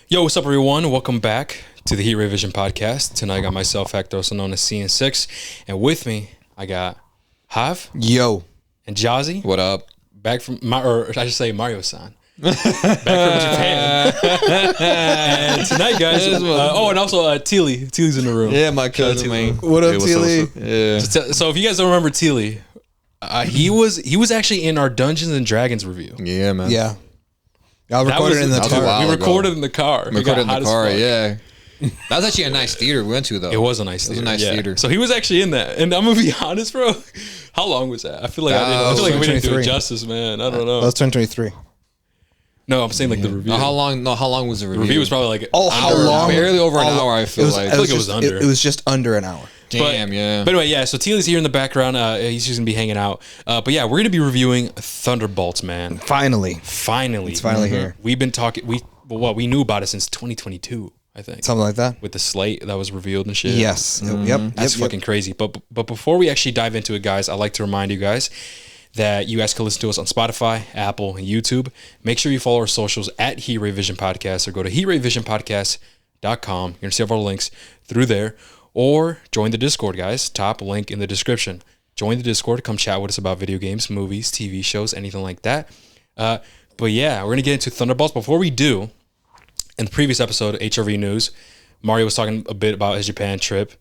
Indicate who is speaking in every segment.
Speaker 1: Yo, what's up, everyone? Welcome back to the Heat Revision podcast. Tonight, I got myself, Hector, also known as CN6, and with me, I got Hav.
Speaker 2: Yo.
Speaker 1: And Jazzy.
Speaker 3: What up?
Speaker 1: Back from, or I should say Mario-san. Back from Japan. And tonight, guys, and also Teely. Teely's in the room.
Speaker 3: Yeah, my cousin, man.
Speaker 2: What up, Teely?
Speaker 3: Yeah.
Speaker 1: So if you guys don't remember Teely, he was actually in our Dungeons and Dragons review.
Speaker 3: Yeah, man.
Speaker 2: Yeah. I recorded in the car.
Speaker 1: We recorded in the car.
Speaker 3: We recorded in the car, yeah. That was actually a nice theater we went to, though.
Speaker 1: It was a nice theater.
Speaker 3: It was a nice theater.
Speaker 1: So he was actually in that. And I'm going to be honest, bro. How long was that? I feel like we didn't do it justice, man. I don't know.
Speaker 2: That was 2023.
Speaker 1: No, I'm saying like the review.
Speaker 3: How long was the review?
Speaker 1: The review was probably like
Speaker 2: how long?
Speaker 3: Barely over an hour, I feel like.
Speaker 1: I feel like it was under.
Speaker 2: It was just under an hour.
Speaker 3: Damn, yeah.
Speaker 1: But anyway, yeah, so Teely's here in the background. He's just going to be hanging out. But yeah, we're going to be reviewing Thunderbolts, man.
Speaker 2: Finally.
Speaker 1: It's
Speaker 2: finally here.
Speaker 1: We've been talking, we knew about it since 2022, I think.
Speaker 2: Something like that.
Speaker 1: With the slate that was revealed and shit.
Speaker 2: Yes. Yep.
Speaker 1: That's fucking crazy. But before we actually dive into it, guys, I'd like to remind you guys that you guys can listen to us on Spotify, Apple, and YouTube. Make sure you follow our socials at Heat Revision Podcast, or go to heatrevisionpodcast.com. You're going to see all our links through there. Or join the Discord, guys. Top link in the description. Join the Discord. Come chat with us about video games, movies, TV shows, anything like that. But yeah, we're going to get into Thunderbolts. Before we do, in the previous episode, HRV News, Mario was talking a bit about his Japan trip.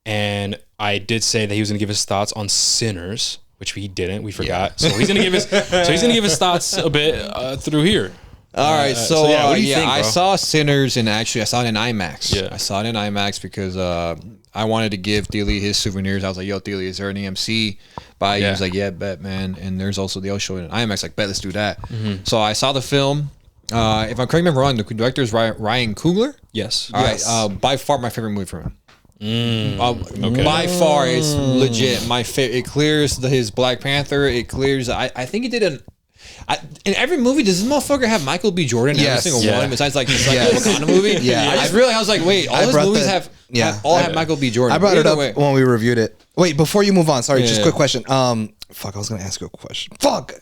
Speaker 1: And I did say that he was going to give his thoughts on Sinners, which he didn't. We forgot. Yeah. So he's going to give his thoughts a bit through here.
Speaker 3: All right, so
Speaker 1: yeah, what do you think, bro?
Speaker 3: I saw Sinners, and actually I saw it in IMAX.
Speaker 1: Yeah.
Speaker 3: I saw it in IMAX because I wanted to give Thiele his souvenirs. I was like, yo, Thiele, is there an AMC by you? He was like, yeah, bet, man. And there's also the show in IMAX. Like, bet, let's do that. Mm-hmm. So I saw the film. If I'm correct, remember wrong, the director is Ryan Coogler.
Speaker 1: Yes.
Speaker 3: All right, by far my favorite movie from him.
Speaker 1: Okay.
Speaker 3: By far, it's legit my favorite. It clears his Black Panther. It clears. I think he did in every movie, does this motherfucker have Michael B. Jordan in every single one? Besides like the Wakanda movie.
Speaker 2: Yeah.
Speaker 3: I just realized I was like, wait, all his movies have Michael B. Jordan.
Speaker 2: I brought it up when we reviewed it. Wait, before you move on, sorry, just a quick question. Fuck, I was gonna ask you a question. Fuck.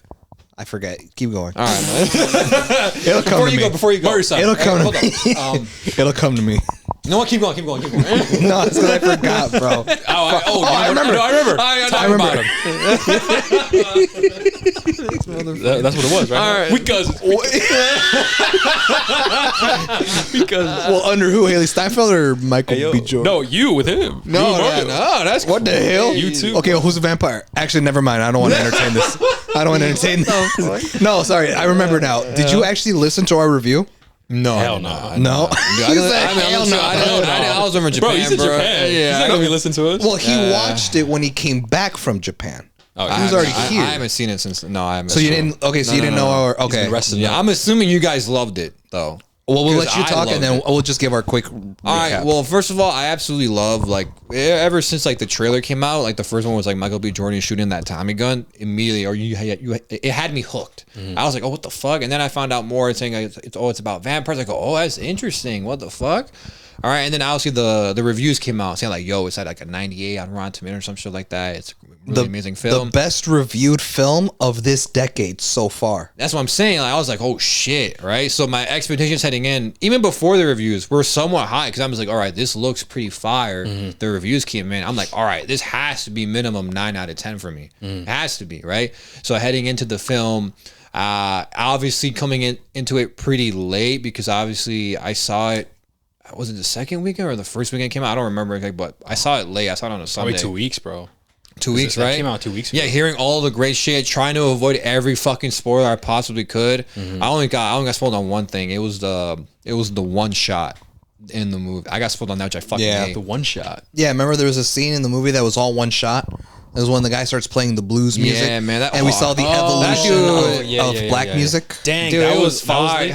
Speaker 2: I forget. Keep going. All right, man. It'll come to me.
Speaker 3: Before you go.
Speaker 2: It'll come to me. It'll come to me.
Speaker 3: No, keep going.
Speaker 2: No, it's because I forgot, bro.
Speaker 1: I remember.
Speaker 3: I remember.
Speaker 1: That's what it was, right?
Speaker 3: All right.
Speaker 1: Because
Speaker 2: Well, under who? Haley Steinfeld or Michael B. Jordan?
Speaker 1: No, you with him.
Speaker 3: No, that's
Speaker 2: What the hell?
Speaker 1: You too.
Speaker 2: Okay, well, who's a vampire? Actually, never mind. I don't want to entertain this. I don't want to entertain this. No, sorry. I remember now. Did you actually listen to our review?
Speaker 3: No.
Speaker 1: Hell no.
Speaker 2: No.
Speaker 3: I was over in Japan,
Speaker 1: Bro, he's in Japan.
Speaker 3: Yeah,
Speaker 1: he's not going to be listening to us.
Speaker 2: Well, he watched it when he came back from Japan.
Speaker 1: Oh,
Speaker 2: he was already here.
Speaker 3: I haven't seen it since. No, I haven't.
Speaker 2: So you didn't. Okay, so you didn't know our. Okay.
Speaker 3: Yeah, I'm assuming you guys loved it though.
Speaker 2: Well, we'll let you talk, and then we'll just give our quick recap.
Speaker 3: All right. Well, first of all, I absolutely love, like, ever since like the trailer came out, like the first one was like Michael B. Jordan shooting that Tommy gun immediately, or it had me hooked. Mm-hmm. I was like, oh, what the fuck? And then I found out more saying it's about vampires. I go, oh, that's interesting. What the fuck? All right, and then obviously the reviews came out saying like, yo, it's at like a 98 on Rotten Tomatoes or some shit like that. It's a really amazing film.
Speaker 2: The best reviewed film of this decade so far.
Speaker 3: That's what I'm saying. Like, I was like, oh shit, right? So my expectations heading in, even before the reviews, were somewhat high because I was like, all right, this looks pretty fire. Mm-hmm. The reviews came in. I'm like, all right, this has to be minimum 9 out of 10 for me. It has to be, right? So heading into the film, obviously coming into it pretty late because obviously I saw it. Was it the second weekend or the first weekend it came out? I don't remember, but I saw it late. I saw it on a Sunday.
Speaker 1: Probably 2 weeks, bro.
Speaker 3: 2 weeks, right?
Speaker 1: It came out 2 weeks ago.
Speaker 3: Yeah, hearing all the great shit, trying to avoid every fucking spoiler I possibly could. Mm-hmm. I only got spoiled on one thing. It was the one shot in the movie. I got spoiled on that, which I fucking hate.
Speaker 1: The one shot.
Speaker 2: Yeah, remember there was a scene in the movie that was all one shot? It was when the guy starts playing the blues music.
Speaker 3: Yeah, man.
Speaker 2: And we saw the evolution of black music.
Speaker 1: Dang,
Speaker 3: dude, that was fire.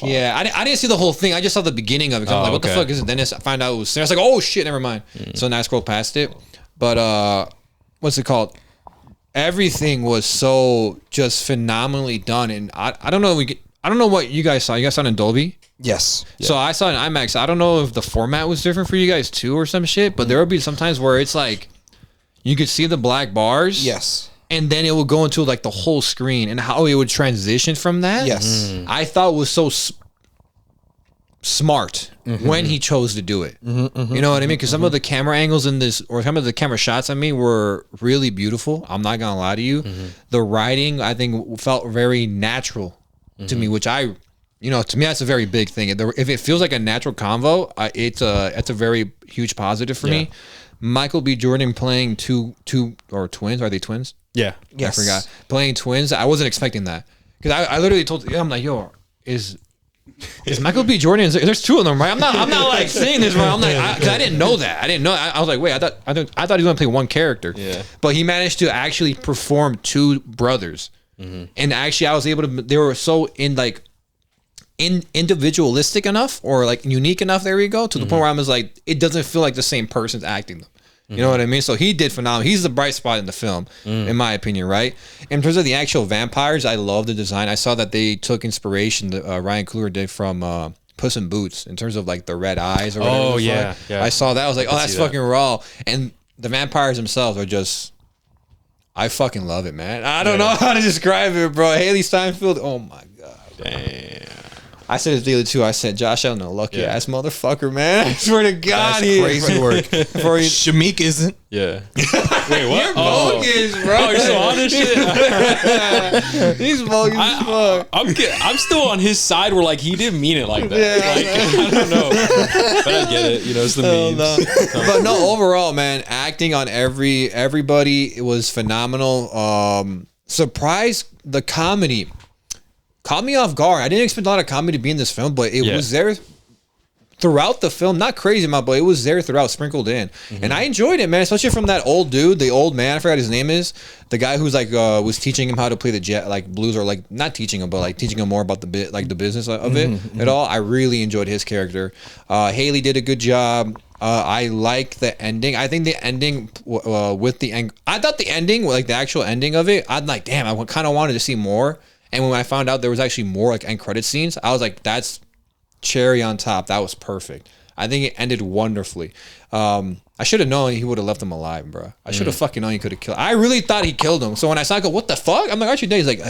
Speaker 1: Yeah,
Speaker 3: I didn't see the whole thing. I just saw the beginning of it. I'm like, what the fuck is it? Then I found out it was. I was like, oh shit, never mind. So now I scrolled past it. But what's it called? Everything was so just phenomenally done, and I don't know. I don't know what you guys saw. You guys saw it in Dolby?
Speaker 2: Yes.
Speaker 3: Yeah. So I saw it in IMAX. I don't know if the format was different for you guys too or some shit, but there would be some times where it's like you could see the black bars.
Speaker 2: Yes.
Speaker 3: And then it would go into like the whole screen and how it would transition from that.
Speaker 2: Yes.
Speaker 3: I thought was so smart when he chose to do it. You know what I mean? Because some of the camera angles in this, or some of the camera shots, I mean, were really beautiful. I'm not gonna lie to you. The writing, I think, felt very natural to me, which to me, that's a very big thing. If it feels like a natural convo, it's a very huge positive for me. Michael B. Jordan playing two or twins. Are they twins?
Speaker 1: Yeah.
Speaker 2: Yes.
Speaker 3: I forgot. Playing twins. I wasn't expecting that. Because I literally told, I'm like, yo, is Michael B. Jordan? There's two of them, right? I'm not like saying this, right? I'm like, because I didn't know that. I didn't know. I was like, wait, I thought he was gonna play one character.
Speaker 1: Yeah.
Speaker 3: But he managed to actually perform two brothers, and actually, I was able to. They were so individualistic enough, or like unique enough. There we go, to the point where I was like, it doesn't feel like the same person's acting them. You know what I mean? So he did phenomenal. He's the bright spot in the film, in my opinion, right? In terms of the actual vampires, I love the design. I saw that they took inspiration that Ryan Coogler did from Puss in Boots in terms of like the red eyes or whatever.
Speaker 1: Oh, yeah.
Speaker 3: I saw that. I was like, oh, that's fucking raw. And the vampires themselves are just, I fucking love it, man. I don't know how to describe it, bro. Haley Steinfeld, oh my God.
Speaker 1: Damn.
Speaker 3: I said it daily too. I said, Josh Allen, a lucky ass motherfucker, man. I swear to God,
Speaker 2: That's crazy work. Shamik isn't.
Speaker 1: Yeah. Wait, what?
Speaker 3: You're bogus, bro.
Speaker 1: Oh, you're so on this shit?
Speaker 3: He's bogus as fuck.
Speaker 1: I'm still on his side where, like, he didn't mean it like that. I don't know. But I get it. It's the memes.
Speaker 3: No. But no, overall, man, acting on everybody, it was phenomenal. Surprise, the comedy caught me off guard. I didn't expect a lot of comedy to be in this film, but it was there throughout the film. Not crazy amount, but it was there throughout, sprinkled in. And I enjoyed it, man, especially from that old dude, the old man, I forgot his name is, the guy who's like was teaching him how to play the blues, or like not teaching him, but like teaching him more about the the business of it at all. I really enjoyed his character. Haley did a good job. I like the ending. I think the ending with the end, I thought the ending, like the actual ending of it, I'm like, damn, I kind of wanted to see more. And when I found out there was actually more like end credit scenes, I was like, that's cherry on top. That was perfect. I think it ended wonderfully. I should have known he would have left him alive, bro. I should have fucking known he could have killed. I really thought he killed him. So when I saw it, I go, what the fuck? I'm like, Archie Day. He's like,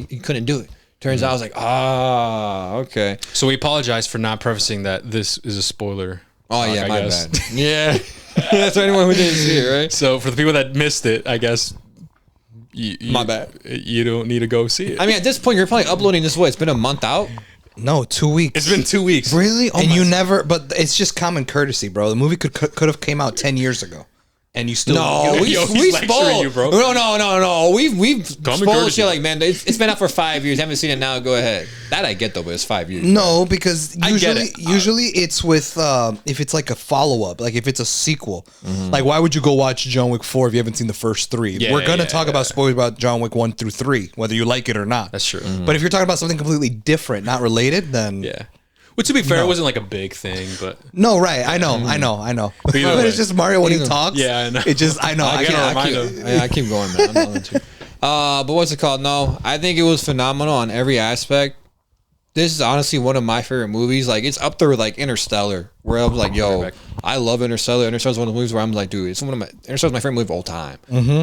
Speaker 3: he couldn't do it. Turns out I was like, okay.
Speaker 1: So we apologize for not prefacing that this is a spoiler.
Speaker 3: Oh, yeah, my bad. Yeah. That's for anyone who didn't see it, right?
Speaker 1: So for the people that missed it, I guess...
Speaker 3: my bad.
Speaker 1: You don't need to go see it.
Speaker 3: I mean, at this point, you're probably uploading this way. It's been a month out.
Speaker 2: No, 2 weeks.
Speaker 1: It's been 2 weeks.
Speaker 2: Really? And you never, but it's just common courtesy, bro. The movie could have came out 10 years ago. And you still
Speaker 3: we spoiled
Speaker 1: you, bro.
Speaker 3: No. We've spoiled
Speaker 1: courtesy.
Speaker 3: shit like, man, it's been out for 5 years. Haven't seen it now. Go ahead. That I get though, but it's 5 years.
Speaker 2: No, because
Speaker 1: it.
Speaker 2: usually it's with if it's like a follow up, like if it's a sequel. Like why would you go watch John Wick 4 if you haven't seen the first 3?
Speaker 1: Yeah,
Speaker 2: We're gonna talk about spoilers about John Wick 1 through 3, whether you like it or not.
Speaker 1: That's true.
Speaker 2: But if you're talking about something completely different, not related, then
Speaker 1: Yeah. Well, to be fair, it wasn't like a big thing, but
Speaker 2: no, right? I know. But
Speaker 1: way.
Speaker 2: it's just Mario when he talks.
Speaker 1: Yeah, I know.
Speaker 2: It just I know.
Speaker 3: I keep going, man. I'm not going to. But what's it called? No, I think it was phenomenal on every aspect. This is honestly one of my favorite movies. Like it's up there with like Interstellar, where I'm like, yo, I love Interstellar. Interstellar's one of the movies where I'm like, dude, Interstellar's my favorite movie of all time.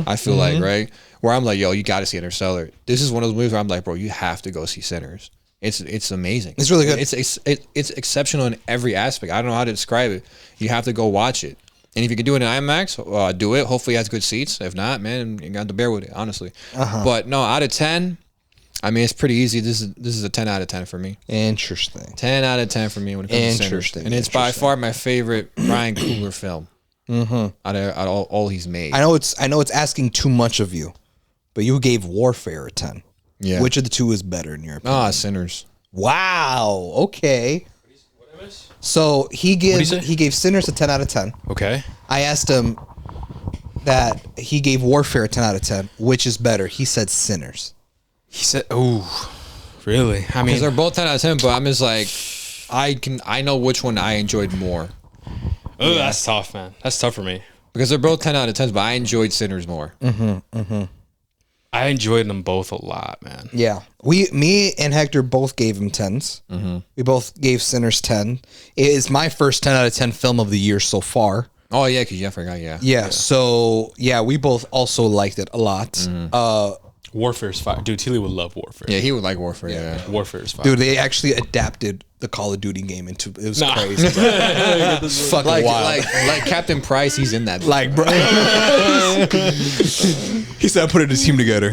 Speaker 3: I feel like, right? Where I'm like, yo, you got to see Interstellar. This is one of those movies where I'm like, bro, you have to go see Sinners. It's amazing.
Speaker 2: It's really good.
Speaker 3: It's exceptional in every aspect. I don't know how to describe it. You have to go watch it. And if you can do it in IMAX, do it. Hopefully it has good seats. If not, man, you got to bear with it, honestly. But no, out of 10, I mean, it's pretty ezy. This is a 10 out of 10 for me.
Speaker 2: Interesting.
Speaker 3: 10 out of 10 for me when it comes to Sinners. And it's by far my favorite Ryan Coogler film. Out of all he's made.
Speaker 2: I know it's asking too much of you, but you gave Warfare a 10. Yeah. Which of the two is better in your opinion?
Speaker 3: Sinners.
Speaker 2: Wow. Okay. So he gave Sinners a 10 out of 10.
Speaker 1: okay.
Speaker 2: I asked him that he gave Warfare a 10 out of 10. Which is better? He said Sinners.
Speaker 1: He said, "Oh, really?" I mean,
Speaker 3: Because they're both 10 out of 10, but I'm just like, I know which one I enjoyed more.
Speaker 1: oh, that's tough, man. That's tough for me.
Speaker 3: Because they're both 10 out of 10s, but I enjoyed Sinners more.
Speaker 1: I enjoyed them both a lot, man.
Speaker 2: Yeah. Me and Hector both gave him 10s. We both gave Sinners 10. It is my first 10 out of 10 film of the year so far.
Speaker 3: Oh, yeah, because I forgot,
Speaker 2: Yeah. So, yeah, we both also liked it a lot.
Speaker 1: Warfare is fire. Dude, Tilly would love Warfare.
Speaker 3: Yeah, he would like Warfare. Yeah.
Speaker 1: Warfare is fire.
Speaker 2: Dude, they actually adapted the Call of Duty game into it was crazy. Bro. It's fucking wild.
Speaker 3: Like Captain Price, he's in that.
Speaker 2: Like, bro. He said, I put a team together.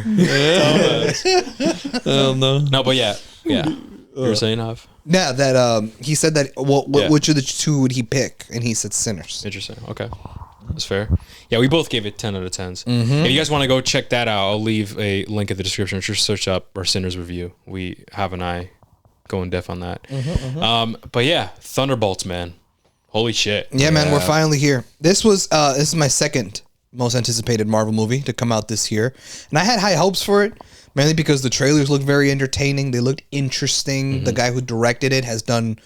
Speaker 3: Hell no.
Speaker 1: No, but yeah. You were saying, Av?
Speaker 2: Yeah, that he said that. Well, which of the two would he pick? And he said Sinners.
Speaker 1: Interesting. Okay. That's fair. Yeah, we both gave it 10 out of 10s. If you guys want to go check that out, I'll leave a link in the description. Just search up our Sinners review. We have an eye going deaf on that. But yeah, Thunderbolts, man. Holy shit.
Speaker 2: Yeah, man, we're finally here. This is my second most anticipated Marvel movie to come out this year. And I had high hopes for it, mainly because the trailers looked very entertaining. They looked interesting. The guy who directed it has done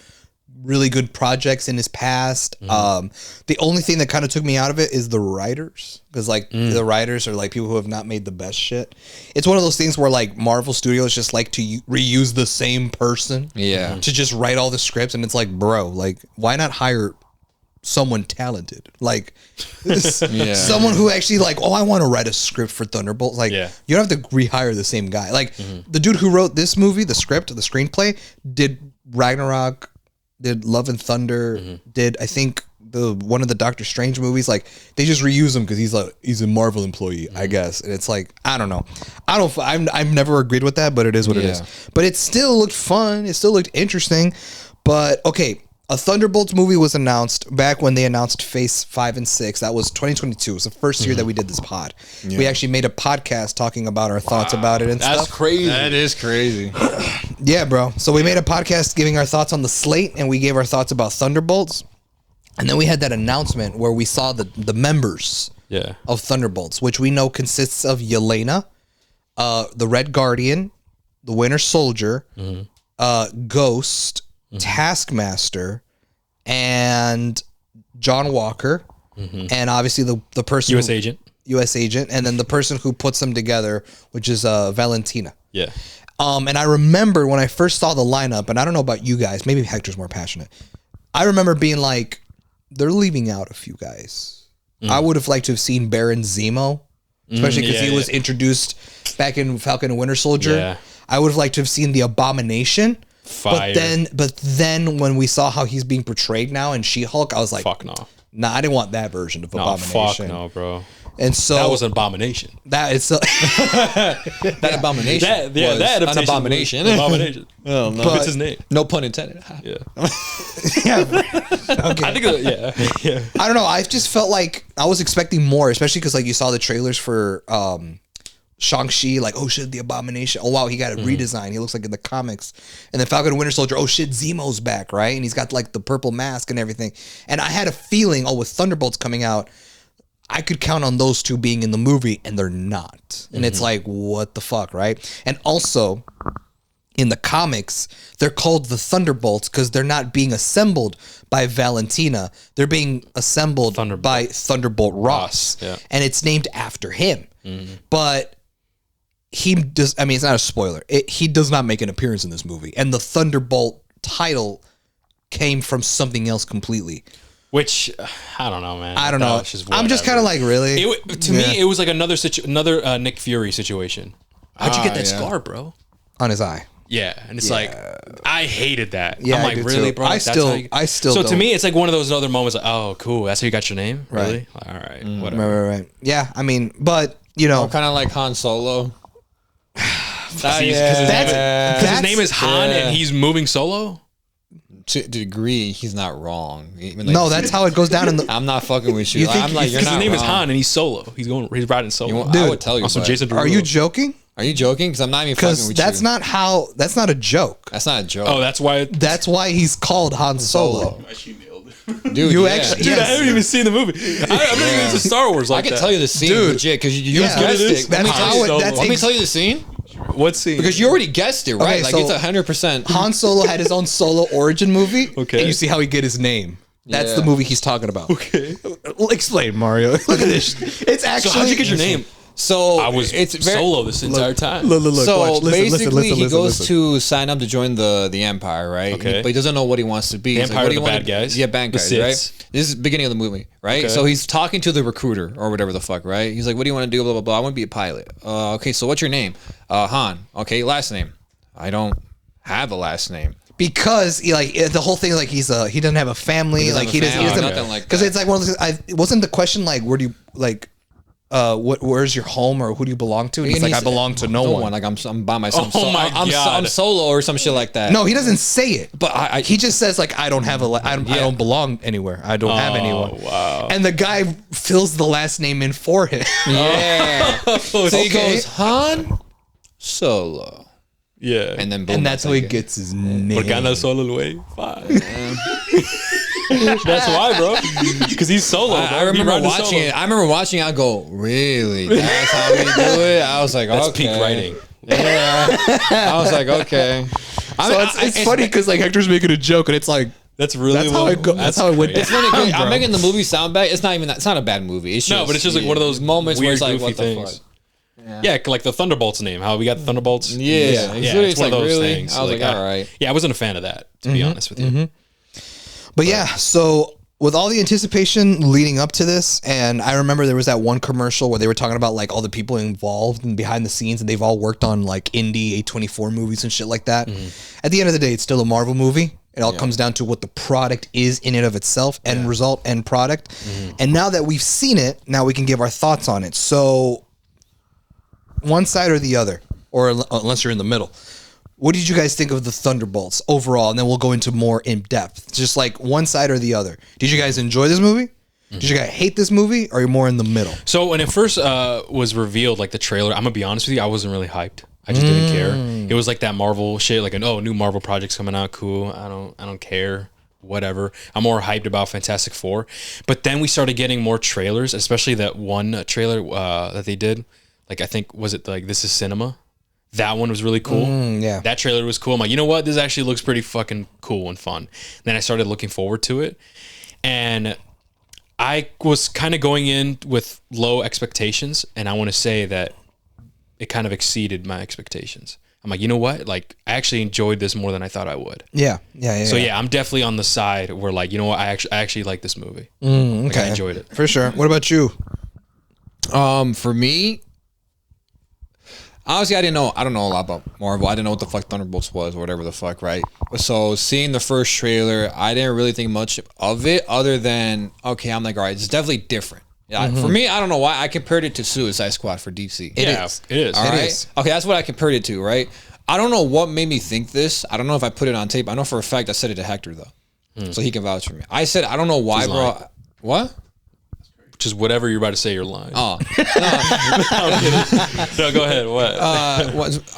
Speaker 2: really good projects in his past. The only thing that kind of took me out of it is the writers, because like the writers are like people who have not made the best shit. It's one of those things where like Marvel Studios just like to reuse the same person, to just write all the scripts, and it's like, bro, like why not hire someone talented, like someone who actually like, oh, I want to write a script for Thunderbolts. Like you don't have to rehire the same guy. Like the dude who wrote this movie, the script, the screenplay, did Ragnarok, did Love and Thunder, did I think one of the Doctor Strange movies. Like they just reuse him because he's a Marvel employee, I guess. And it's like, I don't know, I've never agreed with that, but it is what it is. But it still looked fun. It still looked interesting. But okay, a Thunderbolts movie was announced back when they announced Phase 5 and 6. That was 2022. It was the first year that we did this pod. We actually made a podcast talking about our thoughts about it and stuff.
Speaker 3: That's crazy. That is crazy.
Speaker 2: Yeah, bro. So we made a podcast giving our thoughts on the slate, and we gave our thoughts about Thunderbolts. And then we had that announcement where we saw the members of Thunderbolts, which we know consists of Yelena, the Red Guardian, the Winter Soldier, Ghost, Taskmaster, and John Walker, and obviously the person U.S. agent, and then the person who puts them together, which is Valentina.
Speaker 1: Yeah.
Speaker 2: And I remember when I first saw the lineup, and I don't know about you guys, maybe Hector's more passionate. I remember being like, they're leaving out a few guys. I would have liked to have seen Baron Zemo, especially because he was introduced back in Falcon and Winter Soldier. Yeah. I would have liked to have seen the Abomination. Fire. But then when we saw how he's being portrayed now in She-Hulk, I was like,
Speaker 1: fuck no.
Speaker 2: Nah, I didn't want that version of Abomination.
Speaker 1: Fuck no, bro.
Speaker 2: And so
Speaker 1: that was an abomination.
Speaker 2: That is
Speaker 3: that abomination. That was an abomination.
Speaker 1: Abomination.
Speaker 3: Oh no,
Speaker 1: what's his name?
Speaker 3: No pun intended.
Speaker 1: Yeah.
Speaker 2: Okay.
Speaker 1: I think yeah.
Speaker 2: I don't know. I just felt like I was expecting more, especially because like you saw the trailers for Shang-Chi, like, oh shit, the Abomination. Oh wow, he got a redesign. He looks like in the comics. And then Falcon and Winter Soldier, oh shit, Zemo's back, right? And he's got like the purple mask and everything. And I had a feeling, with Thunderbolts coming out, I could count on those two being in the movie, and they're not. And it's like, what the fuck, right? And also, in the comics, they're called the Thunderbolts because they're not being assembled by Valentina. They're being assembled by Thunderbolt Ross.
Speaker 1: Yeah.
Speaker 2: And it's named after him. But he does, I mean, it's not a spoiler. He does not make an appearance in this movie. And the Thunderbolt title came from something else completely.
Speaker 1: Which, I don't know, man.
Speaker 2: I don't know. I'm just kind of like, really?
Speaker 1: To me, it was like another Nick Fury situation. How'd you get that scar, bro?
Speaker 2: On his eye.
Speaker 1: Yeah, and it's like, I hated that.
Speaker 2: Yeah,
Speaker 1: I'm like, really, bro?
Speaker 2: I still.
Speaker 1: So to me, it's like one of those other moments. Like, oh, cool. That's how you got your name,
Speaker 2: right.
Speaker 1: Really? All right, whatever.
Speaker 2: Right. Yeah, I mean, but you know,
Speaker 3: kind of like Han Solo.
Speaker 1: Because his name is Han, and he's moving solo.
Speaker 3: To a degree, he's not wrong. Even
Speaker 2: no, that's how it goes down in the.
Speaker 3: I'm not fucking with you. I'm like, you're not.
Speaker 1: His name
Speaker 3: wrong.
Speaker 1: is Han, and he's solo. He's riding solo.
Speaker 3: Dude, I would tell you.
Speaker 1: Also, Jason Derulo.
Speaker 2: Are you joking?
Speaker 3: Are you joking? Because I'm not even fucking with
Speaker 2: that's
Speaker 3: you.
Speaker 2: not how. That's not a joke.
Speaker 3: That's not a joke.
Speaker 1: Oh, that's why.
Speaker 2: That's why he's called Han Solo.
Speaker 3: Dude,
Speaker 2: you actually,
Speaker 1: dude, I haven't even seen the movie. I'm not even into Star Wars like
Speaker 3: that. I can tell you the scene, legit, because you guessed it. Let me tell you the scene.
Speaker 1: What scene?
Speaker 3: Because you already guessed it, right? Okay, like, it's 100%.
Speaker 2: Han Solo had his own solo origin movie.
Speaker 1: Okay.
Speaker 2: And you see how he get his name. That's the movie he's talking about.
Speaker 1: Okay.
Speaker 2: Explain, Mario. Look at this. It's actually.
Speaker 1: So how'd you get your name?
Speaker 3: So
Speaker 1: I was
Speaker 3: it's very,
Speaker 1: solo this entire time.
Speaker 2: Look,
Speaker 3: so
Speaker 2: watch,
Speaker 3: basically, he goes
Speaker 2: listen.
Speaker 3: to sign up to join the Empire, right?
Speaker 1: Okay.
Speaker 3: But he doesn't know what he wants to be.
Speaker 1: The
Speaker 3: He's
Speaker 1: Empire,
Speaker 3: what do
Speaker 1: the
Speaker 3: you wanna
Speaker 1: bad
Speaker 3: be?
Speaker 1: guys?
Speaker 3: Yeah, bad
Speaker 1: The
Speaker 3: guys,
Speaker 1: Siths.
Speaker 3: right? This is the beginning of the movie, right?
Speaker 1: Okay.
Speaker 3: So he's talking to the recruiter or whatever the fuck, right? He's like, "What do you want to do?" Blah blah blah. I want to be a pilot. Okay, so what's your name? Han. Okay, last name. I don't have a last name.
Speaker 2: Because the whole thing, like he doesn't have a family,
Speaker 3: doesn't
Speaker 2: like
Speaker 3: have
Speaker 2: he
Speaker 3: a
Speaker 2: doesn't,
Speaker 3: family,
Speaker 2: he
Speaker 3: nothing
Speaker 2: doesn't,
Speaker 3: like
Speaker 2: because
Speaker 3: that.
Speaker 2: it's like one of those. Wasn't the question like where do you like, where's your home or who do you belong to? And he's like, I belong to no one.
Speaker 3: Like I'm by myself.
Speaker 1: Oh my
Speaker 3: I'm
Speaker 1: God.
Speaker 3: solo or some shit like that.
Speaker 2: No, he doesn't say it.
Speaker 3: But
Speaker 2: He just says like I don't have I don't belong anywhere. I don't have anyone.
Speaker 1: Wow.
Speaker 2: And the guy fills the last name in for him.
Speaker 3: yeah. So he
Speaker 2: Okay.
Speaker 3: goes Han Solo.
Speaker 1: Yeah.
Speaker 3: And then boom,
Speaker 2: And that's how he
Speaker 3: like it.
Speaker 2: gets his name.
Speaker 1: Por gana solo, güey. That's why, bro. Because he's solo.
Speaker 3: I
Speaker 1: bro. He
Speaker 3: remember
Speaker 1: riding
Speaker 3: watching
Speaker 1: solo.
Speaker 3: it. I remember watching it. I go, really? That's how we do it? I was like,
Speaker 1: That's
Speaker 3: okay.
Speaker 1: peak writing.
Speaker 3: Yeah. I was like, okay.
Speaker 2: So it's funny because like Hector's making a joke and it's like
Speaker 1: That's really
Speaker 2: that's how
Speaker 1: what-
Speaker 2: it go. That's how it went.
Speaker 1: crazy.
Speaker 3: It's funny 'cause
Speaker 2: down,
Speaker 3: I'm
Speaker 2: bro.
Speaker 3: making the movie sound bad. It's not even that. It's not a bad movie. It's just,
Speaker 1: No, but it's just like one of those
Speaker 3: moments where
Speaker 1: weird,
Speaker 3: it's like,
Speaker 1: goofy
Speaker 3: what the
Speaker 1: things.
Speaker 3: fuck?
Speaker 1: Yeah, like the Thunderbolts name. How we got the Thunderbolts.
Speaker 3: Yeah.
Speaker 1: It's one of those
Speaker 3: really?
Speaker 1: things.
Speaker 3: I was like, all right.
Speaker 1: Yeah, I wasn't a fan of that, to be honest with you.
Speaker 2: But yeah, so with all the anticipation leading up to this, and I remember there was that one commercial where they were talking about like all the people involved and behind the scenes, and they've all worked on like indie A24 movies and shit like that. At the end of the day, it's still a Marvel movie. It all comes down to what the product is in and of itself, end result, end product. And now that we've seen it, now we can give our thoughts on it. So one side or the other, or unless you're in the middle. What did you guys think of the Thunderbolts overall? And then we'll go into more in depth. Just like one side or the other. Did you guys enjoy this movie? Did you guys hate this movie? Or are you more in the middle?
Speaker 1: So when it first was revealed, like the trailer, I'm gonna be honest with you, I wasn't really hyped. I just didn't care. It was like that Marvel shit, like a new Marvel project's coming out. Cool. I don't care. Whatever. I'm more hyped about Fantastic Four. But then we started getting more trailers, especially that one trailer that they did. Like I think was it like This Is Cinema? That one was really cool.
Speaker 2: yeah.
Speaker 1: That trailer was cool. I'm like, you know what? This actually looks pretty fucking cool and fun. Then I started looking forward to it. And I was kind of going in with low expectations. And I want to say that it kind of exceeded my expectations. I'm like, you know what? Like, I actually enjoyed this more than I thought I would.
Speaker 2: Yeah.
Speaker 1: So yeah, I'm definitely on the side where like, you know what? I actually like this movie.
Speaker 2: Okay.
Speaker 1: Like, I enjoyed it.
Speaker 2: For sure. What about you?
Speaker 3: For me, honestly, I don't know a lot about Marvel. I didn't know what the fuck Thunderbolts was or whatever the fuck, right? So seeing the first trailer, I didn't really think much of it other than, okay, I'm like, all right, it's definitely different. Yeah, for me, I don't know why I compared it to Suicide Squad for DC.
Speaker 1: It is.
Speaker 3: All right.
Speaker 2: is.
Speaker 3: Okay, that's what I compared it to, right? I don't know what made me think this. I don't know if I put it on tape. I know for a fact I said it to Hector though, so he can vouch for me. I said I don't know why,
Speaker 1: He's
Speaker 3: bro.
Speaker 1: lying.
Speaker 3: What?
Speaker 1: Just whatever you're about to say, you're lying.
Speaker 3: Oh,
Speaker 1: No, go ahead. What?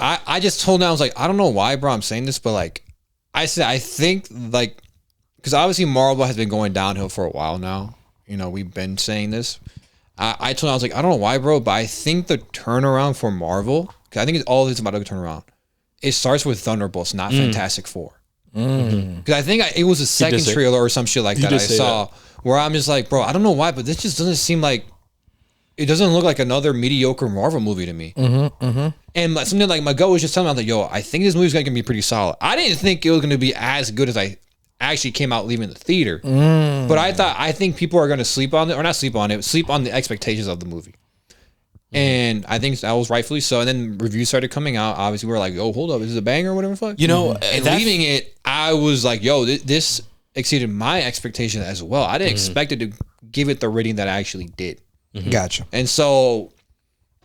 Speaker 3: I just told him I was like, I don't know why, bro. I'm saying this, but like, I said I think like, because obviously Marvel has been going downhill for a while now. You know, we've been saying this. I told him I was like, I don't know why, bro, but I think the turnaround for Marvel, because I think it's all this about to turn around. It starts with Thunderbolts, not Fantastic Four. Because I think it was a second
Speaker 1: say-
Speaker 3: trailer or some shit like that I
Speaker 1: did say
Speaker 3: saw where I'm just like, bro, I don't know why, but this just doesn't seem like, it doesn't look like another mediocre Marvel movie to me. And like, something like my gut was just telling me, I was like, yo, I think this movie's going to be pretty solid. I didn't think it was going to be as good as I actually came out leaving the theater. But I think people are going to sleep on it, or not sleep on it, sleep on the expectations of the movie. And I think that was rightfully so. And then reviews started coming out. Obviously, we were like, oh, hold up, is this a banger or whatever the fuck?
Speaker 1: You know,
Speaker 3: and
Speaker 1: that-
Speaker 3: leaving it, I was like, yo, this exceeded my expectation as well. I didn't expect it to give it the rating that I actually did.
Speaker 2: Gotcha.
Speaker 3: And so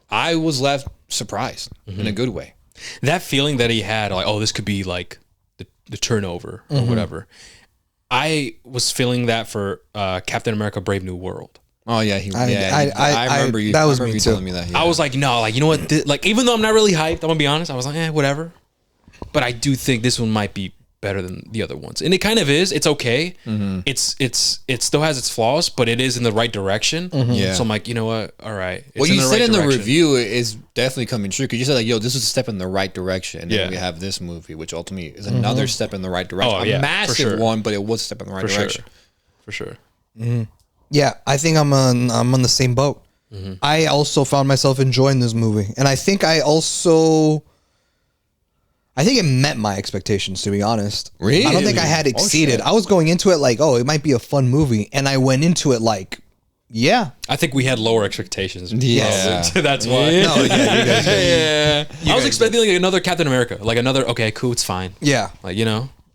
Speaker 3: I was left surprised in a good way.
Speaker 1: that feeling that he had, like, oh, this could be like the turnover or whatever. I was feeling that for Captain America: Brave New World.
Speaker 3: Oh yeah, I remember you.
Speaker 2: That was
Speaker 3: I remember
Speaker 2: me
Speaker 3: you
Speaker 2: too.
Speaker 3: telling me that. Yeah.
Speaker 1: I was like, no, like, you know what? Like, even though I'm not really hyped, I'm gonna be honest. I was like, whatever. But I do think this one might be better than the other ones, and it kind of is. It's okay. It still has its flaws, but it is in the right direction.
Speaker 3: Yeah.
Speaker 1: So I'm like, you know what? All right. It's
Speaker 3: what you
Speaker 1: the
Speaker 3: said
Speaker 1: right
Speaker 3: in the
Speaker 1: direction.
Speaker 3: review is definitely coming true because you said like, yo, this is a step in the right direction, and then
Speaker 1: Yeah.
Speaker 3: we have this movie, which ultimately is another step in the right direction.
Speaker 1: Oh, yeah,
Speaker 3: a
Speaker 1: for
Speaker 3: massive
Speaker 1: sure.
Speaker 3: one, but it was a step in the right
Speaker 1: For
Speaker 3: direction.
Speaker 1: sure. For sure.
Speaker 2: Yeah, I think I'm on the same boat. I also found myself enjoying this movie, and I think it met my expectations, to be honest.
Speaker 3: Really?
Speaker 2: I don't think I had exceeded.
Speaker 3: shit.
Speaker 2: I was going into it like, oh, it might be a fun movie, and I went into it like, yeah.
Speaker 1: I think we had lower expectations.
Speaker 3: Yeah.
Speaker 1: That's why.
Speaker 2: No, yeah, you guys did.
Speaker 1: I was expecting like another Captain America, like another. Okay, cool, it's fine.
Speaker 2: Yeah.
Speaker 1: Like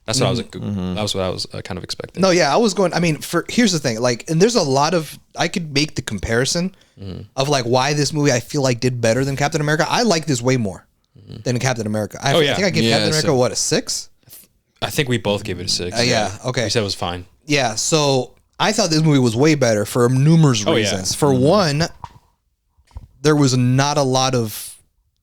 Speaker 1: that's what I was. That was what I was kind of expecting.
Speaker 2: No, yeah, I was going. I mean, here's the thing. Like, and there's a lot of. I could make the comparison of like why this movie I feel like did better than Captain America. I like this way more than Captain America. I think I gave Captain America a 6.
Speaker 1: I think we both gave it a 6.
Speaker 2: Yeah. Okay.
Speaker 1: You said it was fine.
Speaker 2: Yeah. So I thought this movie was way better for numerous reasons. For one, there was not a lot of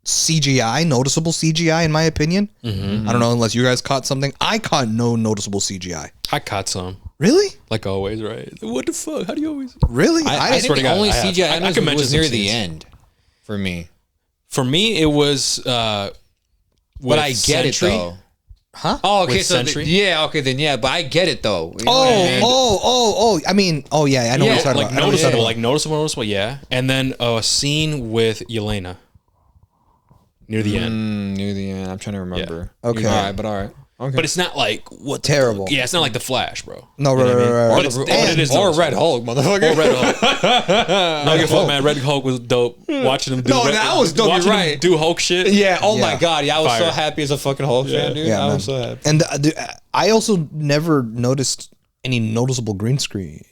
Speaker 2: CGI, noticeable CGI, in my opinion. I don't know unless you guys caught something. I caught no noticeable CGI.
Speaker 1: I caught some.
Speaker 2: Really?
Speaker 1: Like always, right? What the fuck? How do you always?
Speaker 2: Really?
Speaker 3: I
Speaker 1: swear to
Speaker 3: think the
Speaker 1: God,
Speaker 3: only
Speaker 1: I have.
Speaker 3: CGI
Speaker 1: I
Speaker 3: I
Speaker 1: can mention
Speaker 3: was
Speaker 1: some
Speaker 3: near the
Speaker 1: scenes.
Speaker 3: end for me.
Speaker 1: For me, it was.
Speaker 3: But I get it though.
Speaker 2: Huh?
Speaker 3: Oh, okay.
Speaker 1: With
Speaker 3: So
Speaker 1: Sentry?
Speaker 3: okay, then yeah. But I get it though. You know what I mean?
Speaker 2: I mean, yeah, I know what you're talking
Speaker 1: like
Speaker 2: about. I know what you're talking
Speaker 1: noticeable, yeah. And then a scene with Yelena near the end.
Speaker 3: Near the end. I'm trying to remember.
Speaker 2: Yeah. Okay.
Speaker 3: All right. Okay.
Speaker 1: But it's not like what the
Speaker 2: Terrible.
Speaker 1: fuck? Yeah, it's not like the Flash, bro.
Speaker 2: No,
Speaker 1: You know what I mean?
Speaker 2: right.
Speaker 1: But it is
Speaker 3: or
Speaker 1: noticeable.
Speaker 3: Red Hulk, motherfucker.
Speaker 1: Or Red Hulk. No, give a fuck, man. Red Hulk was dope. Watching him do
Speaker 3: No, that was dope, you're
Speaker 1: watching him
Speaker 3: right.
Speaker 1: do Hulk shit.
Speaker 3: Yeah. Oh my
Speaker 2: Yeah.
Speaker 3: god. Yeah, I was so
Speaker 1: Fire.
Speaker 3: happy as a fucking Hulk fan, dude.
Speaker 2: Yeah,
Speaker 3: I
Speaker 2: man.
Speaker 3: was so happy.
Speaker 2: And I also never noticed any noticeable green screen.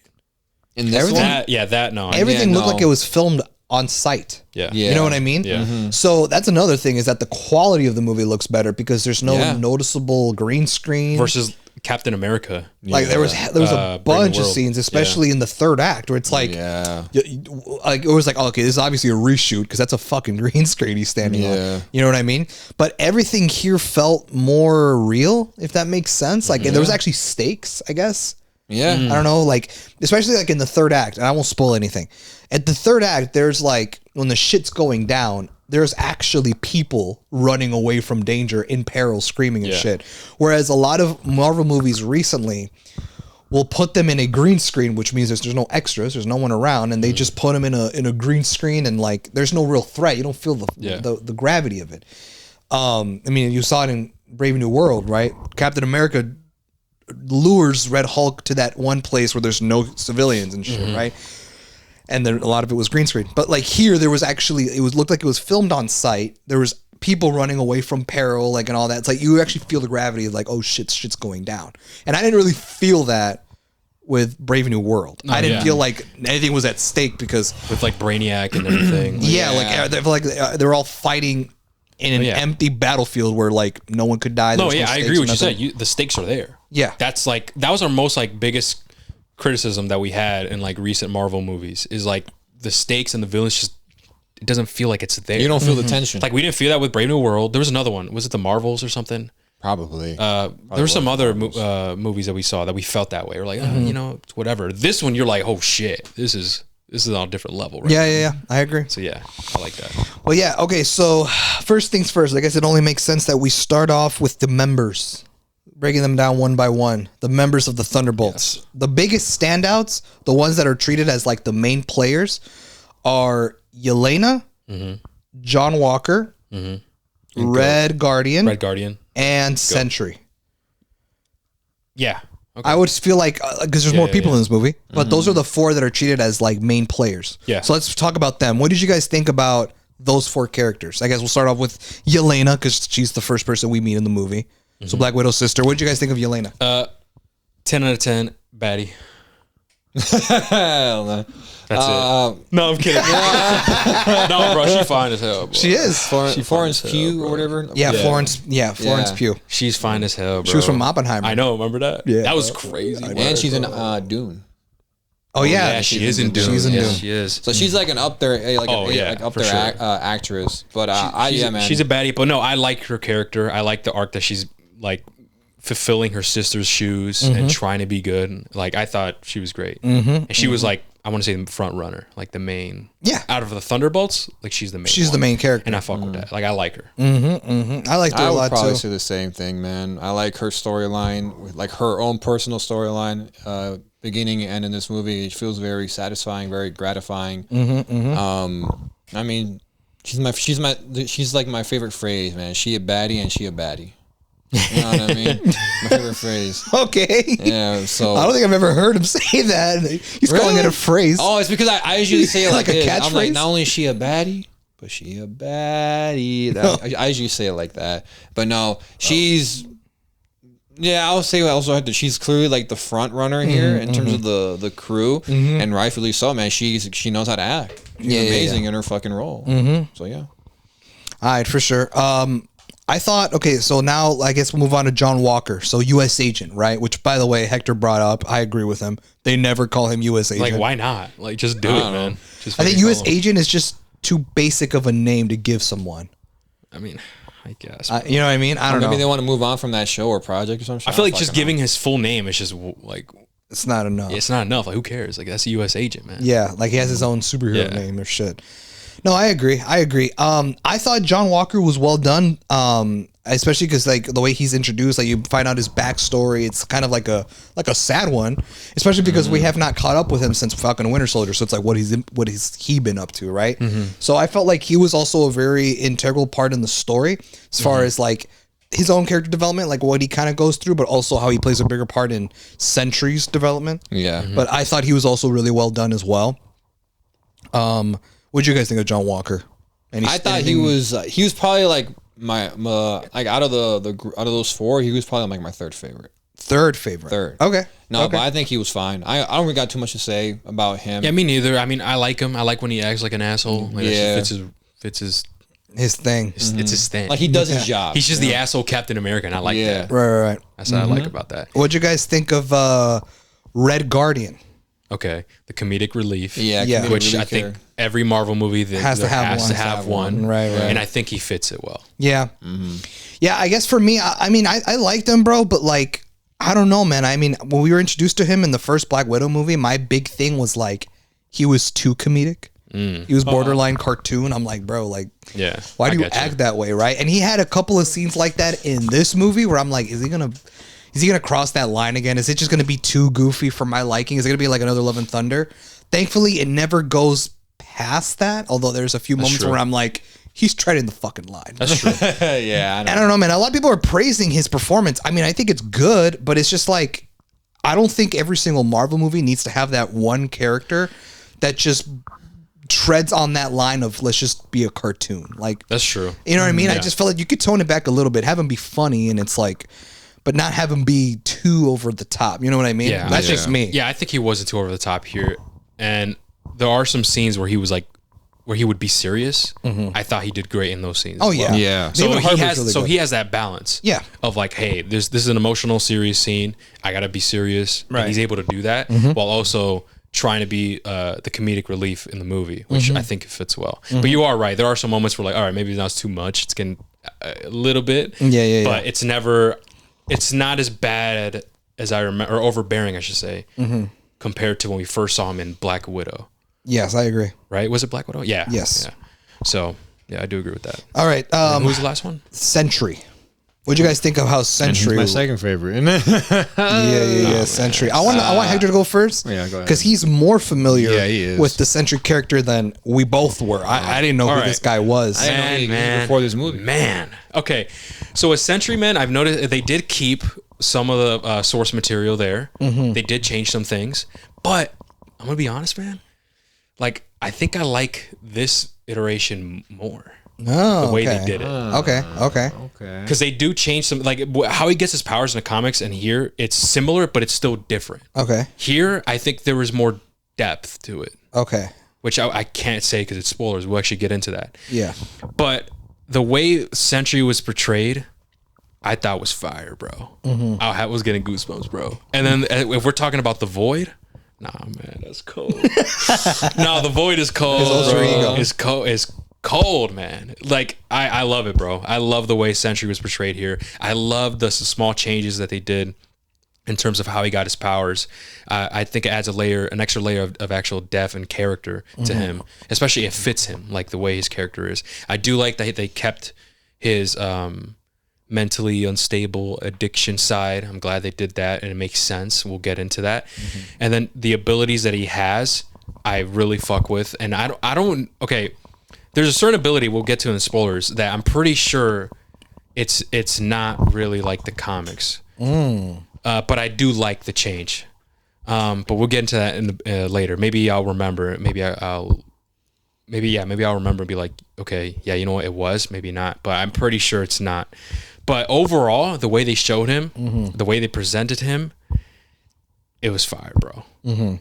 Speaker 3: In this
Speaker 2: Everything-
Speaker 3: one,
Speaker 1: That no.
Speaker 2: Everything looked
Speaker 3: no.
Speaker 2: like it was filmed on site.
Speaker 1: Yeah.
Speaker 2: You know what I mean?
Speaker 1: Yeah.
Speaker 2: So that's another thing is that the quality of the movie looks better because there's no
Speaker 3: Yeah.
Speaker 2: noticeable green screen.
Speaker 1: Versus Captain America.
Speaker 2: Like there was a
Speaker 1: Bring the
Speaker 2: bunch of
Speaker 1: World.
Speaker 2: scenes, especially in the third act, where it's like, like it was like, okay, this is obviously a reshoot because that's a fucking green screen he's standing on. You know what I mean? But everything here felt more real, if that makes sense. Like there was actually stakes, I guess.
Speaker 3: Yeah.
Speaker 2: I don't know, like especially like in the third act, and I won't spoil anything. At the third act, there's like when the shit's going down, there's actually people running away from danger in peril, screaming and shit. Whereas a lot of Marvel movies recently will put them in a green screen, which means there's no extras, there's no one around, and they just put them in a green screen, and like there's no real threat. You don't feel the gravity of it. I mean, you saw it in Brave New World, right? Captain America lures Red Hulk to that one place where there's no civilians and shit, right? And then a lot of it was green screen. But like here, there was actually looked like it was filmed on site. There was people running away from peril, like and all that. It's like you actually feel the gravity of like, oh shit's going down. And I didn't really feel that with Brave New World. I didn't feel like anything was at stake because
Speaker 1: With like Brainiac and everything.
Speaker 2: they're all fighting in an empty battlefield where like no one could die.
Speaker 1: No,
Speaker 2: There's
Speaker 1: I
Speaker 2: stakes
Speaker 1: agree
Speaker 2: or
Speaker 1: with you
Speaker 2: nothing.
Speaker 1: said. The stakes are there.
Speaker 2: Yeah.
Speaker 1: That was our most like biggest criticism that we had in like recent Marvel movies is like the stakes and the villains just it doesn't feel like it's there.
Speaker 3: You don't feel the tension.
Speaker 1: like we didn't feel that with Brave New World. There was another one. Was it the Marvels or something?
Speaker 3: Probably.
Speaker 1: There were some other movies that we saw that we felt that way. We're like, it's whatever. This one, you're like, oh shit, this is on a different level, right?
Speaker 2: Yeah. I agree.
Speaker 1: So yeah, I like that.
Speaker 2: Well, yeah. Okay. So first things first, I guess it only makes sense that we start off with the members, breaking them down one by one. The members of the Thunderbolts. Yes. The biggest standouts, the ones that are treated as like the main players, are Yelena, John Walker, Red Guardian, and Sentry.
Speaker 1: Yeah. Okay.
Speaker 2: I would feel like because there's more people in this movie, but those are the 4 that are treated as like main players.
Speaker 1: Yeah.
Speaker 2: So let's talk about them. What did you guys think about those 4 characters? I guess we'll start off with Yelena because she's the first person we meet in the movie. So Black Widow's sister. What did you guys think of Yelena?
Speaker 1: 10 out of 10, baddie.
Speaker 3: Hell no.
Speaker 1: That's it. No, I'm kidding. No, bro, she's fine as hell, bro.
Speaker 2: She is.
Speaker 3: Florence Pugh or whatever.
Speaker 2: Yeah, Florence. Yeah, Florence Pugh.
Speaker 1: She's fine as hell, bro.
Speaker 2: She was from Oppenheimer.
Speaker 1: I know. Remember that?
Speaker 2: Yeah.
Speaker 1: That was crazy.
Speaker 3: And she's in Dune.
Speaker 2: Oh yeah,
Speaker 1: Yeah, she is in Dune.
Speaker 2: She's in Dune.
Speaker 1: She is.
Speaker 3: So she's like an up there, up
Speaker 1: for
Speaker 3: there
Speaker 1: sure.
Speaker 3: actress. But man,
Speaker 1: she's a baddie. But no, I like her character. I like the arc that she's like fulfilling her sister's shoes and trying to be good. Like I thought she was great, and she was like I want to say the front runner, like the main.
Speaker 2: Yeah.
Speaker 1: Out of the Thunderbolts, like she's the main.
Speaker 2: She's
Speaker 1: one.
Speaker 2: the main character,
Speaker 1: and I fuck with that. Like I like her.
Speaker 2: I liked her
Speaker 3: I
Speaker 2: a
Speaker 3: would
Speaker 2: lot
Speaker 3: probably
Speaker 2: too.
Speaker 3: say the same thing, man. I like her storyline, like her own personal storyline, beginning and end in this movie. It feels very satisfying, very gratifying. I mean, she's like my favorite phrase, man. She a baddie and she a baddie. You know what I mean? My favorite phrase.
Speaker 2: Okay.
Speaker 3: Yeah. So
Speaker 2: I don't think I've ever heard him say that. He's calling it a phrase.
Speaker 3: Oh, it's because I usually say it like
Speaker 2: Like a
Speaker 3: this. I'm like,
Speaker 2: catchphrase?
Speaker 3: not only is she a baddie, but she a baddie. I usually say it like that. But no, she's. Yeah, I'll say also she's clearly like the front runner here in terms of the crew, and rightfully so, man. She knows how to act. She's amazing in her fucking role. So yeah.
Speaker 2: All right, for sure. I thought, okay, so now I guess we'll move on to John Walker. So U.S. agent, right? Which, by the way, Hector brought up. I agree with him. They never call him U.S. agent.
Speaker 1: Like why not? Like just do it, man. Just
Speaker 2: I think
Speaker 1: fucking
Speaker 2: U.S.
Speaker 1: call him.
Speaker 2: agent is just too basic of a name to give someone.
Speaker 1: I mean, I guess.
Speaker 2: You know what I mean? I don't
Speaker 3: Maybe
Speaker 2: know.
Speaker 3: they want to move on from that show or project or something.
Speaker 1: I feel like just giving his full name is just like
Speaker 2: It's not enough.
Speaker 1: it's not enough. Like who cares? Like that's a U.S. agent, man.
Speaker 2: Yeah, like he has his own superhero name or shit. No, I agree. I thought John Walker was well done. Especially because like the way he's introduced, like you find out his backstory. It's kind of like a sad one, especially because we have not caught up with him since Falcon and Winter Soldier. So it's like what has he been up to, right? So I felt like he was also a very integral part in the story as far as like his own character development, like what he kind of goes through, but also how he plays a bigger part in Sentry's development.
Speaker 3: Yeah.
Speaker 2: But I thought he was also really well done as well. What'd you guys think of John Walker?
Speaker 3: I thought he was probably like my like out of those four, he was probably like my third favorite.
Speaker 2: Third favorite.
Speaker 3: Third.
Speaker 2: Okay.
Speaker 3: No,
Speaker 2: okay.
Speaker 3: but I think he was fine. I don't really got too much to say about him.
Speaker 1: Yeah, me neither. I mean, I like him. I like when he acts like an asshole. Like,
Speaker 3: Yeah.
Speaker 1: that shit fits his
Speaker 2: his thing.
Speaker 1: it's his thing.
Speaker 3: Like he does his job.
Speaker 1: He's just the asshole Captain America, and I like
Speaker 3: Yeah.
Speaker 1: that.
Speaker 2: Right.
Speaker 1: That's what I like about that.
Speaker 2: What'd you guys think of Red Guardian?
Speaker 1: Okay, the comedic relief.
Speaker 3: Yeah,
Speaker 2: Yeah.
Speaker 3: comedic
Speaker 1: Which
Speaker 3: relief
Speaker 1: I think
Speaker 3: here.
Speaker 1: every Marvel movie
Speaker 2: Has to have one. Right.
Speaker 1: And I think he fits it well.
Speaker 2: Yeah. Yeah, I guess for me, I mean, I liked him, bro, but like, I don't know, man. I mean, when we were introduced to him in the first Black Widow movie, my big thing was like, he was too comedic. He was borderline cartoon. I'm like, bro, like,
Speaker 1: Yeah.
Speaker 2: why do
Speaker 1: I
Speaker 2: you
Speaker 1: get you.
Speaker 2: act that way, right? And he had a couple of scenes like that in this movie where I'm like, is he gonna cross that line again? Is it just gonna be too goofy for my liking? Is it gonna be like another Love and Thunder? Thankfully, it never goes past that. Although there's a few moments
Speaker 1: true.
Speaker 2: where I'm like, he's treading the fucking line.
Speaker 1: That's true.
Speaker 3: Yeah, I know.
Speaker 2: I don't know, man. A lot of people are praising his performance. I mean, I think it's good, but it's just like, I don't think every single Marvel movie needs to have that one character that just treads on that line of let's just be a cartoon. Like,
Speaker 1: That's true.
Speaker 2: you know what I mean? I
Speaker 1: Yeah.
Speaker 2: just felt like you could tone it back a little bit, have him be funny, and it's like, but not have him be too over the top. You know what I mean?
Speaker 1: Yeah.
Speaker 2: That's
Speaker 3: Yeah.
Speaker 2: just me.
Speaker 1: Yeah, I think he wasn't too over the top here. And there are some scenes where he was like, where he would be serious. I thought he did great in those scenes.
Speaker 2: Oh
Speaker 1: as well.
Speaker 2: yeah.
Speaker 3: Yeah.
Speaker 1: So
Speaker 2: David
Speaker 1: he
Speaker 2: Harbour's
Speaker 1: has
Speaker 2: really
Speaker 1: so
Speaker 2: good.
Speaker 1: he has that balance.
Speaker 2: Yeah.
Speaker 1: Of like, hey, this is an emotional, serious scene. I gotta be serious.
Speaker 2: Right.
Speaker 1: And he's able to do that while also trying to be the comedic relief in the movie, which I think fits well. But you are right. There are some moments where like, all right, maybe that's too much. It's getting a little bit.
Speaker 2: Yeah.
Speaker 1: But it's never. It's not as bad as I remember, or overbearing, I should say, compared to when we first saw him in Black Widow.
Speaker 2: Yes, I agree.
Speaker 1: Right? Was it Black Widow? Yeah.
Speaker 2: Yes.
Speaker 1: Yeah. So yeah, I do agree with that.
Speaker 2: All right.
Speaker 1: Who was the last one?
Speaker 2: Sentry. What'd you guys think of how Sentry?
Speaker 3: my second favorite.
Speaker 2: Yeah. Sentry. I want Hector to go first.
Speaker 3: Yeah, go ahead.
Speaker 2: Because he's more familiar
Speaker 3: Yeah, he is.
Speaker 2: with the Sentry character than we both were. I didn't know who
Speaker 1: All right.
Speaker 2: this guy was.
Speaker 3: I didn't know he existed before this movie.
Speaker 1: Man. Okay. So a Sentry Man, I've noticed they did keep some of the source material there. They did change some things. But I'm going to be honest, man. Like, I think I like this iteration more.
Speaker 2: Oh,
Speaker 1: The way
Speaker 2: okay.
Speaker 1: they did it.
Speaker 2: Okay.
Speaker 3: Okay.
Speaker 1: Because they do change some, like how he gets his powers in the comics, and here it's similar, but it's still different.
Speaker 2: Okay.
Speaker 1: Here, I think there was more depth to it,
Speaker 2: Okay.
Speaker 1: which I can't say because it's spoilers. We'll actually get into that.
Speaker 2: Yeah.
Speaker 1: But the way Sentry was portrayed, I thought was fire, bro. I was getting goosebumps, bro. And then if we're talking about the Void, nah, man, that's cold. No, the Void is cold.
Speaker 2: His alter
Speaker 1: bro.
Speaker 2: ego.
Speaker 1: It's cold, man. Like I love it, bro. I love the way Sentry was portrayed here. I love the small changes that they did in terms of how he got his powers. I think it adds an extra layer of actual depth and character to him, especially it fits him like the way his character is. I do like that they kept his mentally unstable addiction side. I'm glad they did that, and it makes sense. We'll get into that. And then the abilities that he has, I really fuck with. And I don't. Okay, there's a certain ability we'll get to in the spoilers that I'm pretty sure it's not really like the comics. But I do like the change. But we'll get into that in later. Maybe I'll remember it. Maybe I'll remember and be like, okay, yeah, you know what, it was, maybe not. But I'm pretty sure it's not. But overall, the way they showed him, the way they presented him, it was fire, bro.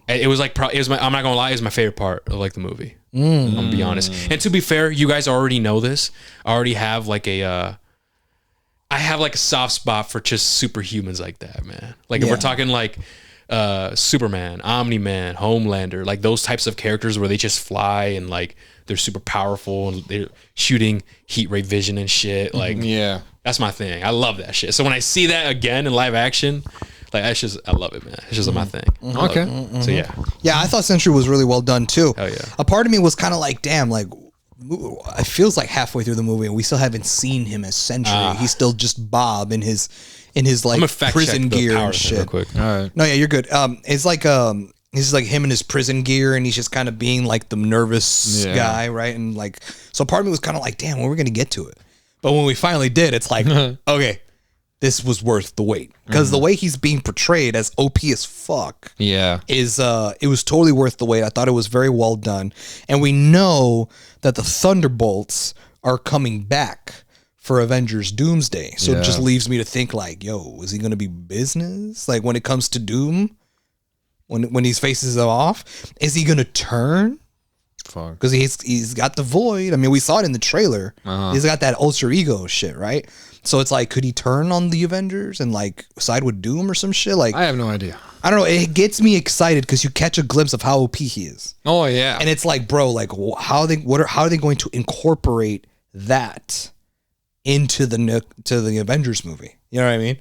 Speaker 1: It was like, I'm not gonna lie, it was my favorite part of like the movie. I'm gonna be honest. And to be fair, you guys already know this. I already have like I have like a soft spot for just superhumans like that, man. Like if we're talking like Superman, Omni-Man, Homelander, like those types of characters where they just fly and like they're super powerful and they're shooting heat ray vision and shit. Like,
Speaker 3: yeah,
Speaker 1: that's my thing. I love that shit. So when I see that again in live action, like I love it, man. It's just my thing.
Speaker 3: Okay.
Speaker 1: So yeah.
Speaker 2: Yeah, I thought Sentry was really well done too.
Speaker 1: Hell yeah.
Speaker 2: A part of me was kind of like, damn, like it feels like halfway through the movie and we still haven't seen him as Sentry. He's still just Bob in his like prison gear and shit.
Speaker 1: Real quick.
Speaker 3: All right.
Speaker 2: No, yeah, you're good. It's like he's like him in his prison gear and he's just kind of being like the nervous guy, right? And like, so part of me was kind of like, damn, when we're gonna get to it. But when we finally did, it's like, okay, this was worth the wait, because the way he's being portrayed as OP as fuck, is it was totally worth the wait. I thought it was very well done, and we know that the Thunderbolts are coming back for Avengers Doomsday, so it just leaves me to think like, yo, is he gonna be business like when it comes to Doom? When he faces them off, is he gonna turn? Because he's got the void. I mean, we saw it in the trailer. He's got that ultra ego shit, right? So it's like, could he turn on the Avengers and like side with Doom or some shit? Like,
Speaker 3: I have no idea.
Speaker 2: I don't know. It gets me excited because you catch a glimpse of how OP he is.
Speaker 3: Oh yeah,
Speaker 2: and it's like, bro, like how are they going to incorporate that into the Avengers movie? You know what I mean?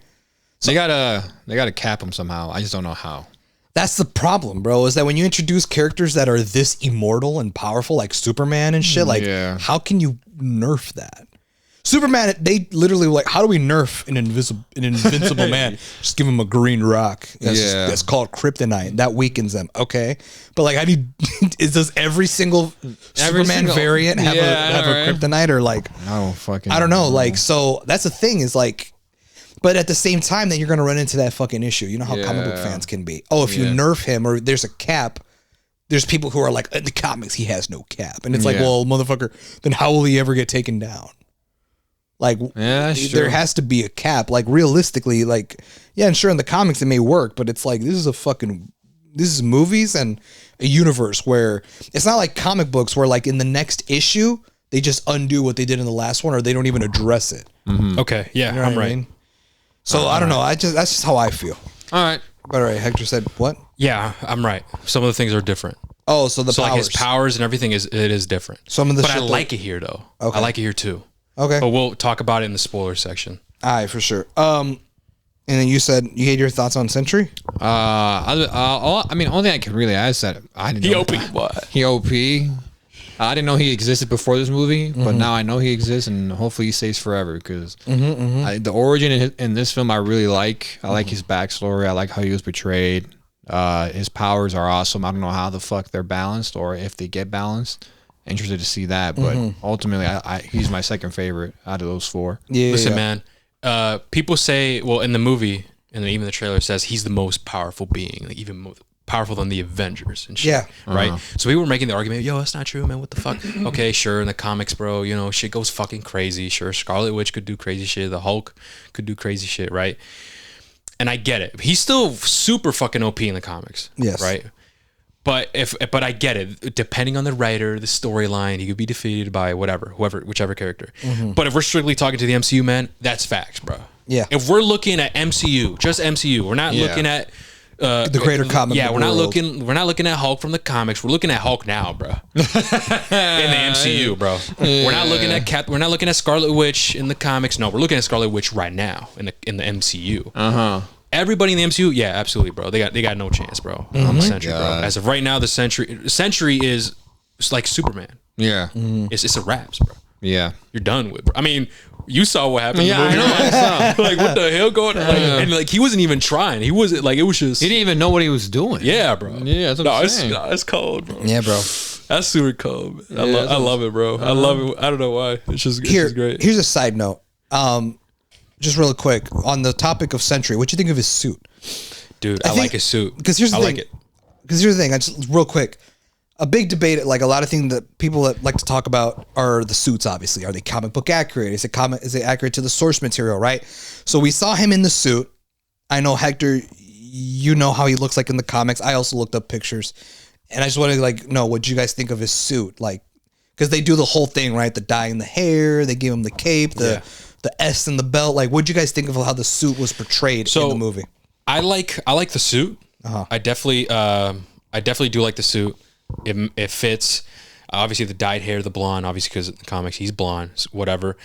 Speaker 3: So they gotta cap him somehow. I just don't know how.
Speaker 2: That's the problem, bro, is that when you introduce characters that are this immortal and powerful, like Superman and shit, like, how can you nerf that? Superman, they literally were like, how do we nerf an invincible man? Just give him a green rock. That's called kryptonite. That weakens them. Okay. But like, how do you, does every single Superman variant have a kryptonite or like, I don't know. Like, so that's the thing is like, but at the same time, then you're going to run into that fucking issue. You know how comic book fans can be. Oh, if you nerf him or there's a cap, there's people who are like, in the comics, he has no cap. And it's like, well, motherfucker, then how will he ever get taken down? Like, there has to be a cap. Like, realistically, like, yeah, and sure, in the comics, it may work, but it's like, this is movies and a universe where it's not like comic books where, like, in the next issue, they just undo what they did in the last one or they don't even address it.
Speaker 1: Okay. Yeah,
Speaker 2: you know I'm right. I mean? So I don't know. That's just how I feel.
Speaker 3: All right.
Speaker 2: All right. Hector said what?
Speaker 1: Yeah, I'm right. Some of the things are different.
Speaker 2: Oh, so powers.
Speaker 1: Like his powers and everything is different.
Speaker 2: Some of the
Speaker 1: but I like it here though. Okay. I like it here too.
Speaker 2: Okay.
Speaker 1: But we'll talk about it in the spoiler section.
Speaker 2: All right, for sure. And then you said you had your thoughts on Sentry?
Speaker 3: I mean, only thing I can really add is that I didn't know. He OP. I didn't know he existed before this movie, but now I know he exists, and hopefully he stays forever because the origin in this film I really like. I like his backstory. I like how he was portrayed. His powers are awesome. I don't know how the fuck they're balanced or if they get balanced. Interested to see that, but ultimately, he's my second favorite out of those four.
Speaker 2: Yeah,
Speaker 1: listen, man. People say, well, in the movie, and even the trailer says he's the most powerful being, like even more powerful than the Avengers and shit. Right. So we were making the argument, yo, that's not true, man. What the fuck? Okay, sure. In the comics, bro, you know, shit goes fucking crazy. Sure, Scarlet Witch could do crazy shit. The Hulk could do crazy shit, right? And I get it. He's still super fucking OP in the comics.
Speaker 2: Yes.
Speaker 1: Right. But I get it. Depending on the writer, the storyline, he could be defeated by whichever character. But if we're strictly talking to the MCU, man, that's facts, bro.
Speaker 2: Yeah.
Speaker 1: If we're looking at MCU, just MCU, we're not looking at
Speaker 2: the greater comic.
Speaker 1: Yeah, we're not looking at Hulk from the comics. We're looking at Hulk now, bro. In the MCU, bro. We're not looking at We're not looking at Scarlet Witch in the comics. No, we're looking at Scarlet Witch right now in the MCU. everybody in the MCU, yeah, absolutely, bro. They got no chance, bro. On the Sentry, bro. As of right now, the Sentry is like Superman.
Speaker 3: Yeah.
Speaker 1: It's a wraps, bro.
Speaker 3: Yeah.
Speaker 1: You're done with, bro. I mean, you saw what happened.
Speaker 3: Yeah,
Speaker 1: in the movie.
Speaker 3: I know.
Speaker 1: Like, what the hell going on? Like, and like, he wasn't even trying. He wasn't like, it was just.
Speaker 3: He didn't even know what he was doing.
Speaker 1: Yeah, bro.
Speaker 3: Yeah, that's what I'm saying.
Speaker 1: It's cold, bro.
Speaker 2: Yeah, bro.
Speaker 1: That's super cold. I love it, bro. I love it. I don't know why. It's just great.
Speaker 2: Here's a side note. Just real quick on the topic of Sentry. What you think of his suit?
Speaker 1: Dude, I like his suit.
Speaker 2: Because here's the thing.
Speaker 1: I like it.
Speaker 2: Because here's the thing. I just real quick. A big debate, like a lot of things that people that like to talk about are the suits. Obviously, are they comic book accurate? Is it accurate to the source material? Right. So we saw him in the suit. I know Hector. You know how he looks like in the comics. I also looked up pictures, and I just want to like know what you guys think of his suit, like because they do the whole thing, right? The dye in the hair, they give him the cape, the S in the belt. Like, what do you guys think of how the suit was portrayed in the movie?
Speaker 1: I like the suit. I definitely do like the suit. It fits. Obviously, the dyed hair, the blonde. Obviously, because in the comics he's blonde. Whatever.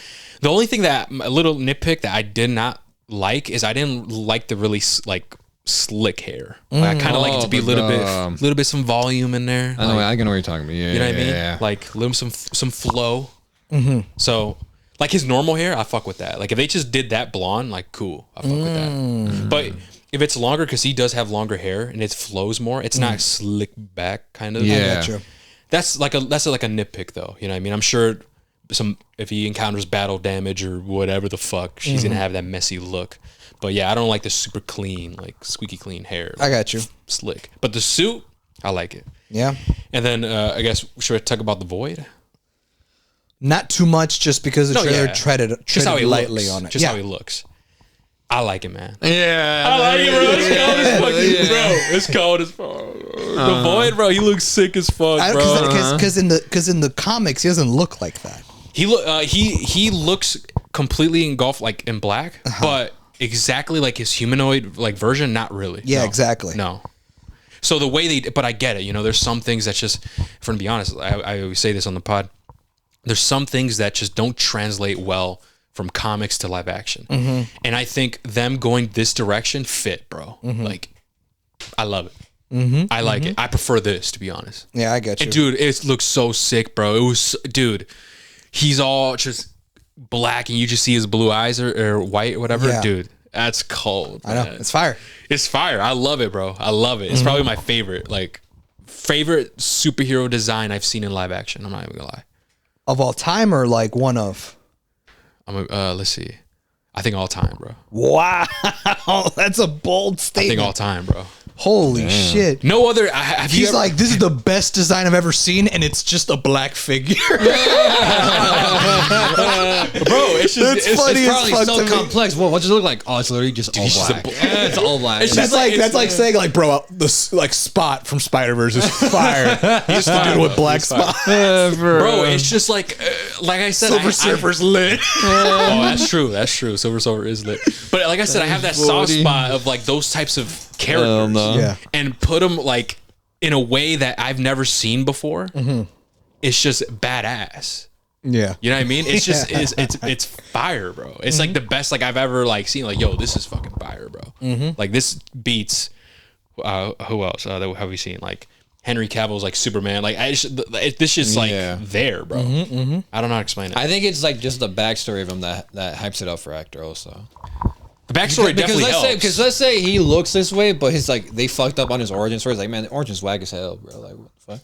Speaker 1: The only thing a little nitpick that I did not like is I didn't like the really like slick hair. Like, I kind of like it to be a little bit some volume in there.
Speaker 3: I know. I know what you're talking about. Yeah,
Speaker 1: you know what I mean?
Speaker 3: Yeah.
Speaker 1: Like little some flow. So like his normal hair, I fuck with that. Like if they just did that blonde, like cool, I fuck with that. But if it's longer, because he does have longer hair and it flows more, it's not slick back kind of.
Speaker 3: Yeah.
Speaker 2: Gotcha.
Speaker 1: That's like a nitpick though. You know what I mean? I'm sure if he encounters battle damage or whatever the fuck, she's gonna have that messy look. But yeah, I don't like the super clean, like squeaky clean hair.
Speaker 2: I got you.
Speaker 1: Slick. But the suit, I like it.
Speaker 2: Yeah.
Speaker 1: And then I guess should I talk about the Void?
Speaker 2: Not too much, just because the trailer treaded
Speaker 1: how he
Speaker 2: lightly
Speaker 1: looks.
Speaker 2: on it.
Speaker 1: Just how he looks. I like it, man.
Speaker 3: Yeah.
Speaker 1: I like it, bro. It's cold as fuck, bro. It's cold as fuck. The Void, bro. He looks sick as fuck, bro.
Speaker 2: Because in the comics, he doesn't look like that.
Speaker 1: He looks completely engulfed like in black, but exactly like his humanoid like version, not really.
Speaker 2: Yeah,
Speaker 1: No.
Speaker 2: exactly.
Speaker 1: No. So the way but I get it. You know, there's some things that just, for to be honest, I always say this on the pod. There's some things that just don't translate well from comics to live action. And I think them going this direction fit, bro. Like, I love it. I like it. I prefer this, to be honest.
Speaker 2: Yeah, I get you.
Speaker 1: And dude, it looks so sick, bro. It was, dude, he's all just black and you just see his blue eyes or white or whatever.
Speaker 2: Yeah.
Speaker 1: Dude, that's cold.
Speaker 2: I know.
Speaker 1: Man.
Speaker 2: It's fire.
Speaker 1: It's fire. I love it, bro. I love it. It's probably my favorite superhero design I've seen in live action. I'm not even gonna lie.
Speaker 2: Of all time, or like one of?
Speaker 1: Let's see. I think all time, bro.
Speaker 2: Wow, that's a bold
Speaker 1: I
Speaker 2: statement.
Speaker 1: think all time, bro.
Speaker 2: Holy shit.
Speaker 1: No other.
Speaker 2: He's like, this is the best design I've ever seen, and it's just a black figure.
Speaker 1: bro. It's just
Speaker 2: That's funny
Speaker 3: It's
Speaker 2: as
Speaker 3: probably
Speaker 2: fuck
Speaker 3: so
Speaker 2: to me.
Speaker 3: complex. What does it look like? Oh, it's literally just all
Speaker 1: just a
Speaker 3: black.
Speaker 1: bl-
Speaker 3: Yeah, it's all black.
Speaker 1: It's
Speaker 2: That's
Speaker 1: just
Speaker 2: like saying like, bro, the like Spot from Spider-Verse is fire. He's
Speaker 1: fire,
Speaker 2: dude with
Speaker 1: bro.
Speaker 2: black
Speaker 1: He's fire.
Speaker 2: Spot.
Speaker 1: Bro, it's just like I said,
Speaker 2: Silver Surfer's lit.
Speaker 1: Oh, that's true. That's true. Silver Surfer is lit. But like I said, I have that soft spot of like those types of characters,
Speaker 3: no.
Speaker 2: Yeah.
Speaker 1: and put them like in a way that I've never seen before. It's just badass.
Speaker 2: Yeah.
Speaker 1: You know what I mean? It's just it's fire, bro. It's like the best like I've ever like seen. Like, yo, this is fucking fire, bro. Like this beats. Who else? That have we seen? Like Henry Cavill's like Superman. Like this just like there, bro. I don't know how to explain it.
Speaker 3: I think it's like just the backstory of him that hypes it up for Hector also.
Speaker 1: The backstory definitely helps.
Speaker 3: Because let's say he looks this way, but his like they fucked up on his origin story. It's like, man, the origin's whack as hell, bro. Like, what the fuck?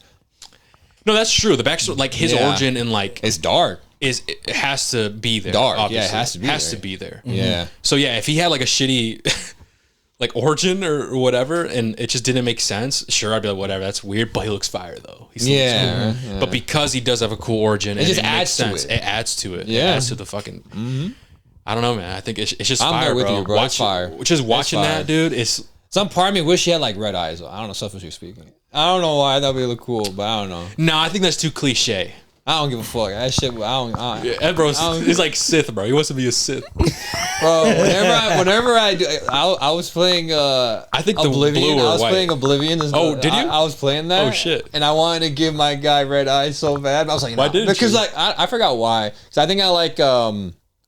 Speaker 1: No, that's true. The backstory, like his origin and like
Speaker 3: It's dark.
Speaker 1: it has to be there.
Speaker 3: Dark, yeah,
Speaker 1: obviously.
Speaker 3: it has to be
Speaker 1: has
Speaker 3: there.
Speaker 1: to be there.
Speaker 3: Yeah.
Speaker 1: So yeah, if he had like a shitty like origin or whatever, and it just didn't make sense, sure, I'd be like, whatever, that's weird. But he looks fire though. He still looks cool.
Speaker 3: Yeah.
Speaker 1: But because he does have a cool origin, and
Speaker 3: just
Speaker 1: it makes
Speaker 3: adds to
Speaker 1: sense.
Speaker 3: it.
Speaker 1: It adds to it. It
Speaker 3: Yeah.
Speaker 1: adds to the fucking. I don't know, man. I think it's just
Speaker 3: I'm
Speaker 1: fire,
Speaker 3: there with
Speaker 1: bro.
Speaker 3: you, bro. It's fire.
Speaker 1: Just watching
Speaker 3: It's fire.
Speaker 1: that, dude. It's
Speaker 3: Some part of me wish he had like red eyes. I don't know, selfishly speaking. I don't know why that would look cool, but I don't know.
Speaker 1: no. I think that's too cliche.
Speaker 3: I don't give a fuck. That shit.
Speaker 1: Ed bro, he's like Sith, bro. He wants to be a Sith.
Speaker 3: Bro, whenever I do, I was playing. I
Speaker 1: think the
Speaker 3: Oblivion.
Speaker 1: blue or
Speaker 3: I was
Speaker 1: white.
Speaker 3: playing Oblivion.
Speaker 1: Oh, did you?
Speaker 3: I was playing that.
Speaker 1: Oh, shit.
Speaker 3: And I wanted to give my guy red eyes so bad. But I was like,
Speaker 1: Why
Speaker 3: nah.
Speaker 1: didn't
Speaker 3: Because
Speaker 1: you?
Speaker 3: like I forgot why. Because I think I like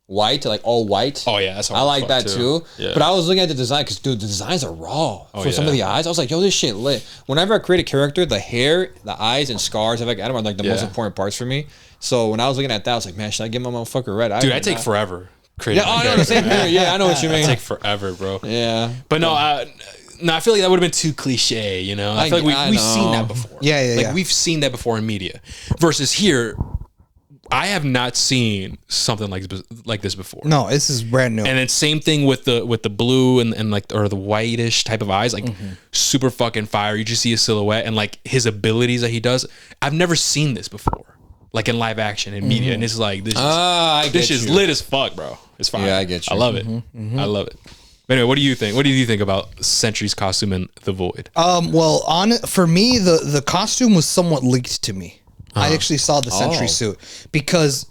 Speaker 3: white, like all white.
Speaker 1: Oh yeah, that's
Speaker 3: I like that too.
Speaker 1: Yeah.
Speaker 3: But I was looking at the design because, dude, the designs are raw for some
Speaker 1: yeah.
Speaker 3: of the eyes. I was like, yo, this shit lit. Whenever I create a character, the hair, the eyes, and scars, I are like the most important parts for me. So when I was looking at that, I was like, man, should I give my motherfucker red eye?
Speaker 1: Dude, I take forever.
Speaker 3: Yeah, I know the same here. Yeah, I know what you mean.
Speaker 1: I take forever, bro.
Speaker 3: Yeah,
Speaker 1: but no, I feel like that would have been too cliche. You know, I feel like we've seen that before.
Speaker 2: Yeah.
Speaker 1: We've seen that before in media. Versus here, I have not seen something like this before.
Speaker 2: No, this is brand new.
Speaker 1: And then same thing with the blue and like, or the whitish type of eyes, like super fucking fire. You just see a silhouette and like his abilities that he does. I've never seen this before, like in live action in media. And it's like this is lit as fuck, bro. It's fire.
Speaker 3: Yeah, I get you.
Speaker 1: I love it. I love it. But anyway, what do you think? What do you think about Sentry's costume in The Void?
Speaker 2: Well, for me, the costume was somewhat leaked to me. I actually saw the Sentry suit because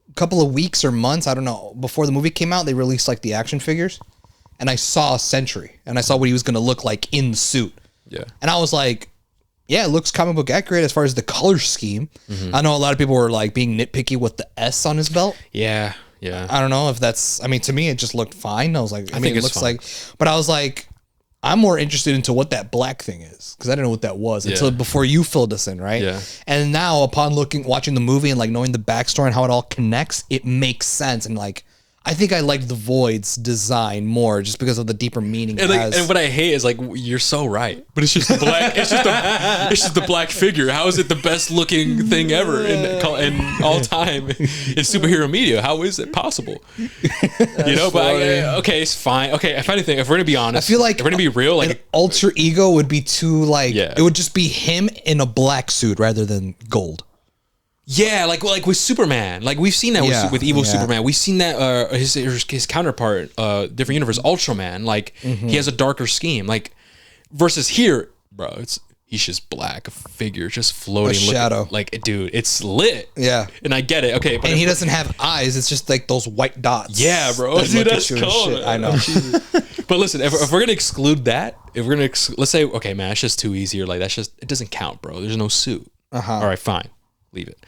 Speaker 2: a couple of weeks or months, I don't know, before the movie came out, they released like the action figures, and I saw Sentry, and I saw what he was going to look like in the suit.
Speaker 1: Yeah.
Speaker 2: And I was like, yeah, it looks comic book accurate as far as the color scheme. I know a lot of people were like being nitpicky with the S on his belt.
Speaker 1: Yeah.
Speaker 2: I don't know if that's, I mean, to me, it just looked fine. I was like, I mean,
Speaker 1: think
Speaker 2: it
Speaker 1: it's
Speaker 2: looks
Speaker 1: fine.
Speaker 2: like, but I was like, I'm more interested into what that black thing is because I didn't know what that was until before you filled us in, right?
Speaker 1: Yeah.
Speaker 2: And now, upon watching the movie and like knowing the backstory and how it all connects, it makes sense. And like, I think I liked the Void's design more just because of the deeper meaning.
Speaker 1: And, like, and what I hate is like you're so right, but it's just the black. it's just the black figure. How is it the best looking thing ever in all time in superhero media? How is it possible? But okay, it's fine. Okay, if anything, if we're gonna be honest,
Speaker 2: I feel like
Speaker 1: if we're gonna be real, like
Speaker 2: an alter ego would be too like it would just be him in a black suit rather than gold.
Speaker 1: Yeah, like with Superman, like we've seen that with evil Superman. We've seen that his counterpart, different universe, Ultraman. Like he has a darker scheme. Like versus here, bro, he's just black, a figure just floating,
Speaker 2: shadow.
Speaker 1: Like dude, it's lit.
Speaker 2: Yeah,
Speaker 1: and I get it. Okay, but
Speaker 2: and he doesn't have eyes. It's just like those white dots.
Speaker 1: Yeah, bro, dude, that's cool.
Speaker 2: I know.
Speaker 1: But listen, if we're gonna exclude that, let's say, okay, man, it's just too easy. Or like it doesn't count, bro. There's no suit. All right, fine. Leave it.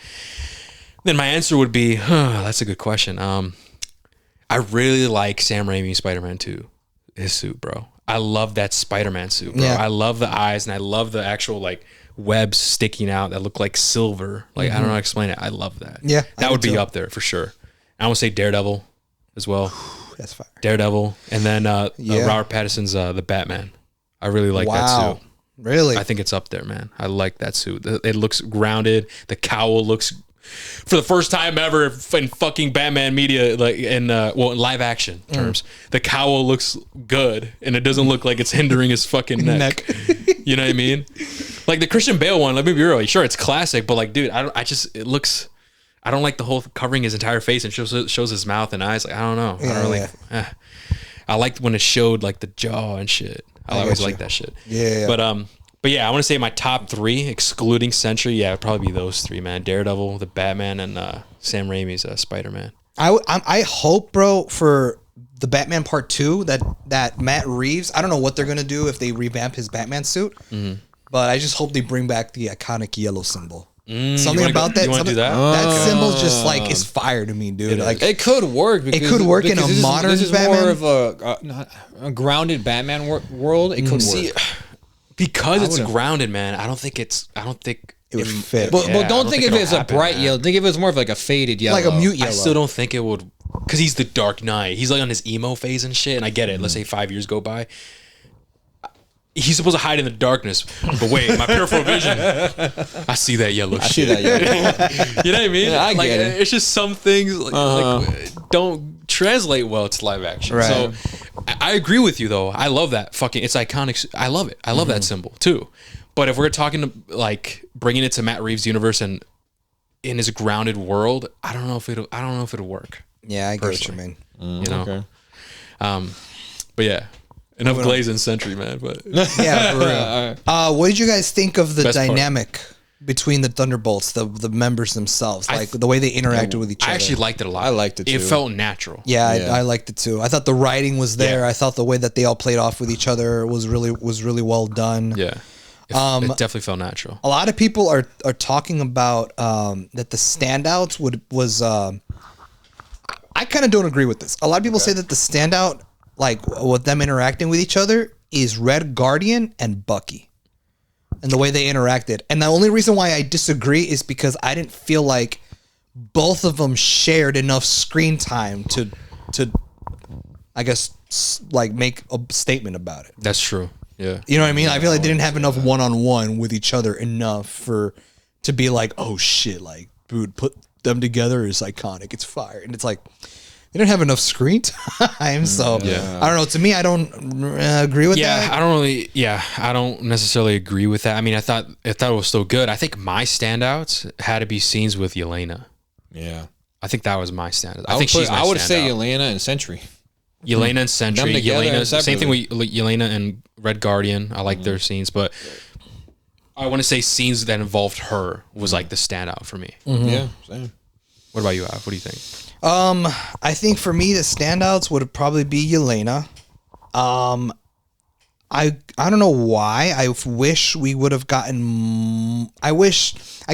Speaker 1: Then my answer would be, that's a good question. I really like Sam Raimi's Spider-Man 2, his suit, bro. I love that Spider-Man suit, bro. I love the eyes and I love the actual like webs sticking out that look like silver. Like I don't know how to explain it. I love that.
Speaker 2: Yeah,
Speaker 1: that would be up there for sure. I would say Daredevil as well.
Speaker 2: That's fire.
Speaker 1: Daredevil, and then Robert Pattinson's The Batman. I really like that suit.
Speaker 2: Really?
Speaker 1: I think it's up there, man. I like that suit. It looks grounded. The cowl looks, for the first time ever in fucking Batman media, like in live action terms, the cowl looks good, and it doesn't look like it's hindering his fucking neck. You know what I mean? Like the Christian Bale one. Let me be real. Sure, it's classic, but like, dude, it looks. I don't like the whole covering his entire face and shows his mouth and eyes. Like I don't know. I don't really. I liked when it showed like the jaw and shit. I always like that shit.
Speaker 2: Yeah.
Speaker 1: But yeah, I want to say my top three, excluding Sentry, it'd probably be those three, man. Daredevil, the Batman, and Sam Raimi's Spider-Man.
Speaker 2: I hope, bro, for the Batman Part 2 that Matt Reeves, I don't know what they're gonna do if they revamp his Batman suit, but I just hope they bring back the iconic yellow symbol. Something about that.
Speaker 1: You want to do that?
Speaker 2: That symbol just like is fire to me, dude. Like
Speaker 3: it could work.
Speaker 2: It could work in a modern
Speaker 3: this is
Speaker 2: Batman.
Speaker 3: more of a grounded Batman world. It could work
Speaker 1: because it's grounded, man. I don't think it
Speaker 2: would fit.
Speaker 3: But don't think of it as a bright yellow. Think of it as more of like a faded yellow,
Speaker 2: like a mute yellow.
Speaker 1: I still don't think it would, because he's the Dark Knight. He's like on his emo phase and shit. And I get it. Let's say 5 years go by. He's supposed to hide in the darkness, but wait, my peripheral vision, I see that yellow shit.
Speaker 3: I see that yellow.
Speaker 1: You know what I mean?
Speaker 3: Yeah, I get it.
Speaker 1: It's just some things like don't translate well to live action.
Speaker 2: Right.
Speaker 1: So I agree with you though. I love that fucking. It's iconic. I love it. I love that symbol too. But if we're talking to like bringing it to Matt Reeves' universe and in his grounded world, I don't know if it'll work.
Speaker 2: Yeah, I get what you mean.
Speaker 1: You know.
Speaker 3: Okay.
Speaker 1: But yeah. Enough Glaze and Sentry, man. But
Speaker 2: yeah, for real. What did you guys think of the
Speaker 1: Best
Speaker 2: dynamic between the Thunderbolts, the members themselves, like the way they interacted with each other?
Speaker 1: I actually liked it a lot.
Speaker 3: I liked it too.
Speaker 1: It felt natural.
Speaker 2: Yeah, I liked it too. I thought the writing was there. I thought the way that they all played off with each other was really well done.
Speaker 1: Yeah. It definitely felt natural.
Speaker 2: A lot of people are talking about that the standouts was I kind of don't agree with this. A lot of people say that the standout, like with them interacting with each other, is Red Guardian and Bucky, and the way they interacted. And the only reason why I disagree is because I didn't feel like both of them shared enough screen time to, I guess, like make a statement about it.
Speaker 1: That's true. Yeah.
Speaker 2: You know what I mean? I feel like they didn't have enough one-on-one with each other enough to be like, oh shit, like, dude, put them together is iconic. It's fire. And it's like, they didn't have enough screen time. So I don't know. To me, I don't agree with that.
Speaker 1: I don't necessarily agree with that. I mean, I thought it was still good. I think my standouts had to be scenes with Yelena.
Speaker 3: Yeah.
Speaker 1: I think that was my standout.
Speaker 3: I would say Yelena and Sentry.
Speaker 1: Yelena and Sentry.
Speaker 3: Yelena,
Speaker 1: same thing with Yelena and Red Guardian. I like their scenes, but I want to say scenes that involved her was like the standout for me.
Speaker 3: Yeah, same.
Speaker 1: What about you, Av? What do you think?
Speaker 2: I think for me, the standouts would probably be Yelena. I don't know why. I wish we would have gotten. I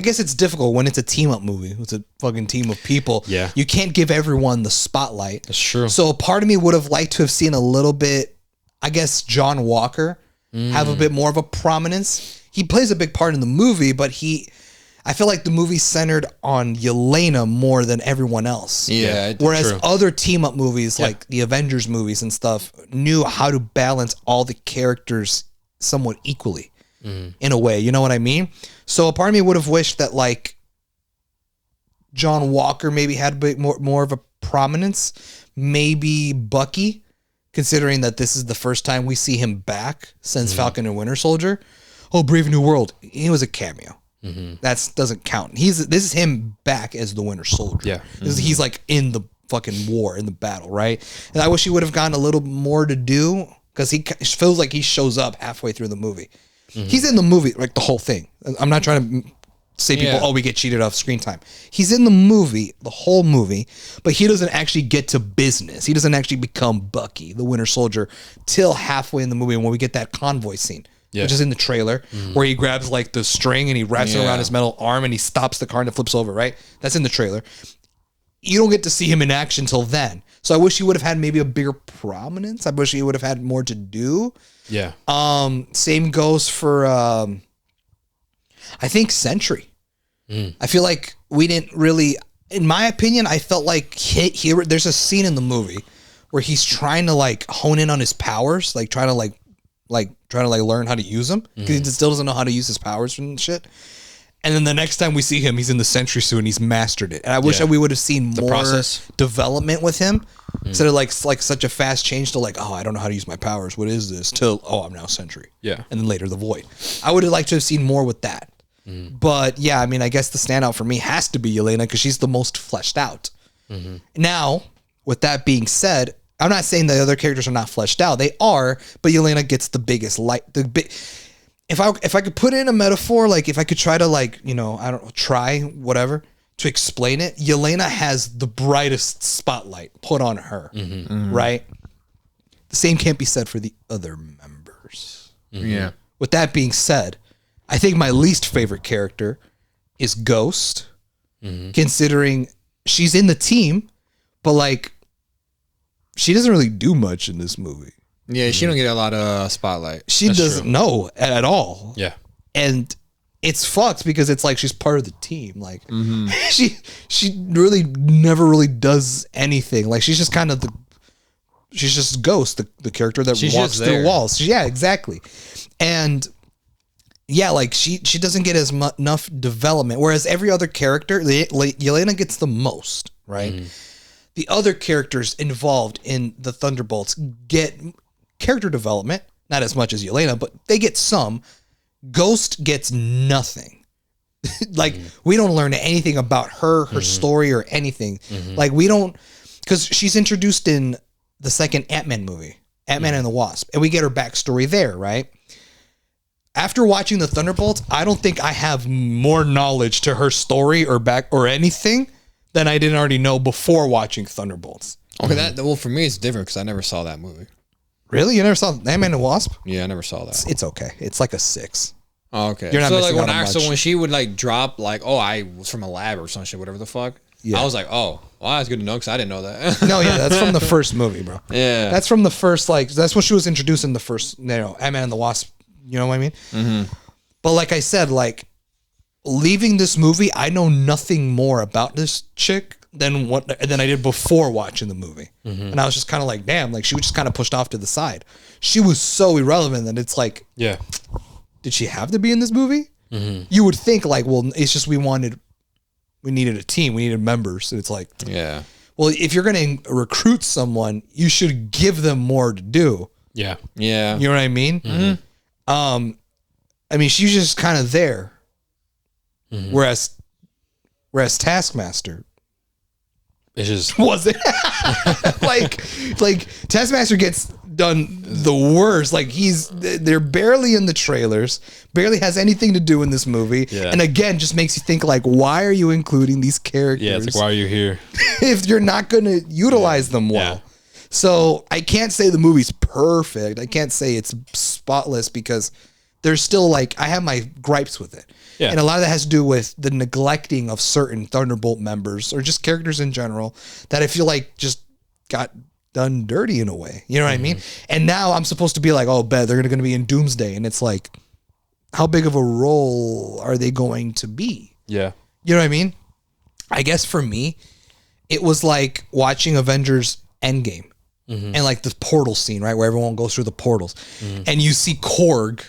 Speaker 2: guess it's difficult when it's a team up movie. It's a fucking team of people.
Speaker 1: Yeah.
Speaker 2: You can't give everyone the spotlight.
Speaker 1: That's true.
Speaker 2: So a part of me would have liked to have seen a little bit, I guess, John Walker have a bit more of a prominence. He plays a big part in the movie, but I feel like the movie centered on Yelena more than everyone else.
Speaker 3: Yeah.
Speaker 2: Whereas
Speaker 1: true.
Speaker 2: other team up movies, like the Avengers movies and stuff, knew how to balance all the characters somewhat equally in a way. You know what I mean? So a part of me would have wished that like John Walker maybe had a bit more of a prominence. Maybe Bucky, considering that this is the first time we see him back since Falcon and Winter Soldier. Oh, Brave New World. He was a cameo. That doesn't count. This is him back as the Winter Soldier.
Speaker 1: Yeah.
Speaker 2: He's like in the fucking war, in the battle, right? And I wish he would have gotten a little more to do because he feels like he shows up halfway through the movie. He's in the movie, like the whole thing. I'm not trying to say people, we get cheated off screen time. He's in the movie, the whole movie, but he doesn't actually get to business. He doesn't actually become Bucky, the Winter Soldier, till halfway in the movie when we get that convoy scene. Which is in the trailer, where he grabs like the string and he wraps it around his metal arm and he stops the car and it flips over, right? That's in the trailer. You don't get to see him in action till then. So I wish he would have had maybe a bigger prominence. I wish he would have had more to do.
Speaker 1: Yeah.
Speaker 2: Same goes for, I think Sentry. I feel like we didn't really, in my opinion, I felt like there's a scene in the movie where he's trying to like hone in on his powers, like trying to learn how to use them because he still doesn't know how to use his powers and shit. And then the next time we see him, he's in the Sentry suit and he's mastered it. And I wish that we would have seen more
Speaker 1: process.
Speaker 2: development with him instead of like such a fast change to like, oh, I don't know how to use my powers. What is this? Till, oh, I'm now Sentry.
Speaker 1: Yeah.
Speaker 2: And then later the Void. I would have liked to have seen more with that. But yeah, I mean, I guess the standout for me has to be Yelena because she's the most fleshed out. Now, with that being said, I'm not saying the other characters are not fleshed out. They are, but Yelena gets the biggest light. If I could put in a metaphor, like if I could try to like, I don't know, try whatever to explain it, Yelena has the brightest spotlight put on her, right? The same can't be said for the other members.
Speaker 3: Yeah.
Speaker 2: With that being said, I think my least favorite character is Ghost, considering she's in the team, but like, she doesn't really do much in this movie.
Speaker 3: Yeah, she don't get a lot of spotlight.
Speaker 2: She doesn't know at all.
Speaker 1: Yeah.
Speaker 2: And it's fucked because it's like she's part of the team. Like she really never really does anything. Like she's just kind of she's just Ghost, the character that walks through walls. Yeah, exactly. And yeah, like she doesn't get enough development. Whereas every other character, Yelena gets the most, right? The other characters involved in the Thunderbolts get character development, not as much as Yelena, but they get some. Ghost gets nothing. Like, we don't learn anything about her story or anything. Like, we don't, because she's introduced in the second Ant-Man movie, Ant-Man and the Wasp, and we get her backstory there, right? After watching the Thunderbolts, I don't think I have more knowledge to her story or anything than I didn't already know before watching Thunderbolts.
Speaker 3: Okay, well, for me, it's different because I never saw that movie.
Speaker 2: Really? You never saw Ant-Man and the Wasp?
Speaker 3: Yeah, I never saw that.
Speaker 2: It's okay. It's like a 6.
Speaker 3: Oh, okay.
Speaker 2: You're not
Speaker 3: so
Speaker 2: missing
Speaker 3: like
Speaker 2: out on much.
Speaker 3: when she would like drop like, oh, I was from a lab or some shit, whatever the fuck.
Speaker 2: Yeah.
Speaker 3: I was like, oh, well, that's good to know because I didn't know that.
Speaker 2: No, yeah, that's from the first movie, bro.
Speaker 3: Yeah.
Speaker 2: That's from the first, like, that's what she was introduced in the first, Ant-Man and the Wasp. You know what I mean? Mm-hmm. But like I said, like, leaving this movie, I know nothing more about this chick than I did before watching the movie. Mm-hmm. And I was just kind of like, damn, like, she was just kind of pushed off to the side. She was so irrelevant that it's like,
Speaker 1: Yeah.
Speaker 2: did she have to be in this movie? Mm-hmm. You would think, like, well, it's just we needed a team, we needed members. And it's like,
Speaker 3: Yeah.
Speaker 2: well, if you're going to recruit someone, you should give them more to do.
Speaker 1: Yeah.
Speaker 3: Yeah.
Speaker 2: You know what I mean? Mm-hmm. I mean, she's just kind of there. Mm-hmm. Whereas Taskmaster
Speaker 1: It's just
Speaker 2: wasn't like Taskmaster gets done the worst. Like they're barely in the trailers, barely has anything to do in this movie.
Speaker 1: Yeah.
Speaker 2: And again, just makes you think like, why are you including these characters?
Speaker 1: yeah. It's like, why are you here?
Speaker 2: If you're not going to utilize them well.
Speaker 1: Yeah.
Speaker 2: So I can't say the movie's perfect. I can't say it's spotless because there's still like, I have my gripes with it.
Speaker 1: Yeah.
Speaker 2: And a lot of that has to do with the neglecting of certain Thunderbolt members or just characters in general that I feel like just got done dirty in a way. You know what I mean? And now I'm supposed to be like, oh, bet they're going to be in Doomsday. And it's like, how big of a role are they going to be?
Speaker 1: Yeah.
Speaker 2: You know what I mean? I guess for me, it was like watching Avengers Endgame and like the portal scene, right? Where everyone goes through the portals and you see Korg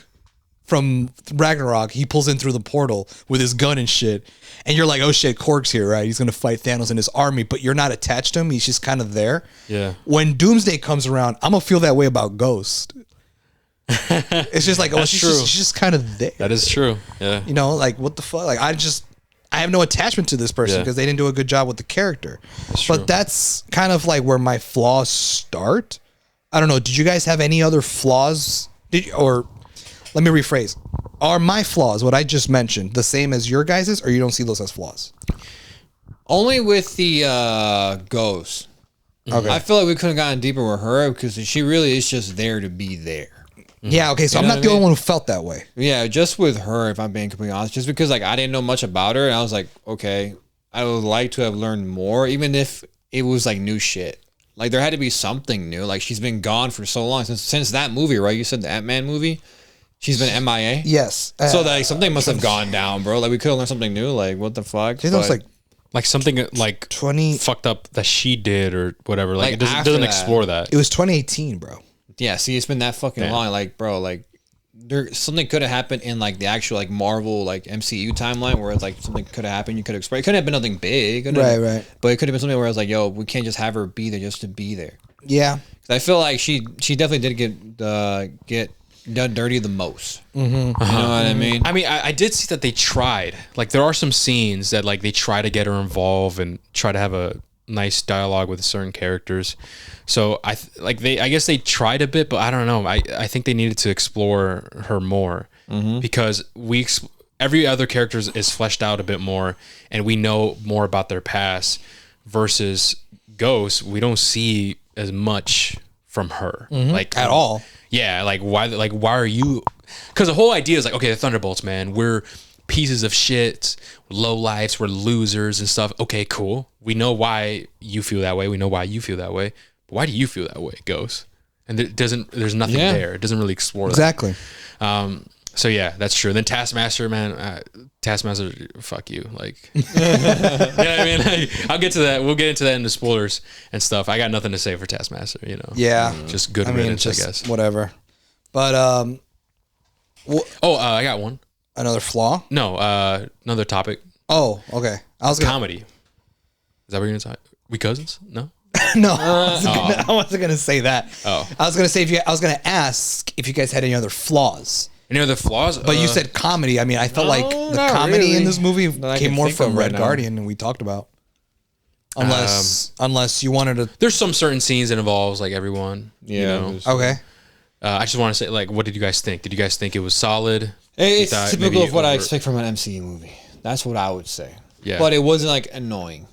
Speaker 2: from Ragnarok. He pulls in through the portal with his gun and shit. And you're like, oh shit, Korg's here, right? He's going to fight Thanos and his army, but you're not attached to him. He's just kind of there.
Speaker 1: Yeah.
Speaker 2: When Doomsday comes around, I'm going to feel that way about Ghost. It's just like, oh, she's just kind of there.
Speaker 1: That is true. Yeah.
Speaker 2: You know, like what the fuck? Like I have no attachment to this person because they didn't do a good job with the character. But that's kind of like where my flaws start. I don't know. Did you guys have any other flaws? Or let me rephrase. Are my flaws, what I just mentioned, the same as your guys's, or you don't see those as flaws?
Speaker 3: Only with the Ghost.
Speaker 2: Okay.
Speaker 3: I feel like we could have gotten deeper with her because she really is just there to be there.
Speaker 2: Yeah, okay, so I'm not the only one who felt that way.
Speaker 3: Yeah, just with her, if I'm being completely honest, just because like I didn't know much about her, and I was like, okay, I would like to have learned more, even if it was like new shit. Like there had to be something new. Like she's been gone for so long since that movie, right? You said the Ant-Man movie. She's been MIA.
Speaker 2: Yes.
Speaker 3: So like something must have gone down, bro. Like we could have learned something new. Like what the fuck?
Speaker 2: It was
Speaker 1: like something like
Speaker 2: 20
Speaker 1: fucked up that she did or whatever. Like it doesn't
Speaker 3: after that.
Speaker 1: explore that.
Speaker 2: It was 2018, bro.
Speaker 3: Yeah, see, it's been that fucking long. Like, bro, like there something could have happened in like the actual like Marvel like MCU timeline where it's like something could have happened. You could explain. It couldn't have been nothing big,
Speaker 2: Right.
Speaker 3: But it could have been something where I was like, yo, we can't just have her be there just to be there.
Speaker 2: Yeah.
Speaker 3: I feel like she definitely did get done dirty the most. You know what I mean?
Speaker 1: I mean, I did see that they tried. Like, there are some scenes that like they try to get her involved and try to have a nice dialogue with certain characters. So I guess they tried a bit, but I don't know. I think they needed to explore her more because every other character is fleshed out a bit more, and we know more about their past. Versus Ghost, we don't see as much from her, like
Speaker 2: At all.
Speaker 1: Yeah, like why are you? Because the whole idea is like, okay, the Thunderbolts, man, we're pieces of shit, low lives, we're losers and stuff. Okay, cool. We know why you feel that way. We know why you feel that way. But why do you feel that way, Ghost? And there's nothing there. It doesn't really explore
Speaker 2: Exactly.
Speaker 1: that. So yeah, that's true. Then Taskmaster, man, Taskmaster, fuck you. Like, you know what I mean? Like, I'll get to that. We'll get into that in the spoilers and stuff. I got nothing to say for Taskmaster, you know.
Speaker 2: Yeah.
Speaker 1: Just good riddance, I guess.
Speaker 2: Whatever. But
Speaker 1: I got one.
Speaker 2: another flaw?
Speaker 1: No, another topic.
Speaker 2: Oh, okay. I was gonna
Speaker 1: Comedy. Is that what you're gonna talk? We cousins? No.
Speaker 2: No, I wasn't gonna say that.
Speaker 1: Oh.
Speaker 2: I was gonna say I was gonna ask if you guys had any other flaws.
Speaker 1: Any other flaws?
Speaker 2: But you said comedy. I mean, I felt like the
Speaker 3: not
Speaker 2: comedy
Speaker 3: really.
Speaker 2: in this movie
Speaker 3: That I
Speaker 2: came
Speaker 3: can
Speaker 2: more
Speaker 3: think
Speaker 2: from
Speaker 3: of
Speaker 2: Red
Speaker 3: right now.
Speaker 2: Guardian than we talked about. Unless you wanted to.
Speaker 1: There's some certain scenes that involves like everyone.
Speaker 3: Yeah,
Speaker 1: You know?
Speaker 3: there's-
Speaker 2: Okay.
Speaker 1: I just want to say, like, what did you guys think? Did you guys think it was solid?
Speaker 3: It's
Speaker 1: You thought
Speaker 3: typical
Speaker 1: maybe
Speaker 3: of what I
Speaker 1: over-
Speaker 3: expect from an MCU movie. That's what I would say.
Speaker 1: Yeah.
Speaker 3: But it wasn't like annoying.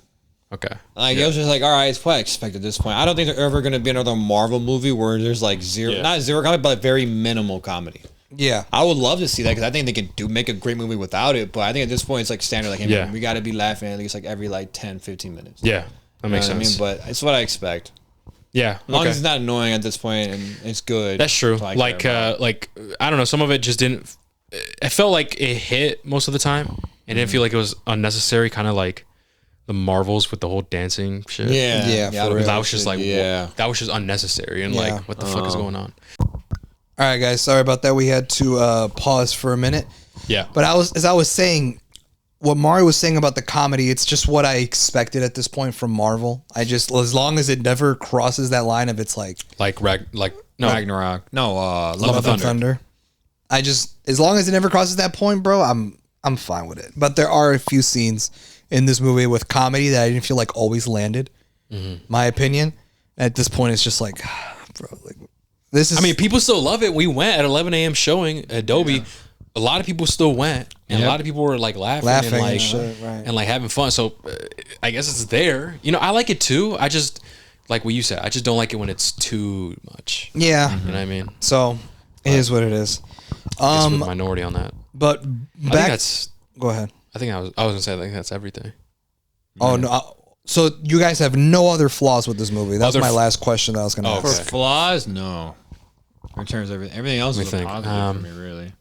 Speaker 1: Okay.
Speaker 3: Like it was just like, all right, it's what I expect at this point. I don't think there's ever going to be another Marvel movie where there's like zero,
Speaker 1: Yeah.
Speaker 3: not zero comedy, but very minimal comedy.
Speaker 2: Yeah.
Speaker 3: I would love to see that because I think they can make a great movie without it. But I think at this point it's like standard. Like, hey,
Speaker 1: Yeah.
Speaker 3: man, we got to be laughing at least like every like 10, 15 minutes.
Speaker 1: Yeah, that makes
Speaker 3: You know what
Speaker 1: sense.
Speaker 3: I mean, but it's what I expect.
Speaker 1: Yeah,
Speaker 3: As long
Speaker 1: okay.
Speaker 3: as it's not annoying at this point and it's good.
Speaker 1: That's true.
Speaker 3: all I
Speaker 1: Like,
Speaker 3: care about.
Speaker 1: like I don't know. Some of it just didn't. It felt like it hit most of the time. It didn't feel like it was unnecessary. Kind of like the Marvels with the whole dancing shit.
Speaker 2: Yeah, for real.
Speaker 1: That was just like,
Speaker 3: yeah.
Speaker 1: that was just unnecessary. And
Speaker 2: Yeah.
Speaker 1: like, what the fuck is going on?
Speaker 2: All right, guys. Sorry about that. We had to pause for a minute.
Speaker 1: Yeah.
Speaker 2: But as I was saying, what Mario was saying about the comedy, it's just what I expected at this point from Marvel. As long as it never crosses that line of it's like
Speaker 1: No,
Speaker 3: Ragnarok. No,
Speaker 1: Love of Thunder.
Speaker 2: As long as it never crosses that point, bro, I'm fine with it. But there are a few scenes in this movie with comedy that I didn't feel like always landed. My opinion. At this point, it's just like, bro, like this is.
Speaker 1: I mean, people still love it. We went at 11 a.m. showing at Adobe. Yeah. A lot of people still went, and a lot of people were like laughing and like
Speaker 2: shit, right.
Speaker 1: and like having fun. So I guess it's there. You know, I like it too. I just like what you said. I just don't like it when it's too much.
Speaker 2: Yeah.
Speaker 1: You know what I mean?
Speaker 2: So it is what it is.
Speaker 1: I guess we're the minority on that.
Speaker 2: But
Speaker 1: I think
Speaker 2: back.
Speaker 1: that's.
Speaker 2: Go ahead.
Speaker 1: I was gonna say I think that's everything.
Speaker 2: Oh no. So you guys have no other flaws with this movie? That's my last question that I was going to ask.
Speaker 3: For flaws, no. In terms of everything else is a positive for me, really.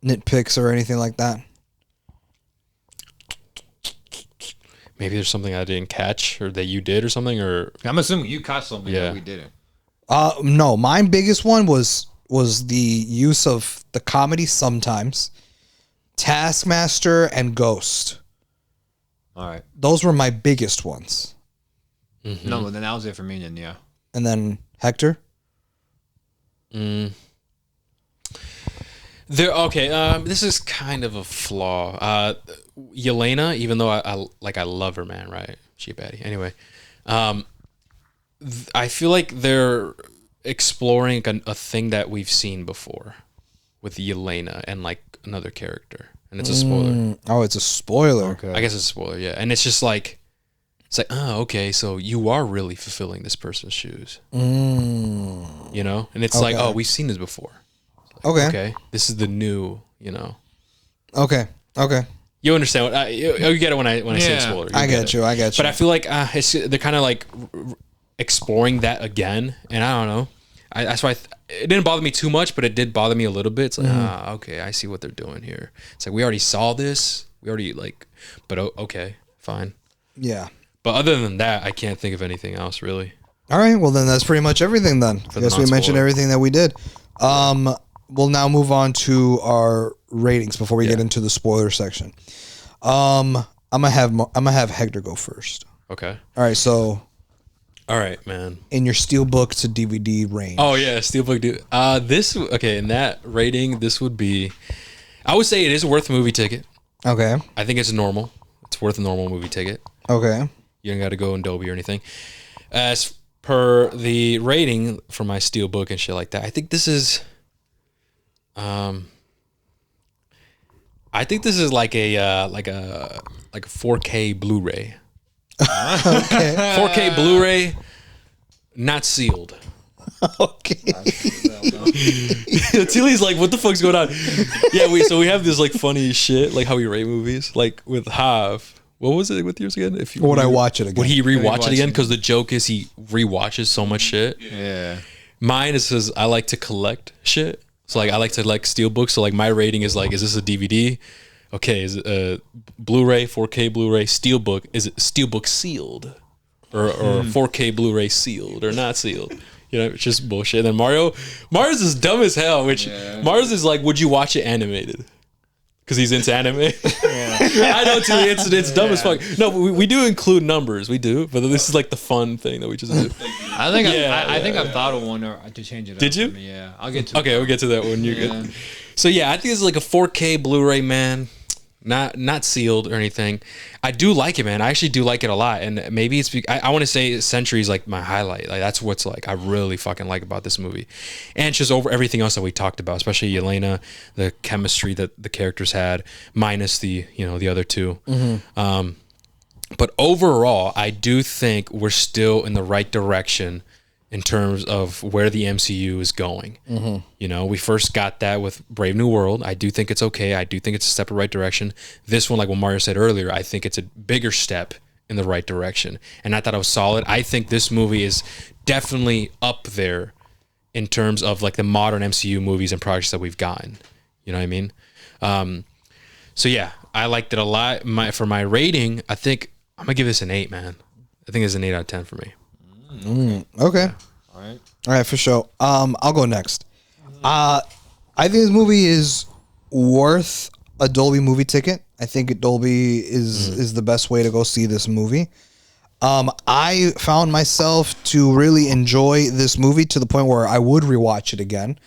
Speaker 2: Nitpicks or anything like that?
Speaker 1: Maybe there's something I didn't catch or that you did or something, or
Speaker 3: I'm assuming you caught something that we didn't.
Speaker 2: No, my biggest one was the use of the comedy sometimes, Taskmaster and Ghost.
Speaker 3: All right.
Speaker 2: Those were my biggest ones.
Speaker 1: Mm-hmm.
Speaker 3: No, then that was it for me. Then yeah.
Speaker 2: And then Hector.
Speaker 1: This is kind of a flaw. Yelena, even though I love her, man, right? She a baddie. Anyway, I feel like they're exploring a thing that we've seen before with Yelena and like another character, and it's a spoiler.
Speaker 2: Oh, it's a spoiler.
Speaker 3: Okay.
Speaker 1: I guess it's a spoiler, yeah. And it's just like, oh, okay, so you are really fulfilling this person's shoes, you know? And it's like, oh, we've seen this before. Like, okay, this is the new, you know.
Speaker 2: Okay.
Speaker 1: You understand what you get it when I say spoiler.
Speaker 2: I get you.
Speaker 1: But I feel like they're kind of like exploring that again, and I don't know. That's why it didn't bother me too much, but it did bother me a little bit. It's like, okay, I see what they're doing here. It's like we already saw this. We already but okay, fine.
Speaker 2: Yeah.
Speaker 1: But other than that, I can't think of anything else really.
Speaker 2: All right. Well, then that's pretty much everything. Then I guess we mentioned everything that we did. We'll now move on to our ratings before we get into the spoiler section. I'm gonna have Hector go first.
Speaker 1: Okay.
Speaker 2: All right. So.
Speaker 1: All right, man.
Speaker 2: In your Steelbook to DVD range.
Speaker 1: Oh yeah, Steelbook. In that rating, this would be. I would say it is worth a movie ticket.
Speaker 2: Okay.
Speaker 1: I think it's normal. It's worth a normal movie ticket.
Speaker 2: Okay.
Speaker 1: You don't got to go in Dolby or anything. As per the rating for my Steelbook and shit like that, I think this is. I think this is like a 4K Blu-ray.
Speaker 2: Okay.
Speaker 1: 4K Blu-ray, not sealed.
Speaker 2: Okay.
Speaker 1: Tilly's like, what the fuck's going on? Yeah, we have this like funny shit, like how we rate movies, like with Hav. What was it with yours again?
Speaker 2: Would I watch it again?
Speaker 1: Would he rewatch it again? Because the joke is he rewatches so much shit.
Speaker 3: Yeah.
Speaker 1: Mine is I like to collect shit. So like I like to Steelbooks. So like my rating is like, is this a DVD? Okay, is it a Blu-ray, 4K Blu-ray, Steelbook? Is it Steelbook sealed? Or 4K Blu-ray sealed or not sealed? You know, it's just bullshit. And then Mario's is dumb as hell, which Mario's is like, would you watch it animated? Because he's into anime. I know too. It's dumb as fuck. No, we do include numbers. We do, but this is like the fun thing that we just do.
Speaker 3: I think I think I've thought of one to change it.
Speaker 1: Did you?
Speaker 3: Yeah, I'll get to.
Speaker 1: Okay, we'll get to that when you're good. So yeah, I think it's like a 4K Blu-ray, man. Not sealed or anything. I do like it, man. I actually do like it a lot, and maybe it's. I want to say Century is like my highlight. Like that's what's like I really fucking like about this movie, and it's just over everything else that we talked about, especially Yelena, the chemistry that the characters had, minus the the other two. But overall, I do think we're still in the right direction in terms of where the MCU is going. You know, we first got that with Brave New World. I do think it's okay. I do think it's a step in the right direction. This one, like what Mario said earlier, I think it's a bigger step in the right direction. And I thought it was solid. I think this movie is definitely up there in terms of like the modern MCU movies and projects that we've gotten. You know what I mean? So yeah, I liked it a lot. For my rating, I think I'm gonna give this an 8, man. I think it's an 8 out of 10 for me.
Speaker 2: Okay.
Speaker 3: All right.
Speaker 2: All right, for sure. I'll go next. I think this movie is worth a Dolby movie ticket. I think Dolby is the best way to go see this movie. I found myself to really enjoy this movie to the point where I would rewatch it again.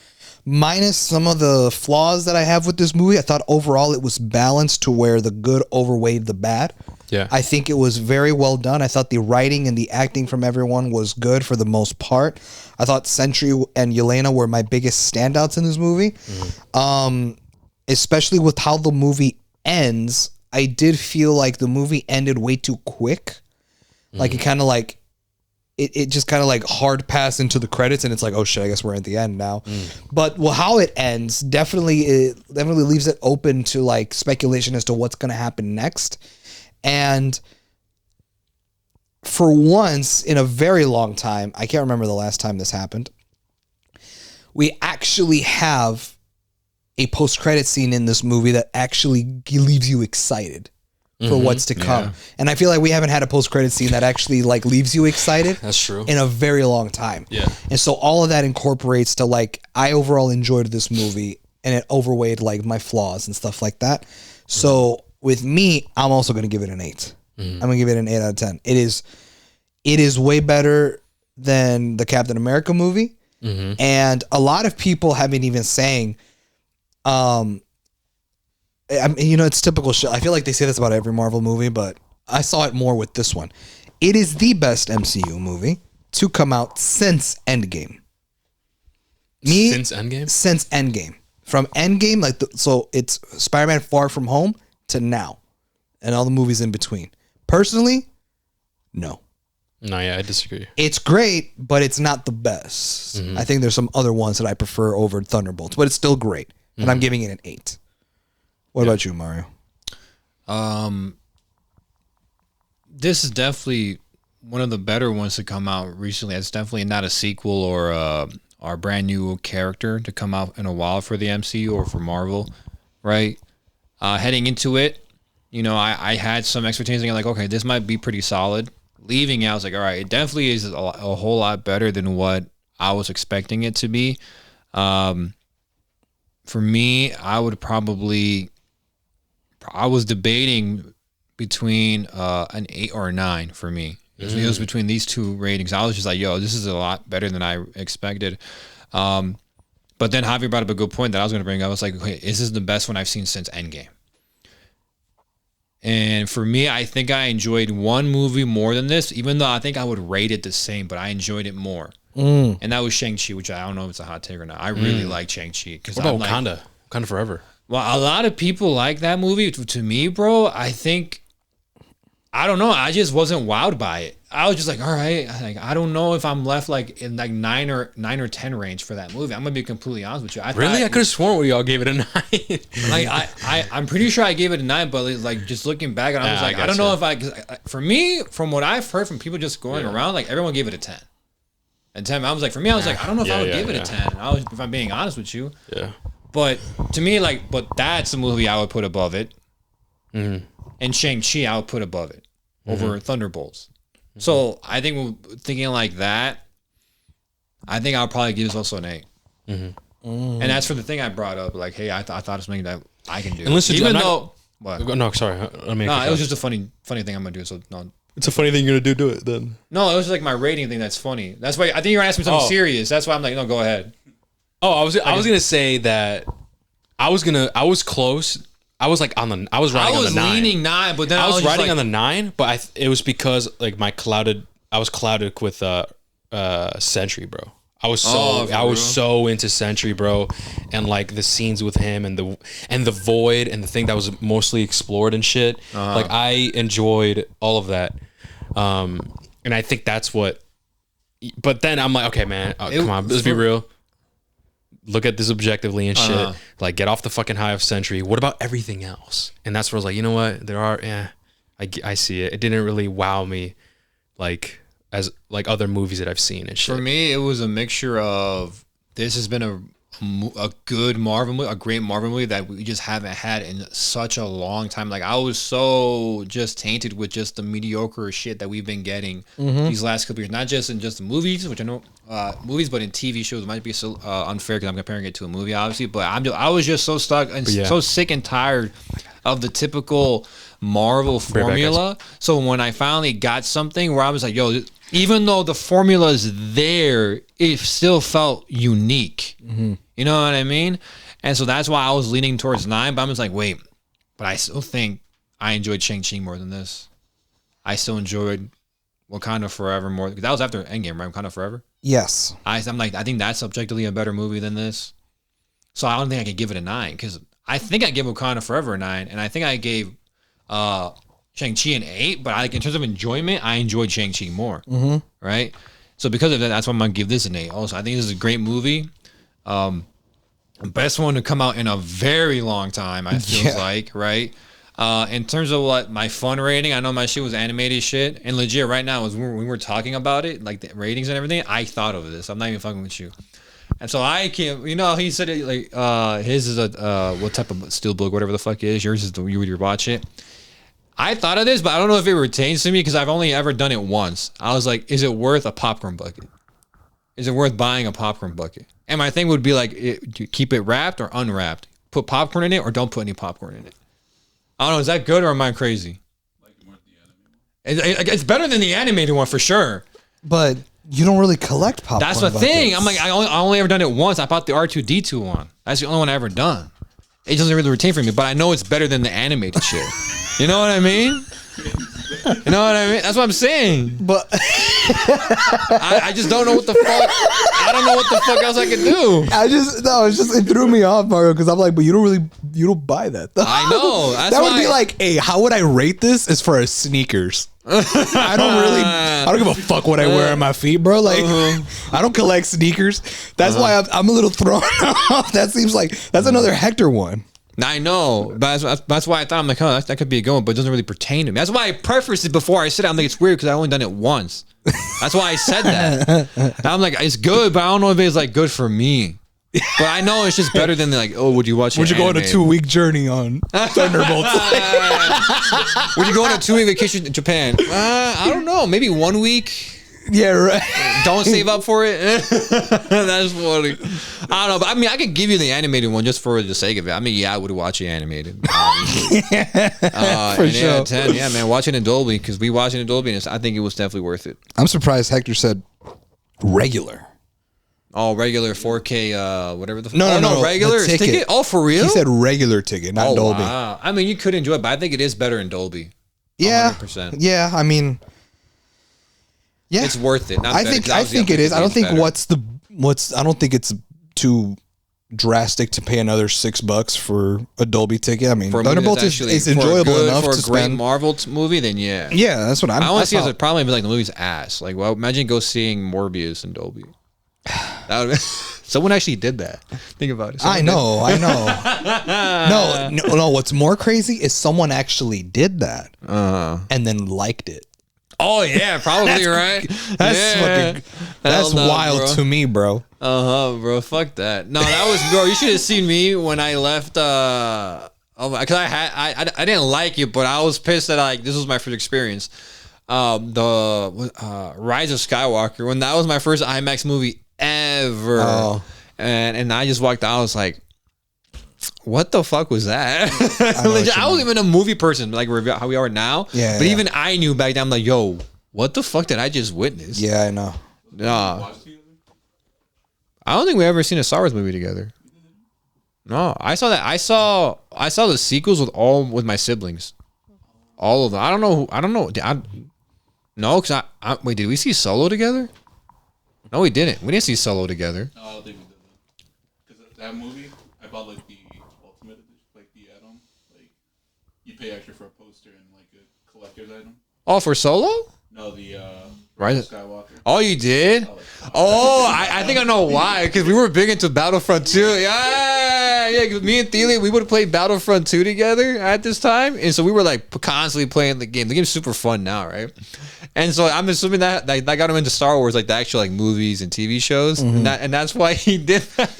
Speaker 2: Minus some of the flaws that I have with this movie, I thought overall it was balanced to where the good overweighed the bad.
Speaker 1: Yeah.
Speaker 2: I think it was very well done. I thought the writing and the acting from everyone was good for the most part. I thought Sentry and Yelena were my biggest standouts in this movie. Especially with how the movie ends, I did feel like the movie ended way too quick. Like it kind of like, it just kind of like hard passed into the credits and it's like, oh shit, I guess we're at the end now. But how it ends definitely leaves it open to like speculation as to what's going to happen next. And for once in a very long time, I can't remember the last time this happened, we actually have a post-credit scene in this movie that actually leaves you excited for what's to come.
Speaker 3: Yeah.
Speaker 2: And I feel like we haven't had a post-credit scene that actually like leaves you excited.
Speaker 1: That's true.
Speaker 2: In a very long time.
Speaker 1: Yeah.
Speaker 2: And so all of that incorporates to like, I overall enjoyed this movie and it overweighed like my flaws and stuff like that. So with me, I'm also going to give it an 8. I'm going to give it an 8 out of 10. It is way better than the Captain America movie. And a lot of people have been even saying, it's typical shit. I feel like they say this about every Marvel movie, but I saw it more with this one. It is the best MCU movie to come out since Endgame.
Speaker 1: Since Endgame?
Speaker 2: Since Endgame. From Endgame, so it's Spider-Man Far From Home to now. And all the movies in between. Personally, no.
Speaker 1: No, yeah, I disagree.
Speaker 2: It's great, but it's not the best. I think there's some other ones that I prefer over Thunderbolts, but it's still great. And I'm giving it an 8. What about you, Mario?
Speaker 3: This is definitely one of the better ones to come out recently. It's definitely not a sequel or a brand new character to come out in a while for the MCU or for Marvel, right? Heading into it, I had some expectations. Like, okay, this might be pretty solid. Leaving out, I was like, all right, it definitely is a whole lot better than what I was expecting it to be. For me, I was debating between an 8 or a 9 for me. It was between these two ratings. I was just like, yo, this is a lot better than I expected. But then Javi brought up a good point that I was going to bring up. I was like, okay, is this the best one I've seen since Endgame? And for me, I think I enjoyed one movie more than this, even though I think I would rate it the same, but I enjoyed it more. And that was Shang-Chi, which I don't know if it's a hot take or not. I really like Shang-Chi.
Speaker 1: What about Wakanda? Wakanda Forever.
Speaker 3: Well, a lot of people like that movie. To me, bro, I don't know. I just wasn't wowed by it. I was just like, all right. I don't know if I'm left like in like 9 or 10 range for that movie. I'm gonna be completely honest with you. I
Speaker 1: could have sworn we all gave it a 9.
Speaker 3: I'm pretty sure I gave it a 9, but like just looking back, and I was like, I don't know if for me, from what I've heard from people just going around, like everyone gave it a 10. And 10, I was like, for me, I was like, I don't know if I would give it a 10. If I'm being honest with you.
Speaker 1: Yeah.
Speaker 3: But to me, but that's the movie I would put above it. And Shang-Chi, I would put above it over Thunderbolts. So I think thinking like that, I think I'll probably give this also an 8. And that's for the thing I brought up. Like, hey, I thought it's something that I can do.
Speaker 1: And listen,
Speaker 3: even though... What?
Speaker 1: No, sorry.
Speaker 3: It was just a funny thing I'm going to do. So no.
Speaker 1: It's a funny thing you're going to do it then.
Speaker 3: No, it was like my rating thing that's funny. That's why I think you're going to ask me something serious. That's why I'm like, no, go ahead.
Speaker 1: Oh, I was gonna say that I was close. I was riding on the 9. I was
Speaker 3: leaning 9, but then I was
Speaker 1: riding on the 9, but it was because like I was clouded with Sentry, bro. I was so into Sentry, bro, and like the scenes with him and the void and the thing that was mostly explored and shit. Like I enjoyed all of that, and I think that's what But then I'm like, okay, man, come on, let's be real. Look at this objectively and shit. Like, get off the fucking high of Century. What about everything else? And that's where I was like, you know what? There are, I see it. It didn't really wow me, like as like other movies that I've seen and shit.
Speaker 3: For me, it was a mixture of this has been a good Marvel movie, a great Marvel movie that we just haven't had in such a long time. Like I was so just tainted with just the mediocre shit that we've been getting these last couple years. Not just in just the movies, which I know movies, but in TV shows. It might be so unfair because I'm comparing it to a movie, obviously. But I was just so stuck and so sick and tired of the typical Marvel formula. So when I finally got something where I was like, yo, even though the formula is there, it still felt unique. You know what I mean? And so that's why I was leaning towards 9, but I'm just like, wait, but I still think I enjoyed Shang-Chi more than this. I still enjoyed Wakanda Forever more, because that was after Endgame, right? Wakanda Forever?
Speaker 2: Yes.
Speaker 3: I'm like, I think that's objectively a better movie than this. So I don't think I could give it a 9, because I think I gave Wakanda Forever a 9, and I think I gave Shang-Chi an 8, but in terms of enjoyment, I enjoyed Shang-Chi more, right? So because of that, that's why I'm going to give this an 8. Also, I think this is a great movie. Best one to come out in a very long time, I feel like, right? In terms of what my fun rating, I know my shit was animated shit, and legit right now, when we were talking about it, like the ratings and everything, I thought of this. I'm not even fucking with you. And so I can't, he said it like, his is a, what type of steelbook, whatever the fuck it is. Yours is you would watch it. I thought of this, but I don't know if it retains to me because I've only ever done it once. I was like, is it worth a popcorn bucket? Is it worth buying a popcorn bucket? And my thing would be like, do you keep it wrapped or unwrapped? Put popcorn in it or don't put any popcorn in it? I don't know. Is that good or am I crazy? It's better than the animated one for sure.
Speaker 2: But you don't really collect popcorn
Speaker 3: That's the
Speaker 2: buckets.
Speaker 3: thing. I'm like, I only ever done it once. I bought the R2-D2 one. That's the only one I ever done. It doesn't really retain for me, but I know it's better than the animated shit. You know what I mean? You know what I mean? That's what I'm saying.
Speaker 2: But
Speaker 3: I just don't know what the fuck. I don't know what the fuck else I could do.
Speaker 2: it threw me off, Mario, because I'm like, but you don't buy that though.
Speaker 3: I know. That's
Speaker 2: that would be like, hey, how would I rate this? Is for sneakers. I don't give a fuck what I wear on my feet, bro. Like, I don't collect sneakers. That's why I'm a little thrown off. That seems like that's another Hector one.
Speaker 3: I know, but that's why I thought, I'm like, oh, that could be a good one, but it doesn't really pertain to me. That's why I prefaced it before I said it. I'm like, it's weird because I only done it once. That's why I said that. And I'm like, it's good, but I don't know if it's like good for me. But I know it's just better than like, oh, would you watch it?
Speaker 2: Would you go on a 2-week journey on Thunderbolts?
Speaker 3: Would you go on a 2-week vacation to Japan? I don't know, maybe 1 week.
Speaker 2: Yeah, right.
Speaker 3: Don't save up for it. That's funny. I don't know, but I mean, I could give you the animated one just for the sake of it. I mean, yeah, I would watch it animated. For sure. 10, yeah, man, watch it in Dolby because we watched it in Dolby, and I think it was definitely worth it.
Speaker 2: I'm surprised Hector said regular.
Speaker 3: Oh, regular 4K, whatever the.
Speaker 2: No,
Speaker 3: regular ticket. Oh, for real?
Speaker 2: He said regular ticket, not Dolby.
Speaker 3: Wow. I mean, you could enjoy it, but I think it is better in Dolby.
Speaker 2: Yeah,
Speaker 3: 100%.
Speaker 2: Yeah. I mean. Yeah,
Speaker 3: it's worth it.
Speaker 2: I think it is. I don't think I don't think it's too drastic to pay another $6 for a Dolby ticket. I mean, Thunderbolts is enjoyable enough to spend.
Speaker 3: For a great Marvel movie, then yeah.
Speaker 2: Yeah, that's what
Speaker 3: I want to see as a problem if like the movie's ass. Like, well, imagine go seeing Morbius in Dolby. That would someone actually did that. Think about it.
Speaker 2: I know. No. What's more crazy is someone actually did that and then liked it.
Speaker 3: Oh yeah, probably right.
Speaker 2: That's wild to me, bro.
Speaker 3: Bro, fuck that. No, that was bro. You should have seen me when I left. Because I didn't like it, but I was pissed that like this was my first experience. The Rise of Skywalker, when that was my first IMAX movie ever. Oh. And I just walked out. I was like, what the fuck was that? I wasn't even a movie person, like how we are now. Yeah. But even I knew back then, I'm like, yo, what the fuck did I just witness?
Speaker 2: Yeah, I know.
Speaker 3: No. I don't think we ever seen a Star Wars movie together. No, I saw that. I saw the sequels with my siblings. All of them. I don't know. No, because wait, did we see Solo together? No, we didn't. We didn't see Solo together.
Speaker 4: No, I don't think we did that. Because that movie, I bought like the Ultimate Edition, like the add-on. Like, you pay extra for a poster and like a collector's item.
Speaker 3: Oh, for Solo?
Speaker 4: No, the
Speaker 3: Rise
Speaker 4: Skywalker.
Speaker 3: Oh, you did? Oh, I think I know why. Because we were big into Battlefront 2. Yeah. 'Cause me and Thiele, we would play Battlefront 2 together at this time. And so we were like constantly playing the game. The game's super fun now, right? And so I'm assuming that got him into Star Wars, like the actual like movies and TV shows. And that's why he did that.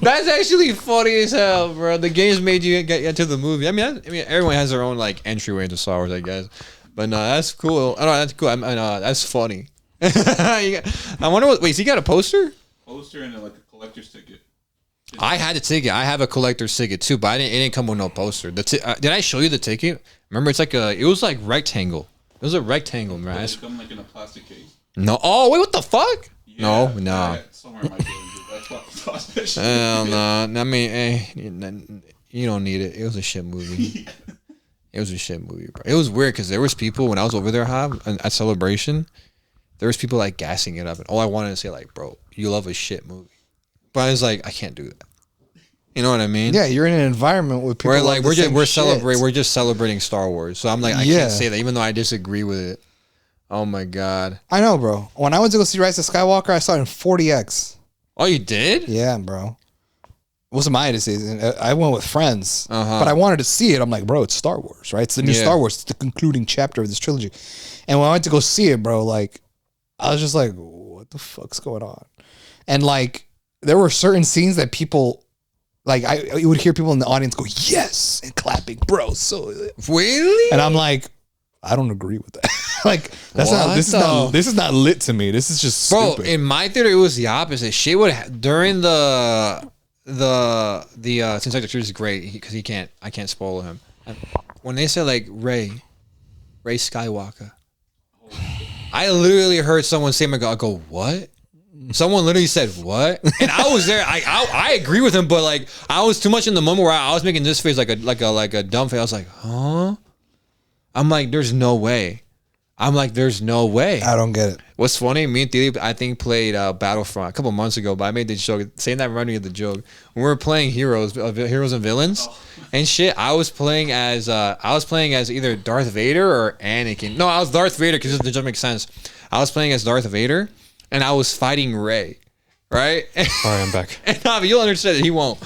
Speaker 3: That's actually funny as hell, bro. The games made you get into the movie. I mean, everyone has their own like entryway into Star Wars, I guess. But no, that's cool. Oh, no, that's cool. That's funny. I wonder what. Wait, has he got a poster?
Speaker 4: Poster and like a collector's ticket.
Speaker 3: I had a ticket. I have a collector's ticket too, but it didn't come with no poster. Did I show you the ticket? Remember, it was like rectangle. It was a rectangle, man.
Speaker 4: Does it come like in a plastic case?
Speaker 3: No. Oh wait, what the fuck?
Speaker 4: Yeah,
Speaker 3: No.
Speaker 4: Somewhere in my building, dude. That's what that shit.
Speaker 3: Hell no. I mean, you don't need it. It was a shit movie. It was a shit movie, bro. It was weird because there was people when I was over there, at Celebration. There was people like gassing it up, and all I wanted to say, like, bro, you love a shit movie, but I was like, I can't do that. You know what I mean?
Speaker 2: Yeah, you're in an environment with people.
Speaker 3: We're just celebrating Star Wars. So I'm like, I can't say that, even though I disagree with it. Oh my god.
Speaker 2: I know, bro. When I went to go see Rise of Skywalker, I saw it in 40x.
Speaker 3: Oh, you did?
Speaker 2: Yeah, bro. It wasn't my decision. I went with friends, but I wanted to see it. I'm like, bro, it's Star Wars, right? It's the new Star Wars. It's the concluding chapter of this trilogy. And when I went to go see it, bro, like, I was just like, what the fuck's going on? And like, there were certain scenes that people, like, you would hear people in the audience go, yes, and clapping, bro. So
Speaker 3: really?
Speaker 2: And I'm like, I don't agree with that. Like, this is not lit to me. This is just stupid.
Speaker 3: Bro, in my theater, it was the opposite. Shit would during the since Actor is great because I can't spoil him. When they said like Ray Skywalker, I literally heard someone say, "I go what?" Someone literally said what, and I was there. I agree with him, but like I was too much in the moment where I was making this face like a dumb face. I was like, huh? I'm like, there's no way. There's no way.
Speaker 2: I don't get it.
Speaker 3: What's funny, me and Thiele, I think, played Battlefront a couple months ago, but I made the joke. Saying that reminded me of the joke. When we were playing Heroes and Villains and shit, I was playing as either Darth Vader or Anakin. No, I was Darth Vader because it doesn't make sense. I was playing as Darth Vader, and I was fighting Rey. Right?
Speaker 1: All right, I'm back.
Speaker 3: And Javi, you'll understand that he won't.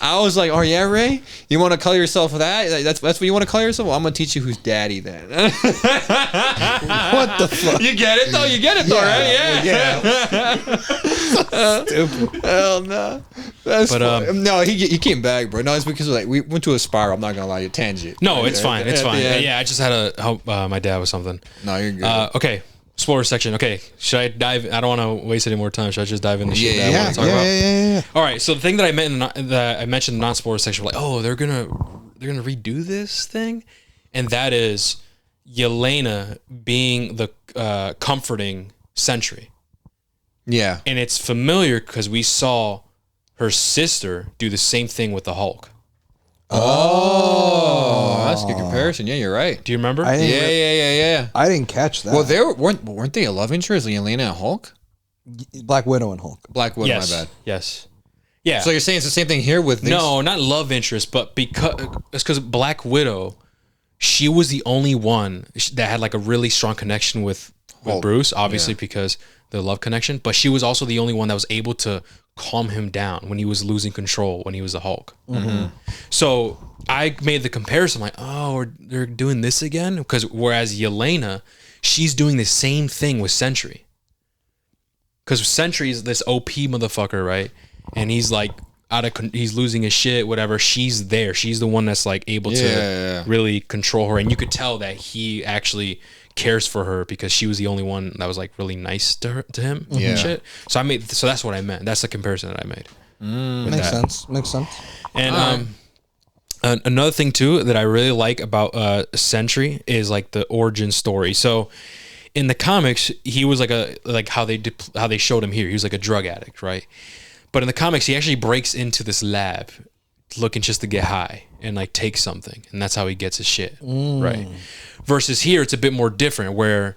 Speaker 3: I was like, oh yeah, Ray? You want to call yourself that? Like, that's what you want to call yourself? Well, I'm going to teach you who's daddy then.
Speaker 2: What the fuck?
Speaker 3: You get it though? Right? Yeah.
Speaker 2: Stupid.
Speaker 3: Hell no. No, he came back, bro. No, it's because like we went to a spiral. I'm not going to lie, a tangent.
Speaker 1: No, it's fine. It's fine. Yeah, I just had to help my dad with something.
Speaker 3: No, you're good.
Speaker 1: Okay. Spoiler section. Okay, should I dive? I don't want to waste any more time. Should I just dive into shit that I want to talk about?
Speaker 2: Yeah.
Speaker 1: All right. So the thing that I meant that I mentioned in the non-spoiler section, like, oh, they're gonna redo this thing, and that is Yelena being the comforting Sentry.
Speaker 3: Yeah,
Speaker 1: and it's familiar because we saw her sister do the same thing with the Hulk.
Speaker 3: Oh, that's a good comparison. Yeah, you're right.
Speaker 1: Do you remember?
Speaker 3: Yeah.
Speaker 2: I didn't catch that.
Speaker 3: Well, weren't they a love interest, Yelena and Hulk?
Speaker 2: Black Widow and Hulk.
Speaker 3: Black Widow,
Speaker 1: yes.
Speaker 3: my bad.
Speaker 1: Yes. Yeah.
Speaker 3: So you're saying it's the same thing here with these?
Speaker 1: No, not love interest, but because Black Widow, she was the only one that had like a really strong connection with Bruce, obviously because the love connection, but she was also the only one that was able to calm him down when he was losing control, when he was the Hulk. Mm-hmm. So I made the comparison like, oh, they're doing this again? Because whereas Yelena, she's doing the same thing with Sentry. Because Sentry is this OP motherfucker, right? And he's like he's losing his shit, whatever. She's there. She's the one that's like able to really control her. And you could tell that he actually cares for her because she was the only one that was like really nice to him and shit. So that's what I meant. That's the comparison that I made.
Speaker 2: Makes sense.
Speaker 1: And another thing too that I really like about Sentry is like the origin story. So in the comics, he was like how they showed him here. He was like a drug addict, right? But in the comics, he actually breaks into this lab looking just to get high and like take something, and that's how he gets his shit, right? Versus here, it's a bit more different, where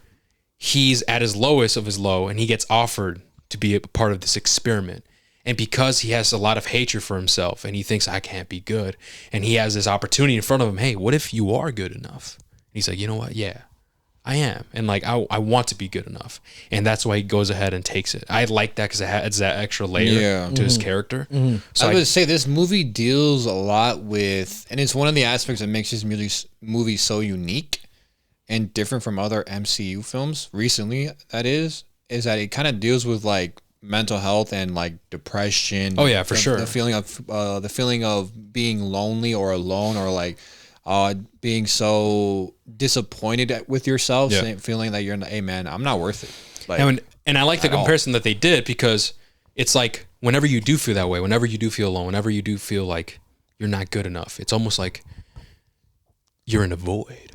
Speaker 1: he's at his lowest of his low, and he gets offered to be a part of this experiment. And because he has a lot of hatred for himself, and he thinks I can't be good, and he has this opportunity in front of him. Hey, what if you are good enough? And he's like, you know what? Yeah, I am, and like I want to be good enough, and that's why he goes ahead and takes it. I like that because it adds that extra layer to his character.
Speaker 3: So I would say this movie deals a lot with, and it's one of the aspects that makes this movie so unique and different from other MCU films recently. That is that it kind of deals with like mental health and like depression.
Speaker 1: Oh yeah, for sure.
Speaker 3: The feeling of being lonely or alone, or like being so disappointed with yourself, feeling that you're, hey man, I'm not worth it. Like,
Speaker 1: and I like the comparison that they did, because it's like whenever you do feel that way, whenever you do feel alone, whenever you do feel like you're not good enough, it's almost like you're in a void.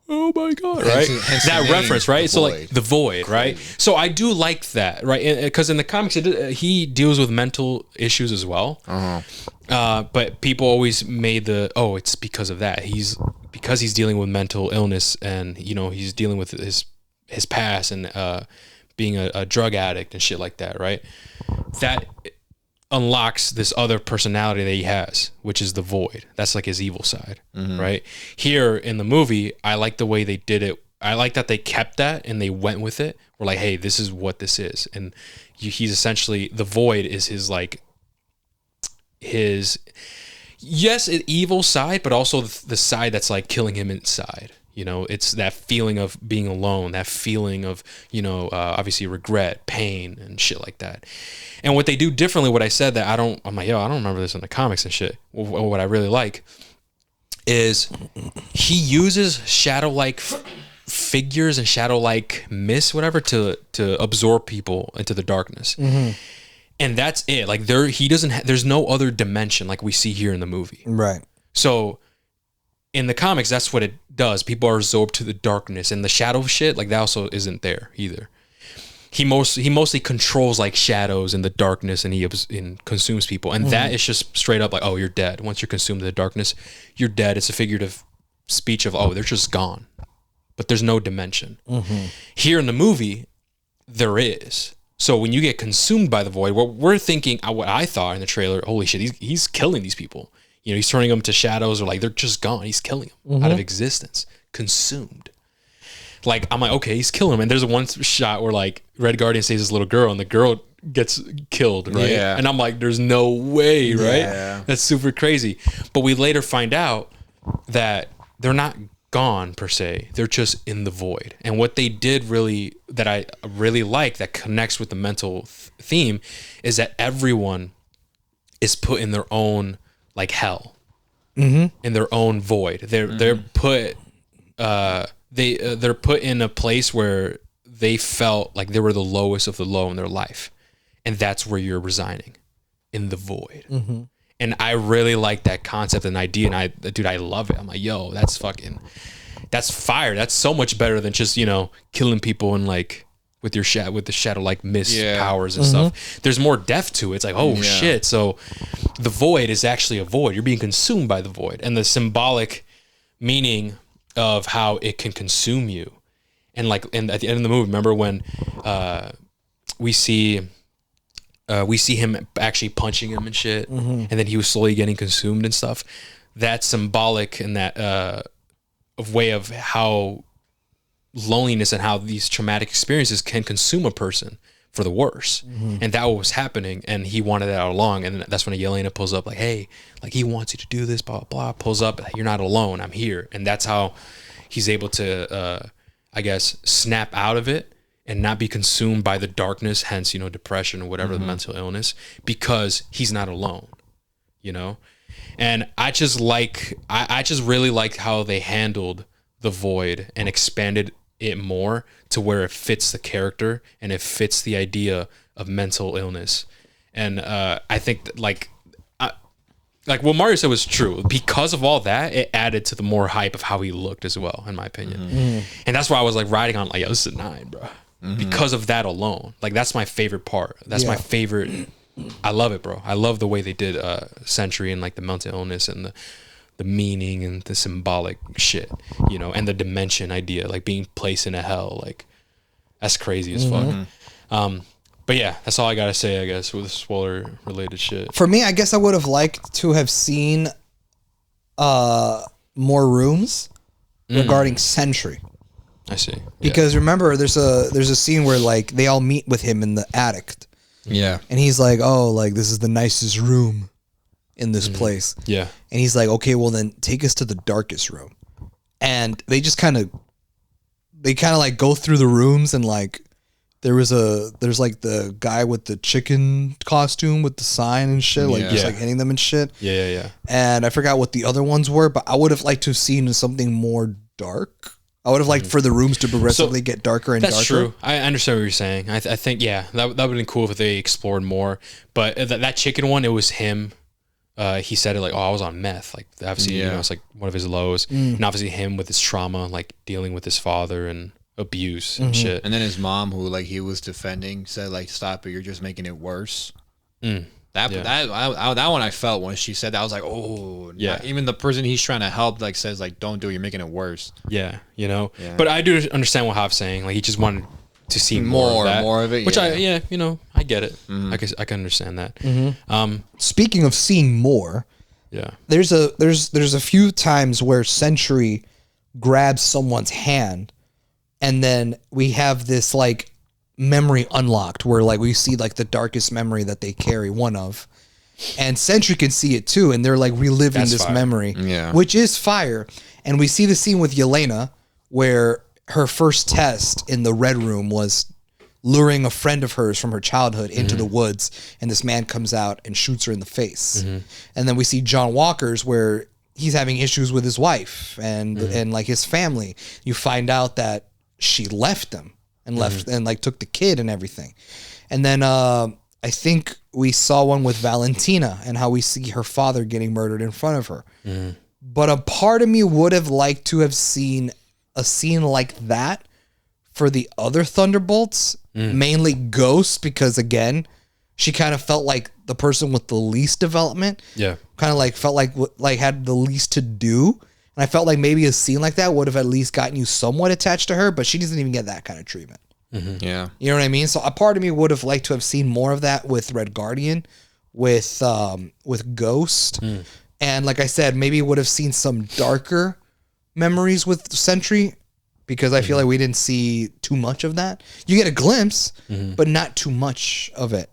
Speaker 1: Oh my God! Right, that reference, right? So like the void, right? So I do like that, right? Because in the comics, he deals with mental issues as well. But people always made it's because of that. He's dealing with mental illness, and he's dealing with his past and being a drug addict and shit like that, right? That unlocks this other personality that he has, which is the void. That's like his evil side, right? Here in the movie, I like the way they did it. I like that they kept that and they went with it. We're like, hey, this is what this is, and he's essentially, the void is his like his evil side, but also the side that's like killing him inside. It's that feeling of being alone, that feeling of, obviously regret, pain, and shit like that. And what they do differently, what I said that I'm like, I don't remember this in the comics and shit. What I really like is he uses shadow-like figures and shadow-like mist, whatever, to absorb people into the darkness. And that's it. Like there's no other dimension like we see here in the movie.
Speaker 2: Right.
Speaker 1: So in the comics, that's what it does. People are absorbed to the darkness, and the shadow shit, like that also isn't there either. He mostly controls like shadows in the darkness, and he consumes people. And that is just straight up like, oh, you're dead. Once you're consumed in the darkness, you're dead. It's a figurative speech of, oh, they're just gone. But there's no dimension. Here in the movie, there is. So when you get consumed by the void, what we're thinking, what I thought in the trailer, holy shit, he's killing these people. He's turning them to shadows, or like they're just gone. He's killing them out of existence, consumed. Like, I'm like, okay, he's killing them. And there's one shot where like Red Guardian saves this little girl, and the girl gets killed, right?
Speaker 3: Yeah.
Speaker 1: And I'm like, there's no way, right?
Speaker 3: Yeah.
Speaker 1: That's super crazy. But we later find out that they're not gone per se. They're just in the void. And what they did that I really like, that connects with the mental theme, is that everyone is put in their own like hell, in their own void. They're put they're put in a place where they felt like they were the lowest of the low in their life, and that's where you're resigning, in the void. And I really like that concept and idea, and I love it. I'm like, yo, that's fire. That's so much better than just killing people and like with the shadow like mist powers and stuff. There's more depth to it. It's like, oh shit. So the void is actually a void. You're being consumed by the void, and the symbolic meaning of how it can consume you. And like, and at the end of the movie, remember when we see him actually punching him and shit, and then he was slowly getting consumed and stuff. That's symbolic in that of way of how loneliness and how these traumatic experiences can consume a person for the worse. And that was happening, and he wanted that all along. And that's when Yelena pulls up like, hey, like he wants you to do this, blah, blah, blah. Pulls up, you're not alone, I'm here. And that's how he's able to, I guess, snap out of it and not be consumed by the darkness, hence, depression or whatever, the mental illness, because he's not alone, And I just really liked how they handled the void and expanded it more to where it fits the character and it fits the idea of mental illness. And I think that, like what Mario said was true. Because of all that, it added to the more hype of how he looked as well, in my opinion. And that's why I was like riding on like, yo, this is a 9, bro. Because of that alone. Like, that's my favorite part. That's my favorite. I love it, bro. I love the way they did Sentry and like the mental illness and the meaning and the symbolic shit, and the dimension idea, like being placed in a hell. Like, that's crazy as fuck. But yeah, that's all I gotta say, I guess, with spoiler related shit.
Speaker 2: For me, I guess I would have liked to have seen more rooms. regarding Sentry.
Speaker 1: I see. Yeah.
Speaker 2: Because remember, there's a scene where like they all meet with him in the attic,
Speaker 3: Yeah.
Speaker 2: and he's like, "Oh, like this is the nicest room in this place."
Speaker 1: Yeah.
Speaker 2: And he's like, "Okay, well then take us to the darkest room." And they just kind of like go through the rooms, and like there's like the guy with the chicken costume with the sign and shit, like just
Speaker 1: Yeah.
Speaker 2: like hitting them and shit.
Speaker 1: Yeah.
Speaker 2: And I forgot what the other ones were, but I would have liked to have seen something more dark. I would have liked for the rooms to progressively get darker and
Speaker 1: That's
Speaker 2: darker.
Speaker 1: true. I understand what you're saying. I think, yeah, that would have been cool if they explored more. But that chicken one, it was him. He said it like, oh, I was on meth. Like, obviously, you know, it's like one of his lows. And obviously him with his trauma, like dealing with his father and abuse and shit.
Speaker 3: And then his mom, who like he was defending, said like, "Stop it! You're just making it worse." That one I felt when she said that. I was like, oh,
Speaker 1: Yeah.
Speaker 3: Even the person he's trying to help like says like, "Don't do it. You're making it worse."
Speaker 1: Yeah, you know.
Speaker 3: Yeah.
Speaker 1: But I do understand what Hav's saying. Like, he just wanted to see more of it. Which
Speaker 3: yeah.
Speaker 1: I get it. I can understand that.
Speaker 2: Speaking of seeing more,
Speaker 1: Yeah.
Speaker 2: there's a few times where Sentry grabs someone's hand, and then we have this like memory unlocked where like we see like the darkest memory that they carry, one of, and Sentry can see it too, and they're like reliving
Speaker 1: That's
Speaker 2: this
Speaker 1: fire.
Speaker 2: memory,
Speaker 3: Yeah.
Speaker 2: which is fire. And we see the scene with Yelena where her first test in the red room was luring a friend of hers from her childhood into the woods, and this man comes out and shoots her in the face. And then we see John Walker's where he's having issues with his wife and like his family. You find out that she left him and left and like took the kid and everything. And then I think we saw one with Valentina and how we see her father getting murdered in front of her. But a part of me would have liked to have seen a scene like that for the other Thunderbolts, mainly Ghost, because again, she kind of felt like the person with the least development.
Speaker 1: Yeah.
Speaker 2: Kind of like felt like had the least to do. And I felt like maybe a scene like that would have at least gotten you somewhat attached to her, but she doesn't even get that kind of treatment.
Speaker 3: Yeah.
Speaker 2: You know what I mean? So a part of me would have liked to have seen more of that with Red Guardian, with Ghost. And like I said, maybe would have seen some darker memories with Sentry, because I feel like we didn't see too much of that. You get a glimpse, but not too much of it.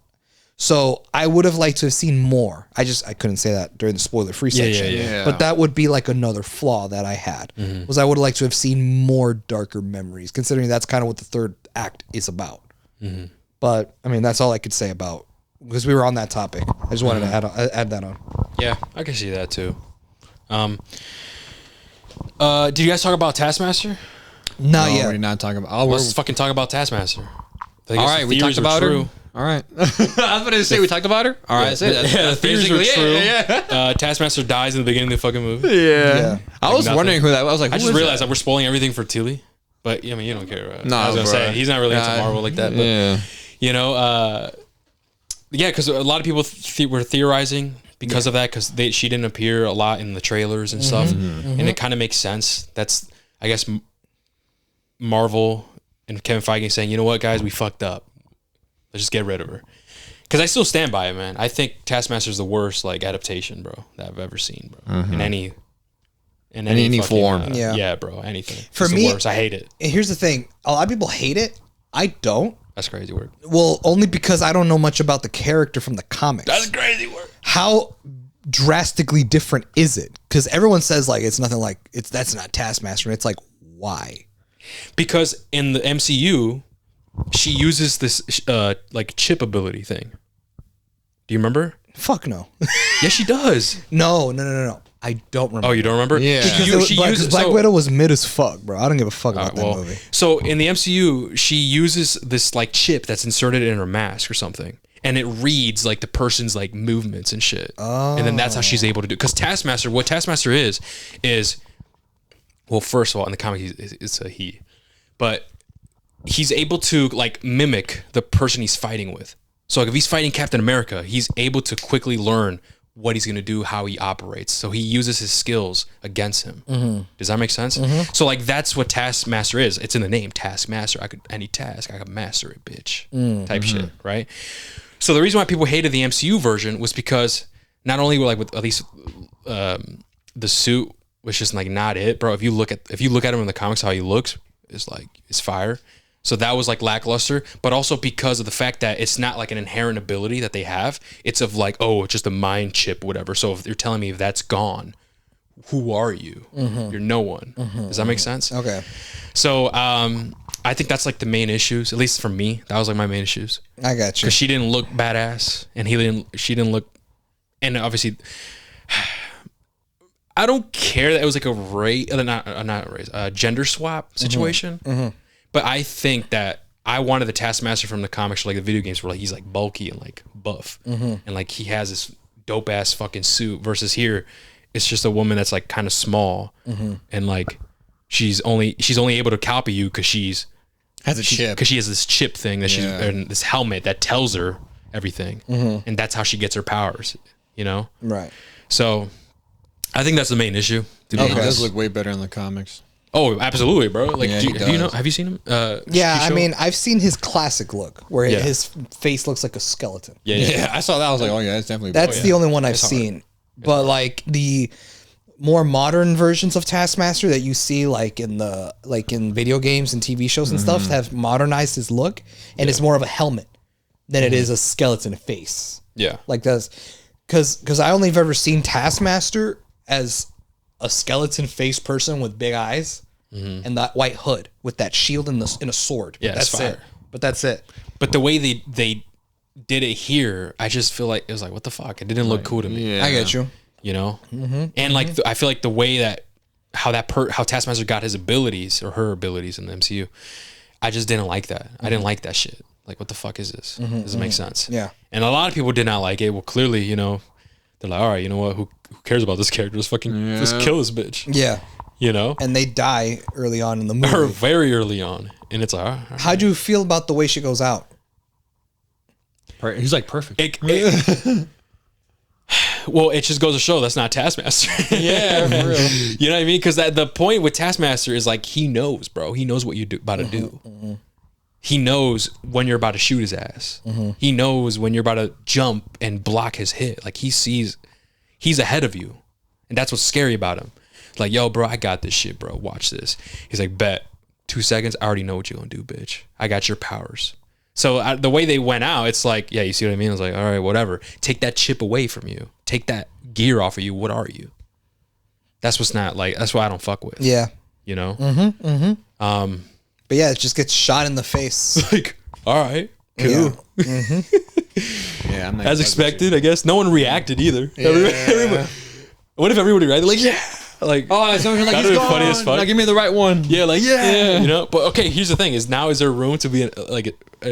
Speaker 2: So I would have liked to have seen more. I couldn't say that during the spoiler-free section.
Speaker 3: yeah.
Speaker 2: But that would be like another flaw that I had, was I would have liked to have seen more darker memories, considering that's kind of what the third act is about. But, I mean, that's all I could say about, because we were on that topic. I just wanted to add that on.
Speaker 1: Yeah, I can see that too. Did you guys talk about Taskmaster?
Speaker 2: Not
Speaker 3: No,
Speaker 2: yet.
Speaker 3: we're not talking about. Oh,
Speaker 1: Let's fucking talk about Taskmaster.
Speaker 3: all right, we talked about her. All right. I was about to say we talked about her. All right, that's it.
Speaker 1: The
Speaker 3: That's
Speaker 1: theories were
Speaker 3: basically
Speaker 1: true.
Speaker 3: it. Yeah.
Speaker 1: Taskmaster dies in the beginning of the fucking movie.
Speaker 2: Yeah.
Speaker 3: I was
Speaker 1: nothing.
Speaker 3: wondering who that was. I was like,
Speaker 1: I
Speaker 3: who
Speaker 1: just
Speaker 3: is
Speaker 1: realized
Speaker 3: that?
Speaker 1: that we're spoiling everything for Tilly. But, I mean, you don't care.
Speaker 3: No,
Speaker 1: I was going to
Speaker 3: bro.
Speaker 1: say, he's not really into Marvel like that. But,
Speaker 3: Yeah.
Speaker 1: you know, yeah, because a lot of people were theorizing because of that, because she didn't appear a lot in the trailers and stuff. And it kind of makes sense. That's, I guess, Marvel and Kevin Feige saying, you know what, guys, we fucked up. Let's just get rid of her. Because I still stand by it, man. I think Taskmaster's the worst like adaptation, bro, that I've ever seen, bro. In any fucking,
Speaker 3: form.
Speaker 2: Yeah.
Speaker 1: bro. Anything.
Speaker 2: For
Speaker 1: It's
Speaker 2: me-
Speaker 1: the worst. I hate it.
Speaker 2: And here's the thing. A lot of people hate it. I don't.
Speaker 1: That's crazy word.
Speaker 2: Well, only because I don't know much about the character from the comics.
Speaker 1: Crazy word.
Speaker 2: How drastically different is it? Because everyone says like it's nothing like that's not Taskmaster. And it's like, why?
Speaker 1: Because in the MCU, she uses this like chip ability thing. Do you remember?
Speaker 2: Fuck no.
Speaker 1: Yes, she does.
Speaker 2: No. I don't remember.
Speaker 1: Oh, you don't remember?
Speaker 3: Yeah.
Speaker 1: She uses
Speaker 2: Black Widow was mid as fuck, bro. I don't give a fuck about that
Speaker 1: well,
Speaker 2: movie.
Speaker 1: so in the MCU, she uses this like chip that's inserted in her mask or something, and it reads like the person's like movements and shit. And then that's how she's able to do. Because Taskmaster, what Taskmaster is, well, first of all, in the comic, it's a he, but he's able to like mimic the person he's fighting with. So like, if he's fighting Captain America, he's able to quickly learn what he's going to do, how he operates. So he uses his skills against him. Does that make sense? So like, that's what Taskmaster is. It's in the name, Taskmaster. Any task, I could master it, bitch. Type shit, right? So the reason why people hated the MCU version was because not only were like with at least the suit was just like not it, bro. If you look at him in the comics, how he looks is like it's fire. So that was like lackluster, but also because of the fact that it's not like an inherent ability that they have. It's of like, oh, it's just a mind chip, whatever. So if you're telling me if that's gone, who are you? You're no one. Does that make sense?
Speaker 2: Okay.
Speaker 1: So I think that's like the main issues, at least for me. That was like my main issues.
Speaker 2: I got you.
Speaker 1: Because she didn't look badass, and she didn't look, and obviously, I don't care that it was like a gender swap situation. But I think that I wanted the Taskmaster from the comics or like the video games where like he's like bulky and like buff, and like he has this dope ass fucking suit. Versus here, it's just a woman that's like kind of small, and like she's only able to copy you because she has this chip thing that she's and this helmet that tells her everything, and that's how she gets her powers. You know,
Speaker 2: Right.
Speaker 1: So I think that's the main issue.
Speaker 3: He does look way better in the comics.
Speaker 1: Oh, absolutely, bro. Like,
Speaker 3: Yeah,
Speaker 1: do
Speaker 3: he
Speaker 1: you know?
Speaker 3: does.
Speaker 1: Have you seen him?
Speaker 2: Yeah, I
Speaker 1: show?
Speaker 2: mean, I've seen his classic look where
Speaker 1: Yeah.
Speaker 2: his face looks like a skeleton.
Speaker 1: yeah.
Speaker 3: I saw that. I was like, oh yeah, that's definitely.
Speaker 2: That's the only one I've seen. But like the more modern versions of Taskmaster that you see like in video games and TV shows and stuff have modernized his look, and it's more of a helmet than it is a skeleton face.
Speaker 1: Yeah.
Speaker 2: Like that's because I only have ever seen Taskmaster as a skeleton face person with big eyes and that white hood with that shield and a sword.
Speaker 1: Yeah,
Speaker 2: that's
Speaker 1: it's fire.
Speaker 2: it. But that's it.
Speaker 1: But the way they did it here, I just feel like it was like, what the fuck? It didn't look cool to me.
Speaker 3: Yeah.
Speaker 2: I get you.
Speaker 1: You know? And like I feel like the way that how Taskmaster got his abilities or her abilities in the MCU, I just didn't like that. I didn't like that shit. Like, what the fuck is this? Does it make sense?
Speaker 2: Yeah.
Speaker 1: And a lot of people did not like it. Well, clearly, you know, they're like, all right, you know what? Who cares about this character? Let's kill this bitch.
Speaker 2: Yeah.
Speaker 1: You know?
Speaker 2: And they die early on in the
Speaker 1: Or
Speaker 2: movie.
Speaker 1: very early on. And it's like, all right.
Speaker 2: How'd you feel about the way she goes out?
Speaker 3: He's like perfect.
Speaker 1: Well, it just goes to show that's not Taskmaster.
Speaker 3: Yeah, for real.
Speaker 1: You know what I mean? Because the point with Taskmaster is like he knows, bro. He knows what you're about to do. He knows when you're about to shoot his ass. He knows when you're about to jump and block his hit. Like he's ahead of you, and that's what's scary about him. Like, yo, bro, I got this shit, bro. Watch this. He's like, bet 2 seconds. I already know what you're gonna do, bitch. I got your powers. So the way they went out, it's like, yeah, you see what I mean? I was like, all right, whatever. Take that chip away from you. Take that gear off of you. What are you? That's what's not like. That's why I don't fuck with.
Speaker 2: Yeah.
Speaker 1: You know.
Speaker 2: But yeah, it just gets shot in the face.
Speaker 1: Like, all right, cool.
Speaker 3: Yeah, I'm not
Speaker 1: As expected, I guess. No one reacted either. Everybody, what if everybody reacted? Like, yeah. Like,
Speaker 3: Oh, someone's like,
Speaker 1: that'd
Speaker 3: he's
Speaker 1: be
Speaker 3: gone.
Speaker 1: funny as fuck.
Speaker 3: Now give me the right one.
Speaker 1: yeah, like, yeah. You know? But okay, here's the thing: is there room to be an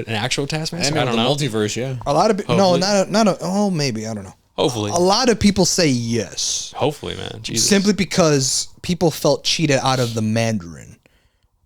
Speaker 1: actual Taskmaster? I don't
Speaker 3: the
Speaker 1: know.
Speaker 3: multiverse, yeah.
Speaker 2: A lot of no,
Speaker 1: Hopefully.
Speaker 2: not a. Oh, maybe I don't know.
Speaker 1: Hopefully.
Speaker 2: A lot of people say yes,
Speaker 1: Hopefully, man. Jesus.
Speaker 2: simply because people felt cheated out of the Mandarin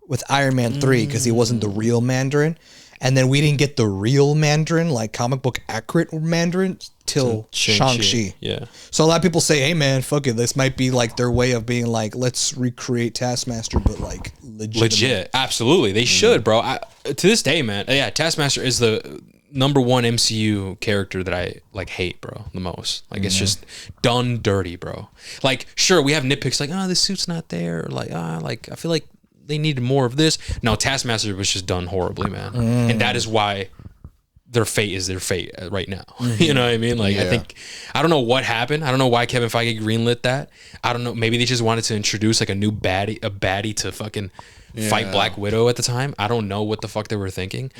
Speaker 2: with Iron Man 3 because he wasn't the real Mandarin, and then we didn't get the real Mandarin, like comic book accurate Mandarin, till Shang-Chi.
Speaker 1: Yeah.
Speaker 2: So a lot of people say, "Hey, man, fuck it. This might be like their way of being like, let's recreate Taskmaster, but like
Speaker 1: Legit. Absolutely. They should, bro. To this day, man. Yeah, Taskmaster is the number one MCU character that I like hate, bro, the most. Like it's just done dirty, bro. Like, sure, we have nitpicks like, oh, this suit's not there, or like, like I feel like they needed more of this. No, Taskmaster was just done horribly, man. And that is why their fate is their fate right now. You know what I mean? Like, I don't know what happened. I don't know why Kevin Feige greenlit that. I don't know. Maybe they just wanted to introduce like a baddie to fucking fight Black Widow at the time. I don't know what the fuck they were thinking.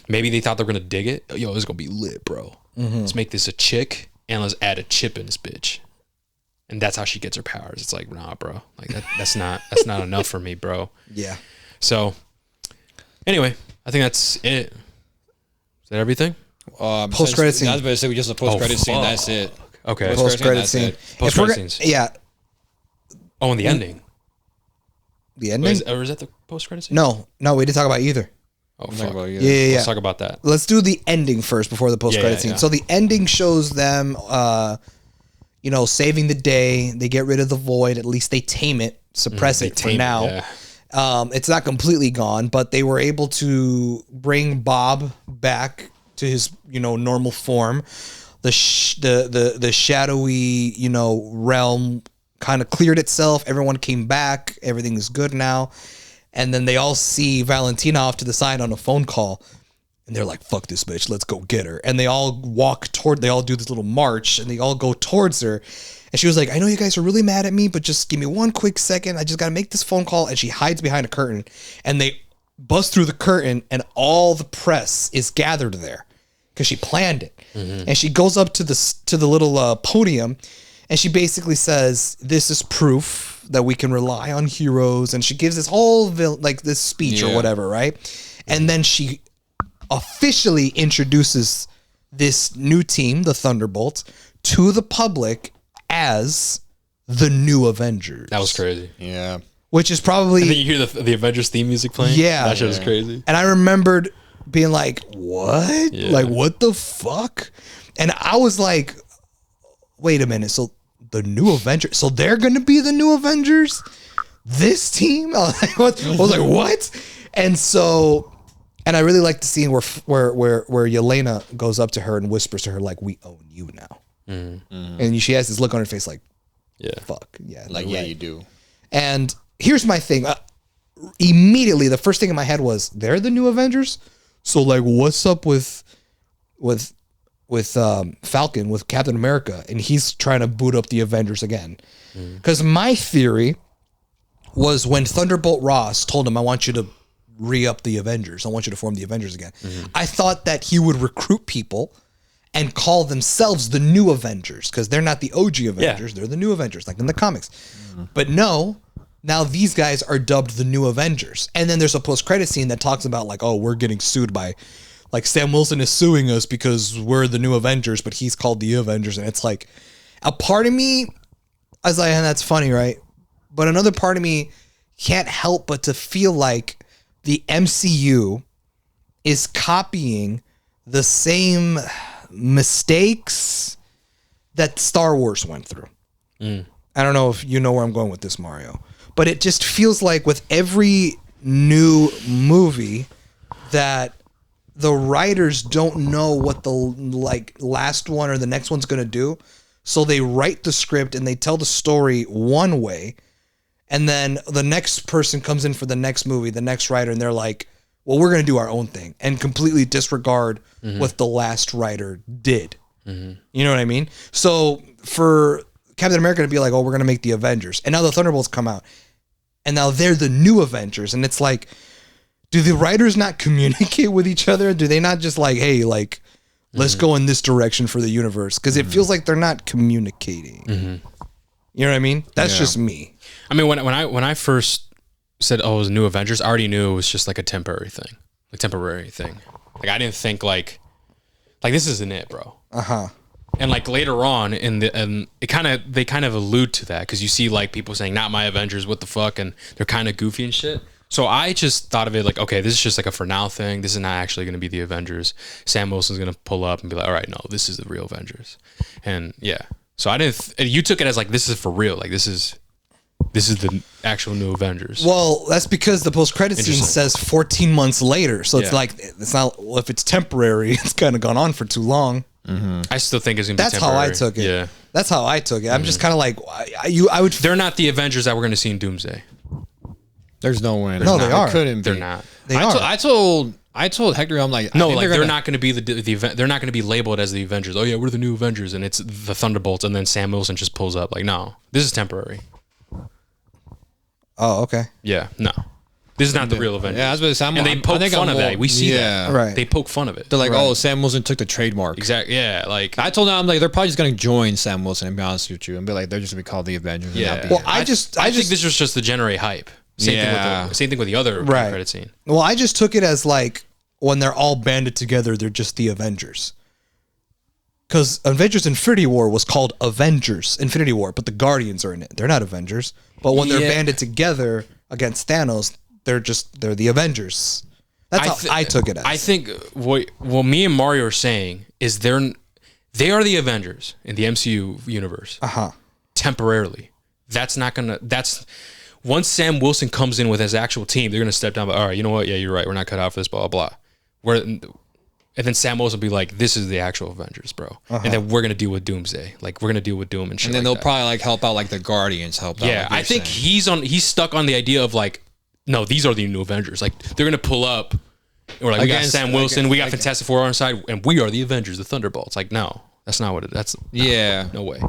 Speaker 1: Maybe they thought they were gonna dig it. Yo, this is gonna be lit, bro. Let's make this a chick and let's add a chip in this bitch. And that's how she gets her powers. It's like, nah, bro. Like that's not enough for me, bro.
Speaker 2: Yeah.
Speaker 1: So anyway, I think that's it. Is that everything?
Speaker 2: Post-credit scene.
Speaker 3: I was about to say we just a post-credit scene.
Speaker 1: fuck.
Speaker 3: That's it.
Speaker 1: Okay.
Speaker 2: Post-credit scene.
Speaker 3: That's
Speaker 1: Post-credit
Speaker 2: If we're
Speaker 1: scenes.
Speaker 2: Yeah.
Speaker 1: Oh, and the ending.
Speaker 2: The
Speaker 1: Or
Speaker 2: ending?
Speaker 1: is that the post-credit scene?
Speaker 2: No, we didn't talk about either.
Speaker 1: Oh,
Speaker 3: Talk
Speaker 1: fuck.
Speaker 3: about you.
Speaker 2: Yeah.
Speaker 1: Let's talk about that.
Speaker 2: Let's do the ending first before the post-credit
Speaker 1: Yeah,
Speaker 2: scene.
Speaker 1: yeah.
Speaker 2: So the ending shows them, saving the day. They get rid of the void. At least they tame it, suppress it for
Speaker 1: tame it,
Speaker 2: now.
Speaker 1: yeah.
Speaker 2: It's not completely gone, but they were able to bring Bob back to his, normal form. The shadowy, realm kind of cleared itself. Everyone came back. Everything is good now. And then they all see Valentina off to the side on a phone call. And they're like, fuck this bitch. Let's go get her. And they all they all do this little march and they all go towards her. And she was like, I know you guys are really mad at me, but just give me one quick second. I just got to make this phone call. And she hides behind a curtain and they bust through the curtain and all the press is gathered there because she planned it. And she goes up to the little podium and she basically says, this is proof that we can rely on heroes. And she gives this whole this speech or whatever, right? And then she officially introduces this new team, the Thunderbolts, to the public as the new Avengers.
Speaker 1: That was crazy.
Speaker 3: Yeah.
Speaker 2: Which is probably...
Speaker 1: And then you hear the Avengers theme music playing?
Speaker 2: Yeah.
Speaker 1: That shit was crazy.
Speaker 2: And I remembered being like, what?
Speaker 1: Yeah.
Speaker 2: Like, what the fuck? And I was like, wait a minute. So the new Avengers... So they're going to be the new Avengers? This team? I was like, what? And so... And I really like the scene where Yelena goes up to her and whispers to her, like, we own you now. And she has this look on her face like, fuck. Yeah.
Speaker 3: Like, yeah, you do.
Speaker 2: And here's my thing. Immediately, the first thing in my head was, they're the new Avengers? So, like, what's up with Falcon, with Captain America? And he's trying to boot up the Avengers again. Because my theory was when Thunderbolt Ross told him, I want you to re-up the Avengers. I want you to form the Avengers again. I thought that he would recruit people and call themselves the new Avengers because they're not the OG Avengers. They're the new Avengers, like in the comics. But no, now these guys are dubbed the new Avengers. And then there's a post-credit scene that talks about like, oh, we're getting sued by, like Sam Wilson is suing us because we're the new Avengers, but he's called the Avengers. And it's like, a part of me, I was like, and that's funny, right? But another part of me can't help but to feel like the MCU is copying the same mistakes that Star Wars went through. I don't know if you know where I'm going with this, Mario, but it just feels like with every new movie that the writers don't know what the last one or the next one's going to do. So they write the script and they tell the story one way. And then the next person comes in for the next movie, the next writer, and they're like, well, we're going to do our own thing and completely disregard what the last writer did. You know what I mean? So for Captain America to be like, oh, we're going to make the Avengers. And now the Thunderbolts come out. And now they're the new Avengers. And it's like, do the writers not communicate with each other? Do they not just like, hey, like, let's go in this direction for the universe? Because it feels like they're not communicating. You know what I mean? That's just me.
Speaker 1: I mean, when I first said, oh, it was New Avengers, I already knew it was just like a temporary thing. Like I didn't think like this isn't it, bro. And like later on they kind of allude to that because you see like people saying, not my Avengers, what the fuck? And they're kind of goofy and shit. So I just thought of it like, okay, this is just like a for now thing. This is not actually going to be the Avengers. Sam Wilson's going to pull up and be like, all right, no, this is the real Avengers. And yeah. So I didn't, you took it as like, this is for real. Like this is the actual new Avengers.
Speaker 2: Well, that's because the post-credit scene says 14 months later. So it's like, it's not, well, if it's temporary, it's kind of gone on for too long.
Speaker 1: I still think it's going to be
Speaker 2: That's
Speaker 1: temporary.
Speaker 2: how I took it.
Speaker 1: Yeah.
Speaker 2: That's how I took it. I'm just kind of like, I would.
Speaker 1: They're not the Avengers that we're going to see in Doomsday.
Speaker 3: There's no way.
Speaker 2: No, they are.
Speaker 3: Couldn't be.
Speaker 1: They're not.
Speaker 3: I told Hector, I'm like,
Speaker 1: no, like they're not going to be the event. They're not going to be labeled as the Avengers. Oh yeah, we're the new Avengers, and it's the Thunderbolts, and then Sam Wilson just pulls up. Like, no, this is temporary.
Speaker 2: Oh, okay.
Speaker 1: Yeah, no, this is not the real Avengers.
Speaker 3: Yeah, I was about to say,
Speaker 1: and they poke fun of that. We see that.
Speaker 2: Right.
Speaker 1: They poke fun of it.
Speaker 3: They're like, oh, Sam Wilson took the trademark.
Speaker 1: Exactly. Yeah, like
Speaker 3: I told them, I'm like, they're probably just going to join Sam Wilson, and be honest with you, and be like, they're just going to be called the Avengers.
Speaker 1: yeah.
Speaker 3: And
Speaker 2: Well,
Speaker 1: I think this was just to generate hype. Same thing with the other credit scene.
Speaker 2: Well, I just took it as like when they're all banded together, they're just the Avengers. Because Avengers Infinity War was called Avengers Infinity War, but the Guardians are in it. They're not Avengers. But when they're banded together against Thanos, they're the Avengers. That's how I took it as.
Speaker 1: I think what me and Mario are saying is they are the Avengers in the MCU universe. Temporarily. Once Sam Wilson comes in with his actual team, they're going to step down. But all right, you know what? Yeah, you're right. We're not cut out for this. Blah blah blah. And And then Sam Wilson will be like, "This is the actual Avengers, bro." And then we're gonna deal with Doomsday. Like we're gonna deal with Doom and shit.
Speaker 3: And then
Speaker 1: like
Speaker 3: they'll
Speaker 1: that.
Speaker 3: probably like help out like the Guardians help out.
Speaker 1: Yeah,
Speaker 3: like
Speaker 1: I
Speaker 3: you're
Speaker 1: think
Speaker 3: saying.
Speaker 1: he's stuck on the idea of like, no, these are the new Avengers. Like they're gonna pull up. And we're like, we got
Speaker 3: Against-
Speaker 1: Sam Wilson,
Speaker 3: against-
Speaker 1: we got Fantastic Four on our side, and we are the Avengers, the Thunderbolts. Like, no, that's not what it. That's
Speaker 3: Yeah.
Speaker 1: no way.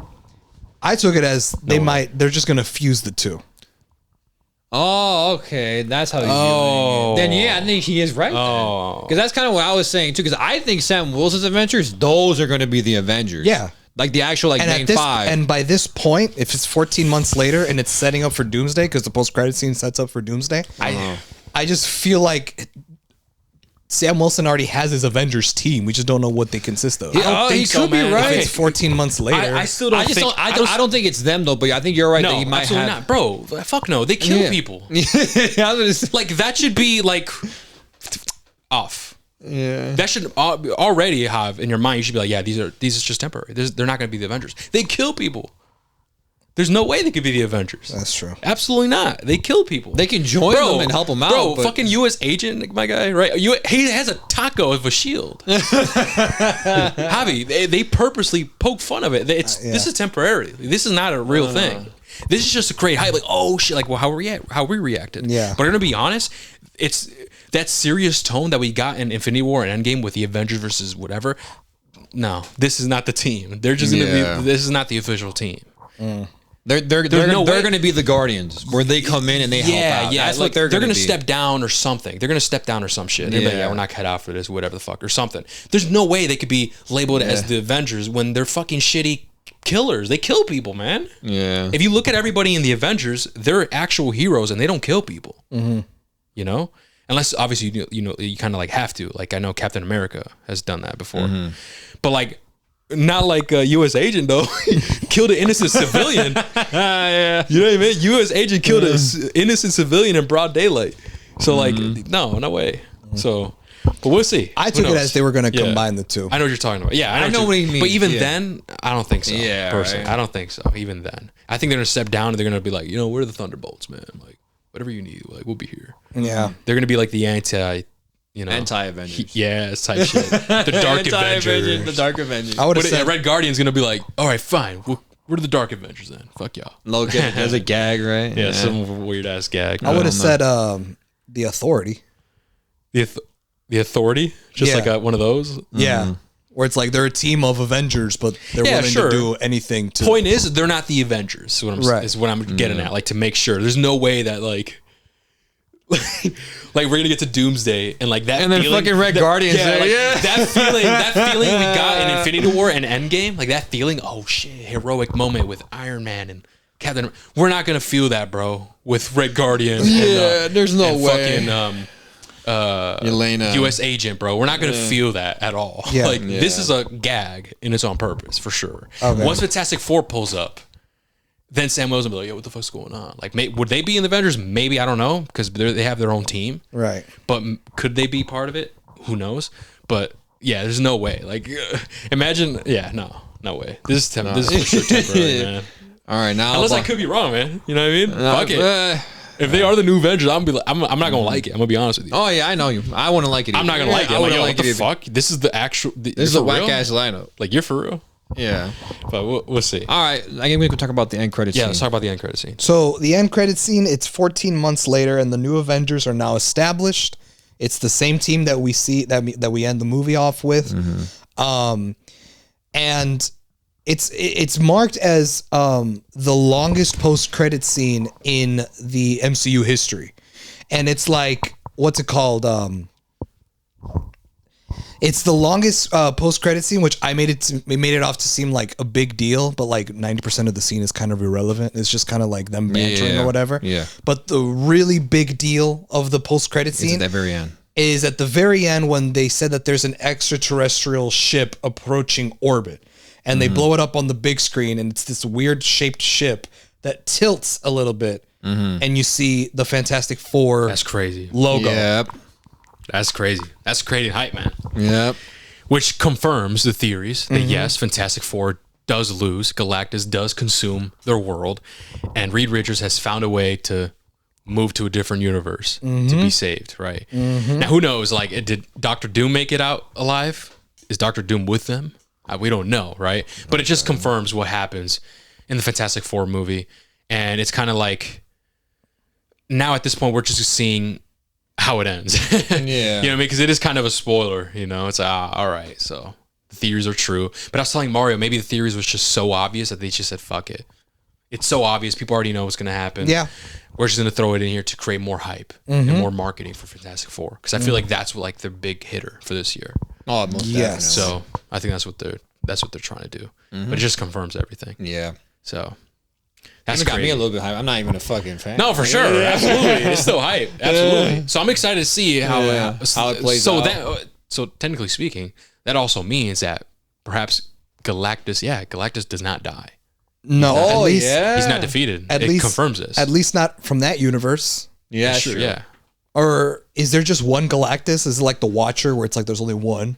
Speaker 2: I took it as they're just gonna fuse the two.
Speaker 3: Oh, okay. That's how he's viewing it. Then yeah, I think he is right.
Speaker 1: Oh.
Speaker 3: Because that's kind of what I was saying too. Because I think Sam Wilson's Avengers, those are going to be the Avengers.
Speaker 2: Yeah.
Speaker 3: Like the actual like
Speaker 2: And
Speaker 3: main
Speaker 2: at this,
Speaker 3: five.
Speaker 2: and by this point, if it's 14 months later and it's setting up for Doomsday, because the post-credit scene sets up for Doomsday, I just feel like Sam Wilson already has his Avengers team. We just don't know what they consist of.
Speaker 3: he could be
Speaker 2: If
Speaker 3: right.
Speaker 2: it's 14 months later,
Speaker 1: I still don't
Speaker 3: I just
Speaker 1: think.
Speaker 3: don't. I don't think it's them though. But I think you're right. that
Speaker 1: No,
Speaker 3: he might
Speaker 1: absolutely
Speaker 3: have.
Speaker 1: not, bro. Fuck no, they kill
Speaker 3: Yeah.
Speaker 1: people.
Speaker 3: Yeah, I was gonna say-
Speaker 1: Like that should be like off.
Speaker 3: yeah.
Speaker 1: That should already have in your mind. You should be like, yeah, these are just temporary. They're not going to be the Avengers. They kill people. There's no way they could be the Avengers.
Speaker 2: that's true.
Speaker 1: Absolutely not. They kill people.
Speaker 3: They can join them and help them out.
Speaker 1: Bro,
Speaker 3: but
Speaker 1: fucking U.S. agent, my guy, right? He has a taco of a shield. Javi, they purposely poke fun of it. This is temporary. This is not a real thing. This is just a great hype. Like, oh shit, like, well, how we reacted.
Speaker 2: Yeah.
Speaker 1: But I'm gonna be honest, it's that serious tone that we got in Infinity War and Endgame with the Avengers versus whatever. No, this is not the team. They're just gonna
Speaker 3: Yeah.
Speaker 1: be. This is not the official team.
Speaker 3: they're
Speaker 1: no way.
Speaker 3: going to be the Guardians, where they come in and they help out.
Speaker 1: Yeah,
Speaker 3: That's
Speaker 1: like,
Speaker 3: what they're going
Speaker 1: gonna
Speaker 3: to be.
Speaker 1: step down or something. They're gonna step down or some shit. They're like,
Speaker 3: Yeah.
Speaker 1: we're not cut out for this, whatever the fuck, or something. There's no way they could be labeled as the Avengers when they're fucking shitty killers. They kill people, man.
Speaker 3: Yeah.
Speaker 1: If you look at everybody in the Avengers, they're actual heroes and they don't kill people. You know, unless obviously you kind of like have to. Like I know Captain America has done that before, but like. Not like a U.S. agent though. Killed an innocent civilian.
Speaker 3: yeah.
Speaker 1: You know what I mean? U.S. agent killed an innocent civilian in broad daylight. So like, no way. So, but we'll see.
Speaker 2: I
Speaker 1: Who
Speaker 2: took it
Speaker 1: knows?
Speaker 2: as they were going to
Speaker 1: Yeah.
Speaker 2: combine the two.
Speaker 1: I know what you're talking about. Yeah, I know
Speaker 3: what he means.
Speaker 1: But even
Speaker 3: Yeah.
Speaker 1: then, I don't think so.
Speaker 3: Yeah,
Speaker 1: personally,
Speaker 3: right.
Speaker 1: I don't think so. Even then, I think they're gonna step down and they're gonna be like, we're the Thunderbolts, man. Like, whatever you need, like, we'll be here.
Speaker 2: Yeah.
Speaker 1: They're gonna be like the
Speaker 3: Anti-Avengers.
Speaker 1: Yeah, it's type shit. The Dark Avengers.
Speaker 3: The Dark Avengers.
Speaker 2: I would have said
Speaker 1: Red Guardian's gonna be like, all right, fine. We're the Dark Avengers then. Fuck y'all.
Speaker 3: Logan has a gag, right?
Speaker 1: Yeah, some weird ass gag.
Speaker 2: I would have said the Authority.
Speaker 1: The Authority, just
Speaker 2: Yeah.
Speaker 1: like one of those.
Speaker 2: Yeah. Where it's like they're a team of Avengers, but they're
Speaker 1: Yeah,
Speaker 2: willing
Speaker 1: sure.
Speaker 2: to do anything to.
Speaker 1: Point is, they're not the Avengers. Is what I'm
Speaker 2: Right.
Speaker 1: getting at. Like to make sure, there's no way that like we're gonna get to Doomsday and like that,
Speaker 3: And then
Speaker 1: feeling,
Speaker 3: fucking Red Guardians
Speaker 1: yeah,
Speaker 3: there,
Speaker 1: like,
Speaker 3: yeah.
Speaker 1: that feeling we got in Infinity War and Endgame, like that feeling. Oh shit, heroic moment with Iron Man and Captain. We're not gonna feel that, bro, with Red Guardian.
Speaker 3: Yeah,
Speaker 1: and,
Speaker 3: there's no
Speaker 1: and
Speaker 3: way.
Speaker 1: Fucking
Speaker 3: Elena.
Speaker 1: U.S. agent, bro. We're not gonna feel that at all.
Speaker 2: Yeah.
Speaker 1: Like
Speaker 3: Yeah.
Speaker 1: this is a gag and it's on purpose for sure.
Speaker 2: Okay.
Speaker 1: Once Fantastic Four pulls up, then Sam Wilson will be like, "Yo, what the fuck's going on?" Like, would they be in the Avengers? Maybe, I don't know, because they have their own team.
Speaker 2: Right.
Speaker 1: But could they be part of it? Who knows? But yeah, there's no way. Like, imagine. Yeah, no way. This is for sure temporary, man.
Speaker 3: All right, now
Speaker 1: Unless I could be wrong, man. You know what I mean? Fuck it. If they are the new Avengers, I'm not gonna like it. I'm gonna be honest with you.
Speaker 3: Oh yeah, I know you. I wouldn't like it.
Speaker 1: I'm not gonna like it.
Speaker 3: I
Speaker 1: I'm like,
Speaker 3: wouldn't
Speaker 1: yo,
Speaker 3: like
Speaker 1: what
Speaker 3: it.
Speaker 1: the fuck? This is the actual.
Speaker 3: This is a whack ass lineup.
Speaker 1: Like, you're for real.
Speaker 3: Yeah.
Speaker 1: But we'll see.
Speaker 3: All right, I think we can talk about the end credits.
Speaker 1: Yeah,
Speaker 3: scene.
Speaker 1: let's talk about the end credit scene.
Speaker 2: So the end credit scene, it's 14 months later, and the new Avengers are now established. It's the same team that we see that we end the movie off with, and it's marked as the longest post credit scene in the MCU history, and it's like what's it called? It's the longest post credit scene, which I made it off to seem like a big deal, but like 90% of the scene is kind of irrelevant. It's just kind of like them bantering
Speaker 3: Yeah,
Speaker 2: or whatever.
Speaker 3: yeah.
Speaker 2: But the really big deal of the post credit
Speaker 3: It's
Speaker 2: scene
Speaker 3: at the very end.
Speaker 2: is at the very end when they said that there's an extraterrestrial ship approaching orbit, and they blow it up on the big screen, and it's this weird shaped ship that tilts a little bit, and you see the Fantastic Four
Speaker 1: That's crazy.
Speaker 2: logo.
Speaker 3: Yep.
Speaker 1: That's crazy. That's creating hype, man.
Speaker 3: Yep.
Speaker 1: Which confirms the theories that yes, Fantastic Four does lose. Galactus does consume their world, and Reed Richards has found a way to moved to a different universe to be saved, right? Now, who knows? Like, did Doctor Doom make it out alive? Is Doctor Doom with them? We don't know, right? But it just confirms what happens in the Fantastic Four movie. And it's kind of like, now at this point, we're just seeing how it ends.
Speaker 3: Yeah.
Speaker 1: You know what I mean? Because it is kind of a spoiler, you know? It's all right, so the theories are true. But I was telling Mario, maybe the theories was just so obvious that they just said, fuck it. It's so obvious. People already know what's going to happen.
Speaker 2: Yeah.
Speaker 1: We're just going to throw it in here to create more hype and more marketing for Fantastic Four. Because I feel like that's what, like, their big hitter for this year.
Speaker 3: Oh, most
Speaker 2: Yes.
Speaker 3: definitely.
Speaker 1: So I think that's what they're trying to do. But it just confirms everything.
Speaker 3: Yeah.
Speaker 1: So that's
Speaker 3: That's got me
Speaker 1: crazy.
Speaker 3: a little bit hype. I'm not even a fucking fan.
Speaker 1: No, for sure. Absolutely. It's still hype. Absolutely. So I'm excited to see how
Speaker 3: it plays
Speaker 1: so
Speaker 3: out.
Speaker 1: So technically speaking, that also means that perhaps Galactus does not die.
Speaker 2: No, at
Speaker 3: Oh,
Speaker 2: least
Speaker 3: yeah.
Speaker 1: He's not defeated.
Speaker 2: At
Speaker 1: It
Speaker 2: least
Speaker 1: confirms this.
Speaker 2: At least not from that universe.
Speaker 3: Yeah,
Speaker 1: Sure,
Speaker 3: sure.
Speaker 1: yeah.
Speaker 2: Or is there just one Galactus? Is it like the Watcher, where it's like there's only one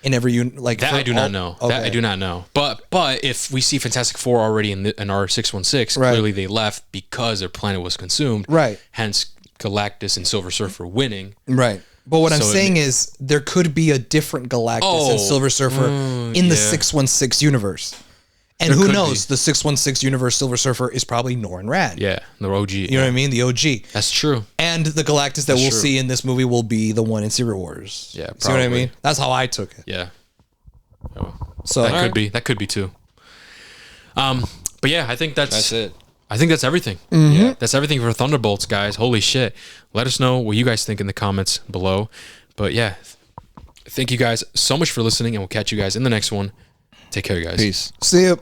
Speaker 2: in every like
Speaker 1: That
Speaker 2: for
Speaker 1: I do
Speaker 2: all-
Speaker 1: not know. That I
Speaker 2: Okay.
Speaker 1: do not know. But if we see Fantastic Four already in our 616,
Speaker 2: Right.
Speaker 1: clearly they left because their planet was consumed.
Speaker 2: Right.
Speaker 1: Hence Galactus and Silver Surfer winning.
Speaker 2: Right. But what I'm
Speaker 1: So it
Speaker 2: saying is there could be a different Galactus and Silver Surfer in the
Speaker 1: yeah.
Speaker 2: 616 universe. And
Speaker 1: There
Speaker 2: who
Speaker 1: could
Speaker 2: knows?
Speaker 1: be.
Speaker 2: The 616 universe Silver Surfer is probably Norrin Rad.
Speaker 1: Yeah, the OG.
Speaker 2: You know what I mean? The OG.
Speaker 1: That's true.
Speaker 2: And the Galactus that we'll
Speaker 1: true.
Speaker 2: see in this movie will be the one in Secret Wars.
Speaker 1: Yeah,
Speaker 2: See what I
Speaker 1: probably.
Speaker 2: mean? That's how I took it.
Speaker 1: Yeah. Oh,
Speaker 2: So
Speaker 1: that could be. That could be too. But yeah, I think
Speaker 3: That's it.
Speaker 1: I think that's everything. Yeah, that's everything for Thunderbolts, guys. Holy shit! Let us know what you guys think in the comments below. But yeah, thank you guys so much for listening, and we'll catch you guys in the next one. Take care, guys.
Speaker 3: Peace.
Speaker 2: see you.